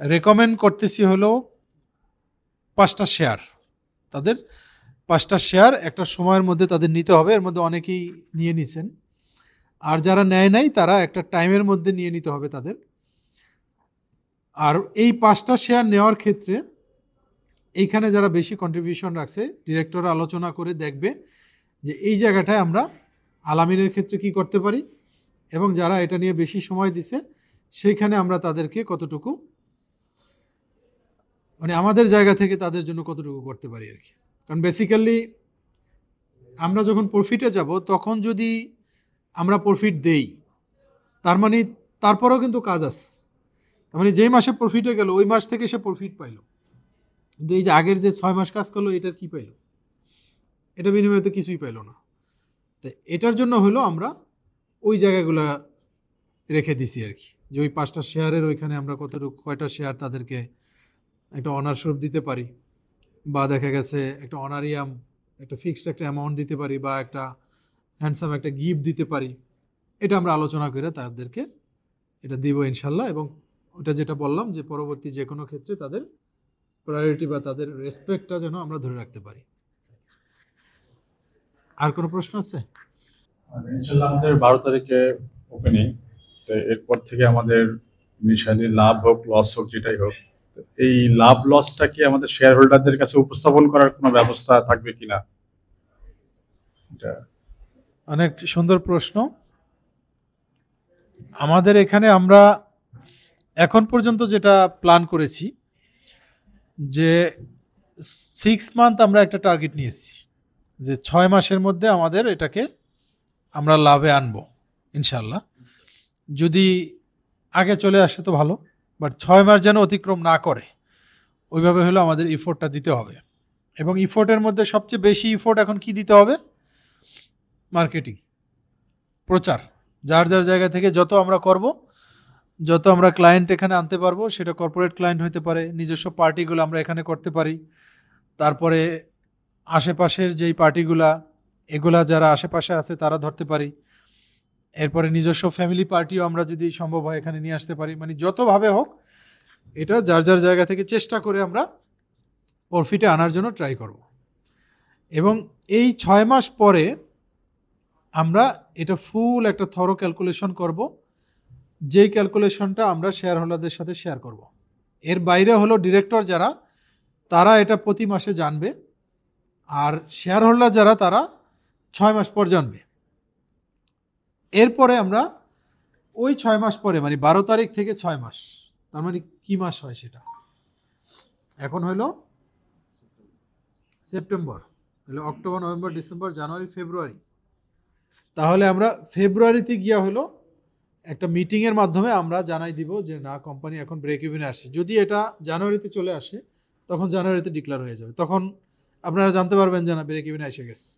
রেকমেন্ড করতেছি হলো 5টা শেয়ার। তাদের 5টা শেয়ার একটা সময়ের মধ্যে তাদের নিতে হবে। এর মধ্যে অনেকেই নিয়ে নিছেন, আর যারা নেয় নাই তারা একটা টাইমের মধ্যে নিয়ে নিতে হবে তাদের। আর এই 5টা শেয়ার নেওয়ার ক্ষেত্রে এইখানে যারা বেশি কন্ট্রিবিউশন রাখছে, ডিরেক্টর আলোচনা করে দেখবে যে এই জায়গাটায় আমরা আলামিনের ক্ষেত্রে কি করতে পারি, এবং যারা এটা নিয়ে বেশি সময় দিছে সেইখানে আমরা তাদেরকে কতটুকু, মানে আমাদের জায়গা থেকে তাদের জন্য কতটুকু করতে পারি আর কি। কারণ বেসিক্যালি আমরা যখন প্রফিটে যাব তখন যদি আমরা প্রফিট দেই, তার মানে তারপরেও কিন্তু কাজ আছে। তার মানে যেই মাসে প্রফিটে গেল ওই মাস থেকে সে প্রফিট পাইলো, কিন্তু এই যে আগের যে 6 মাস কাজ করলো এটার কি পাইলো? এটা বিনিময়ে তো কিছুই পাইলো না। তো এটার জন্য হলো আমরা ওই জায়গাগুলো রেখে দিছি আর কি, যে ওই 5টা শেয়ারের ওইখানে আমরা কয়টা শেয়ার তাদেরকে একটা অনারস্বরূপ দিতে পারি, বা দেখা গেছে একটা অনারিয়াম, একটা ফিক্সড একটা অ্যামাউন্ট দিতে পারি, বা একটা হ্যান্ডসাম একটা গিফট দিতে পারি। এটা আমরা আলোচনা করে তাদেরকে এটা দিব ইনশাল্লাহ। এবং ওটা যেটা বললাম যে পরবর্তী যে কোনো ক্ষেত্রে তাদের প্রায়োরিটি বা তাদের রেসপেক্টটা যেন আমরা ধরে রাখতে পারি। আর কোনো প্রশ্ন আছে? ইনশাল্লাহ আমাদের 12 তারিখে ওপেনিং, তো এরপর থেকে আমাদের ইনিশিয়ালি লাভ হোক লস হোক যেটাই হোক, তো এই লাভ লসটা কি আমাদের শেয়ার হোল্ডারদের কাছে উপস্থাপন করার কোনো ব্যবস্থা থাকবে কিনা? এটা অনেক সুন্দর প্রশ্ন। আমাদের এখানে আমরা এখন পর্যন্ত যেটা প্ল্যান করেছি যে 6 মান্থ আমরা একটা টার্গেট নিয়েছি, যে 6 মাসের মধ্যে আমাদের এটাকে আমরা লাভে আনবো ইনশাল্লাহ। যদি আগে চলে আসে তো ভালো, বাট 6 মাস যেন অতিক্রম না করে ওইভাবে হলো আমাদের ইফোর্টটা দিতে হবে। এবং ইফোর্টের মধ্যে সবচেয়ে বেশি ইফোর্ট এখন কি দিতে হবে? মার্কেটিং, প্রচার। যার যার জায়গা থেকে যত আমরা করব, যত আমরা ক্লায়েন্ট এখানে আনতে পারবো, সেটা কর্পোরেট ক্লায়েন্ট হতে পারে, নিজস্ব পার্টিগুলো আমরা এখানে করতে পারি, তারপরে আশেপাশের যেই পার্টিগুলা এগুলা যারা আশেপাশে আছে তারা ধরতে পারি, এরপরে নিজস্ব ফ্যামিলি পার্টিও আমরা যদি সম্ভব হয় এখানে নিয়ে আসতে পারি। মানে যতভাবে হোক এটা যার যার জায়গা থেকে চেষ্টা করে আমরা প্রফিটে আনার জন্য ট্রাই করব। এবং এই 6 মাস পরে আমরা এটা ফুল একটা থরো ক্যালকুলেশন করব, যেই ক্যালকুলেশনটা আমরা শেয়ার হোল্ডারদের সাথে শেয়ার করব। এর বাইরে হলো ডিরেক্টর যারা, তারা এটা প্রতি মাসে জানবে, আর শেয়ার হোল্ডার যারা তারা 6 মাস পর জানবে। এরপরে আমরা ওই 6 মাস পরে, মানে 12 তারিখ থেকে 6 মাস, তার মানে কি মাস হয় সেটা? এখন হলো সেপ্টেম্বর, হলো অক্টোবর, নভেম্বর, ডিসেম্বর, জানুয়ারি, ফেব্রুয়ারি। তাহলে আমরা ফেব্রুয়ারিতে গিয়া হলো একটা মিটিংয়ের মাধ্যমে আমরা জানাই দিব যে না, কোম্পানি এখন ব্রেক ইভেনে আসে। যদি এটা জানুয়ারিতে চলে আসে তখন জানুয়ারিতে ডিক্লেয়ার হয়ে যাবে, তখন আপনারা জানতে পারবেন যে না ব্রেক ইভেনে এসে গেছে।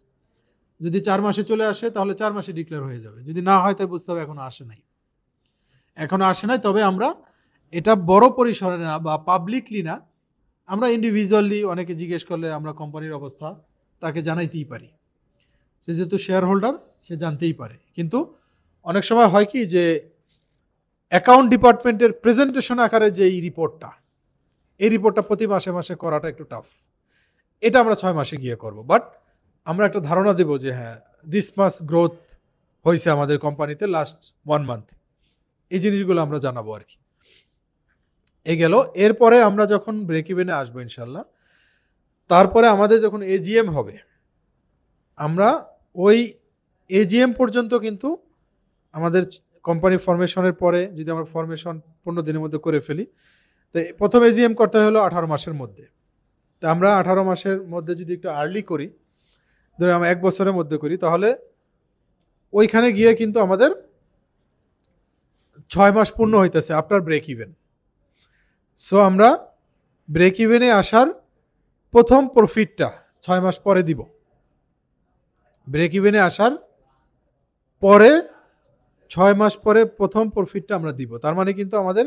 যদি 4 মাসে চলে আসে তাহলে 4 মাসে ডিক্লেয়ার হয়ে যাবে। যদি না হয় তাই বুঝতে হবে এখনো আসে নাই, এখনো আসে নাই। তবে আমরা এটা বড় পরিসরে না বা পাবলিকলি না, আমরা ইন্ডিভিজুয়ালি অনেকে জিজ্ঞেস করলে আমরা কোম্পানির অবস্থা তাকে জানাইতেই পারি। সে যেহেতু শেয়ার হোল্ডার সে জানতেই পারে। কিন্তু অনেক সময় হয় কি যে অ্যাকাউন্ট ডিপার্টমেন্টের প্রেজেন্টেশন আকারে যে এই রিপোর্টটা প্রতি মাসে মাসে করাটা একটু টাফ। এটা আমরা 6 মাসে গিয়ে করব। বাট আমরা একটা ধারণা দেব যে হ্যাঁ, দিস মাস গ্রোথ হয়েছে আমাদের কোম্পানিতে লাস্ট 1 মান্থ, এই জিনিসগুলো আমরা জানাবো আর কি। এ গেল। এরপরে আমরা যখন ব্রেক ইভেনে আসবো ইনশাল্লাহ, তারপরে আমাদের যখন এজিএম হবে, আমরা ওই এজিএম পর্যন্ত কিন্তু আমাদের কোম্পানি ফরমেশনের পরে যদি আমরা ফরমেশন 15 দিনের মধ্যে করে ফেলি, তো প্রথম এজিএম করতে হলো 18 মাসের মধ্যে। তো আমরা 18 মাসের মধ্যে যদি একটু আর্লি করি, ধরে আমরা 1 বছরের মধ্যে করি, তাহলে ওইখানে গিয়ে কিন্তু আমাদের 6 মাস পূর্ণ হইতেছে আফটার ব্রেক ইভেন। সো আমরা ব্রেক ইভেনে আসার প্রথম প্রফিটটা 6 মাস পরে দিব। ব্রেক ইভেনে আসার পরে 6 মাস পরে প্রথম প্রফিটটা আমরা দিব। তার মানে কিন্তু আমাদের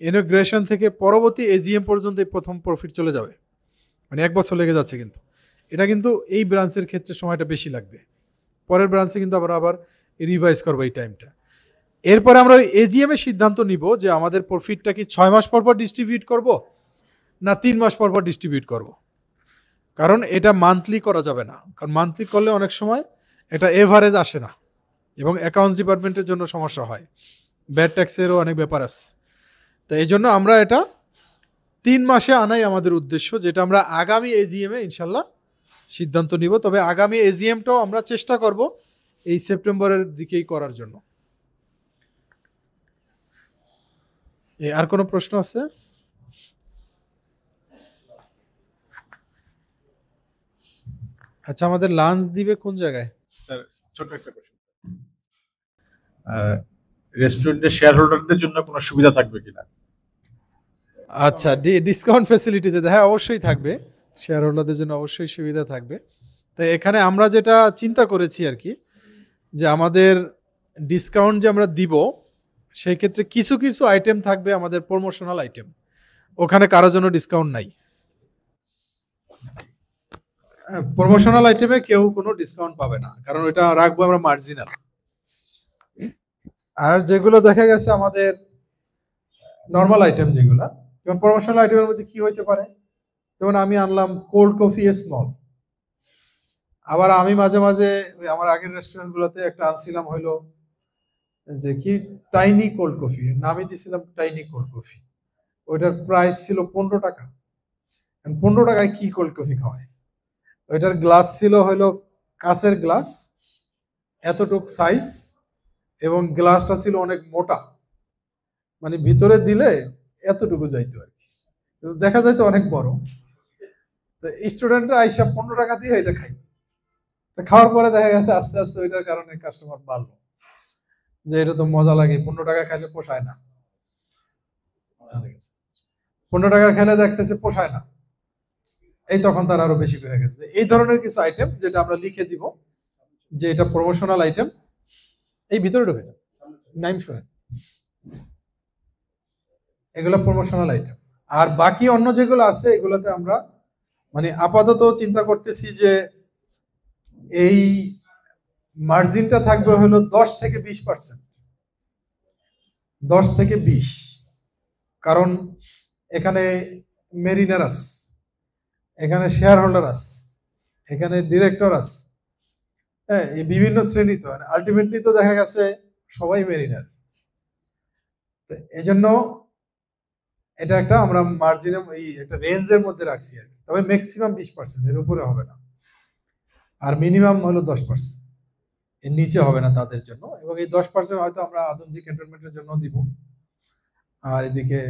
ইনোগ্রেশন থেকে পরবর্তী এজিএম পর্যন্ত প্রথম প্রফিট চলে যাবে, মানে 1 বছর লেগে যাচ্ছে। কিন্তু এটা কিন্তু এই ব্রাঞ্চের ক্ষেত্রে সময়টা বেশি লাগবে, পরের ব্রাঞ্চে কিন্তু আমরা আবার রিভাইজ করবো এই টাইমটা। এরপরে আমরা এজিএম এর সিদ্ধান্ত নিব যে আমাদের প্রফিটটা কি 6 মাস পর পর ডিস্ট্রিবিউট করব না 3 মাস পর পর ডিস্ট্রিবিউট করব। কারণ এটা মান্থলি করা যাবে না, কারণ মান্থলি করলে অনেক সময় এটা এভারেজ আসে না এবং অ্যাকাউন্টস ডিপার্টমেন্টের জন্য সমস্যা হয়, ব্যাড ট্যাক্সেরও অনেক ব্যাপার আছে। তো এই জন্য আমরা এটা 3 মাসে আনাই আমাদের উদ্দেশ্য, যেটা আমরা আগামী এজিএমে ইনশাল্লাহ সিদ্ধান্ত নিব। তবে আগামী এজিএমটাও আমরা চেষ্টা করব এই সেপ্টেম্বরের দিকেই করার জন্য। আর কোনো প্রশ্ন আছে? আচ্ছা, আমাদের লাঞ্চ দিবে কোন জায়গায়? স্যার ছোট একটা কোশ্চেন, রেস্টুরেন্টের শেয়ার হোল্ডারদের জন্য কোনো সুবিধা থাকবে কিনা? আচ্ছা, ডিসকাউন্ট ফ্যাসিলিটি যেটা, হ্যাঁ অবশ্যই থাকবে, শেয়ার হোল্ডারদের জন্য অবশ্যই সুবিধা থাকবে। তাই এখানে আমরা যেটা চিন্তা করেছি আর কি, যে আমাদের ডিসকাউন্ট যে আমরা দিব সেই ক্ষেত্রে কিছু কিছু আইটেম থাকবে আমাদের প্রমোশনাল আইটেম, ওখানে কারোর জন্য ডিসকাউন্ট নাই। প্রমোশনাল আইটেমে কেউ কোনো ডিসকাউন্ট পাবে না, কারণ ওটা রাখবো আমরা মার্জিনাল। আর যেগুলো দেখা গেছে আমাদের নর্মাল আইটেম যেগুলো, যেমন প্রমোশনাল আইটেমের মধ্যে কি হইতে পারে, যেমন আমি আনলাম কোল্ড কফি স্মল, আবার আমি মাঝে মাঝে আমার আগের রেস্টুরেন্টগুলোতে একটা আনছিলাম হইলো যে কি টাইনি কোল্ড কফি, নামই দিছিলাম টাইনি কোল্ড কফি, ওইটার প্রাইস ছিল 15 টাকা। 15 টাকায় কি কোল্ড কফি খাওয়ায়? ওইটার গ্লাস ছিল হইলো কাঁচের গ্লাস, এতটুক সাইজ, এবং গ্লাসটা ছিল অনেক মোটা, মানে ভিতরে দিলে এতটুকু যাইতো আর কি, কিন্তু দেখা যাইতো অনেক বড়। তো স্টুডেন্টরা আইসা 15 টাকা দিয়ে এটা খাইতো। তো খাওয়ার পরে দেখা গেছে আস্তে আস্তে ওইটার কারণে কাস্টমার বাড়লো, যে এটা তো মজা লাগে, 15 টাকা খাইলে পোষায় না, 15 টাকা খেলে দেখতেছে পোষায় না, এই তখন তারা আরো বেশি করে খেতে। এই ধরনের কিছু আইটেম যেটা আমরা লিখে দিব যে এটা প্রমোশনাল আইটেম, এই ভিতরে ঢুকে যান, নাইম শোনেন, এগুলো প্রমোশনাল আইটেম। আর বাকি অন্য যেগুলো আছে এগুলোতে আমরা মানে আপাতত চিন্তা করতেছি যে এই মার্জিনটা থাকবে হলো 10 থেকে 20%, 10 থেকে 20, কারণ এখানে মেরিনার আছে, এখানে শেয়ার হোল্ডার আছে, এখানে ডিরেক্টর আছে, হ্যাঁ, এই বিভিন্ন শ্রেণী, তো আলটিমেটলি তো দেখা গেছে সবাই মেরিনার। এই জন্য এটা একটা আমরা মার্জিনে এই একটা রেঞ্জের মধ্যে রাখছি আর কি, তবে ম্যাক্সিমাম 20%, এর উপরে হবে না, আর মিনিমাম হলো 10%, এর নিচে হবে না তাদের জন্য। এবং এই 10% হয়তো আমরা আদমজি ক্যান্টনমেন্টের জন্য দিব, আর এদিকে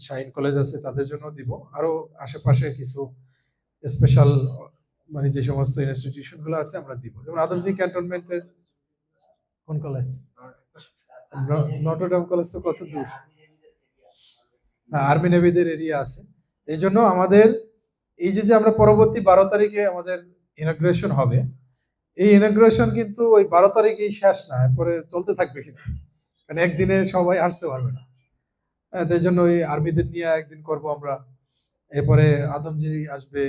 শাহিন কলেজ আছে তাদের জন্য দিব, আরো আশেপাশে কিছু স্পেশাল মানে যে সমস্ত ইনস্টিটিউশন গুলো আছে আমরা দিব। যেমন আদমজি ক্যান্টনমেন্টের কোন কলেজ? নটরডেম কলেজ তো কত দূর, আর্মি নেভিদের এরিয়া আছে। এই জন্য আমাদের এই যে আমরা পরবর্তী 12 তারিখে আমাদের ইনগ্রেশন হবে, এই ইনগ্রেশন কিন্তু ওই 12 তারিখেই শেষ না, এরপরে চলতে থাকবে কিন্তু, কারণ একদিনে সবাই আসতে পারবে না। তাই জন্য ওই আর্মিদের নিয়ে একদিন করব আমরা, এরপরে আদমজি আসবে,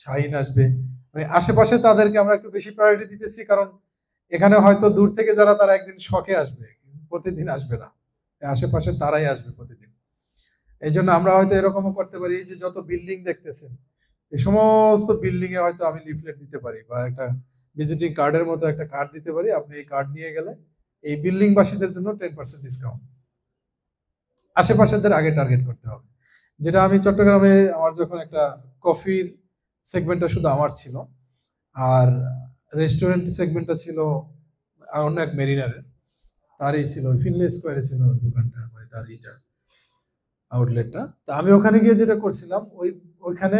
শাহিন আসবে, মানে আশেপাশে তাদেরকে আমরা একটু বেশি প্রায়োরিটি দিতেছি, কারণ এখানে হয়তো দূর থেকে যারা তারা একদিন শখে আসবে, প্রতিদিন আসবে না, আশেপাশে তারাই আসবে প্রতিদিন। এই জন্য আমরা হয়তো এরকমও করতে পারি, এই যে যত বিল্ডিং দেখতেছেন এই সমস্ত বিল্ডিং এ হয়তো আমি লিফলেট দিতে পারি বা একটা ভিজিটিং কার্ডের মতো একটা কার্ড দিতে পারি, আপনি এই কার্ড নিয়ে গেলে এই বিল্ডিং বাসীদের জন্য 10% ডিসকাউন্ট, আশেপাশেদের আগে টার্গেট করতে হবে। যেটা আমি চট্টগ্রামে আমার যখন একটা কফির সেগমেন্টটা শুধু আমার ছিল, আর রেস্টুরেন্ট সেগমেন্টটা ছিল অন্য এক মেরিনারের, তারই ছিল ফিনলে স্কোয়ারে ছিল দোকানটা, মানে তার এইটা আউটলেটটা। তা আমি ওখানে গিয়ে যেটা করছিলাম, ওইখানে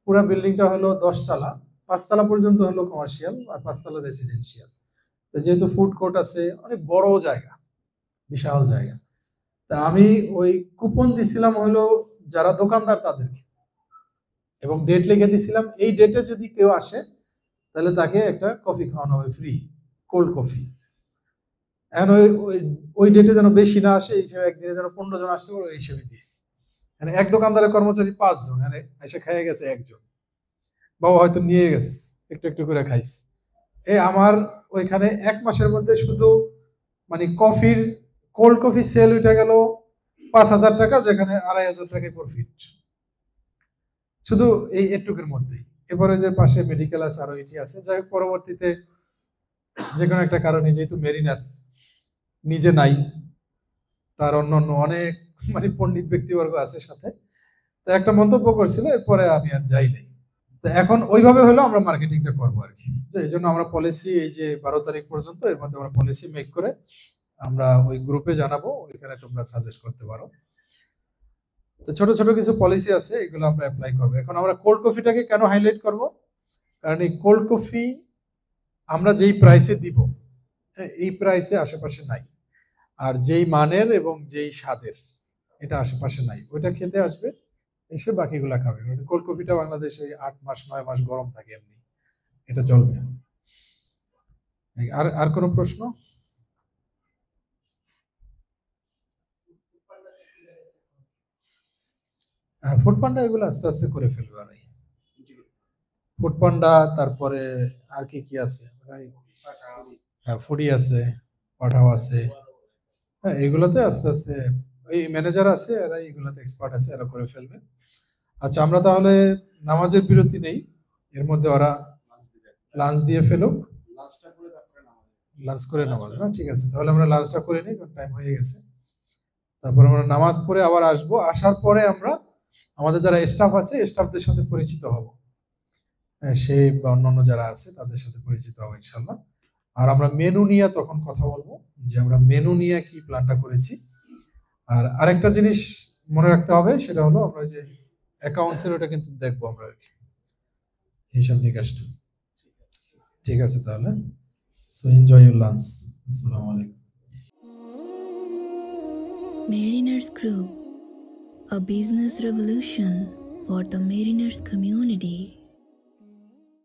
পুরো বিল্ডিংটা হলো 10 তলা, 5 তলা পর্যন্ত হলো কমার্শিয়াল আর 5 তলা রেসিডেন্সিয়াল। তো যেহেতু ফুড কোর্ট আছে, অনেক বড় জায়গা, বিশাল জায়গা, তা আমি ওই কুপন দিছিলাম হলো যারা দোকানদার তাদেরকে, এবং ডেট লিখে দিছিলাম এই ডেটে যদি কেউ আসে তাহলে তাকে একটা কফি খাওয়ানো হবে ফ্রি, কোল্ড কফি। এখন ওই ডেটে যেন বেশি না আসে, এই হিসেবে একদিনে যেন 15 জন আসতে পারে, ওই হিসেবে দিস। এক দোকানদারের কর্মচারী 5 জন, এসে খেয়ে গেছে একজন, বাবা হয়তো নিয়ে গেছে, একটু একটু করে খাইছি। আমার ওইখানে 1 মাসের মধ্যে শুধু মানে কফির কোল্ড কফি সেল উঠে গেল 5,000 টাকা, যেখানে 2,500 টাকায় প্রফিট শুধু এই এটুকুর মধ্যেই। এরপরে যে পাশে মেডিকেল আছে, আরো এটি আছে। যাই হোক, পরবর্তীতে যে কোনো একটা কারণে যেহেতু মেরিনার নিজে নাই, তার অন্য অনেক মানে পণ্ডিত ব্যক্তিবর্গ আছে সাথে, তো একটা মন্তব্য করছিল, এরপরে আমি আর যাই নাই। তো এখন ওইভাবে হলো আমরা মার্কেটিংটা করবো আর কি। যে এই জন্য আমরা পলিসি এই যে 12 তারিখ পর্যন্ত এর মধ্যে আমরা পলিসি মেক করে আমরা ওই গ্রুপে জানাবো, ওইখানে তোমরা সাজেস্ট করতে পারো। তো ছোট ছোট কিছু পলিসি আছে, এগুলো আমরা অ্যাপ্লাই করবো। এখন আমরা কোল্ড কফিটাকে কেন হাইলাইট করব? কারণ এই কোল্ড কফি আমরা যেই প্রাইসে দিব, এই প্রাইসে আশেপাশে নাই। আর যেই মানের এবং যেই স্বাদের, এটা আশেপাশে নাই। ওইটা খেতে আসবে, এসে বাকিগুলা খাবে। কোল্ড কফিটা বাংলাদেশে 8 মাস 9 মাস গরম থাকে, এমনি এটা চলবে। আর কোনো প্রশ্ন? হ্যাঁ, ফুড পান্ডা এগুলো আস্তে আস্তে করে ফেলবে। আর ফুড পান্ডা, তারপরে আর কি কি আছে? হ্যাঁ, ফুডি আছে, পাঠাও আছে। হ্যাঁ, এগুলোতে আস্তে আস্তে ওই ম্যানেজার আছে, এরা এগুলোতে এক্সপার্ট আছে, এরা করে ফেলবে। আচ্ছা, আমরা তাহলে নামাজের বিরতি নেই, এর মধ্যে ওরা লাঞ্চ দিয়ে ফেলুক। লাঞ্চ করে নামাজ না? ঠিক আছে, তাহলে আমরা লাঞ্চটা করে নিই, কারণ টাইম হয়ে গেছে। তারপর আমরা নামাজ পড়ে আবার আসবো। আসার পরে আমরা আমাদের যারা স্টাফ আছে, স্টাফদের সাথে পরিচিত হব, সে বা অন্যান্য যারা আছে তাদের সাথে পরিচিত হবো ইনশাল্লাহ। আর আমরা মেনু নিয়ে তখন কথা বলবো, যে আমরা মেনু নিয়ে কি প্ল্যানটা করেছি। আর আরেকটা জিনিস মনে রাখতে হবে, সেটা হলো আমরা যে অ্যাকাউন্টসের ওটা কিন্তু দেখবো আমরা আর কি, হিসাব নিকাশটা। ঠিক আছে তাহলে, সো এনজয় ইউর লাঞ্চ। আসসালামু আলাইকুম। Mariners Group, a business revolution for the mariners community.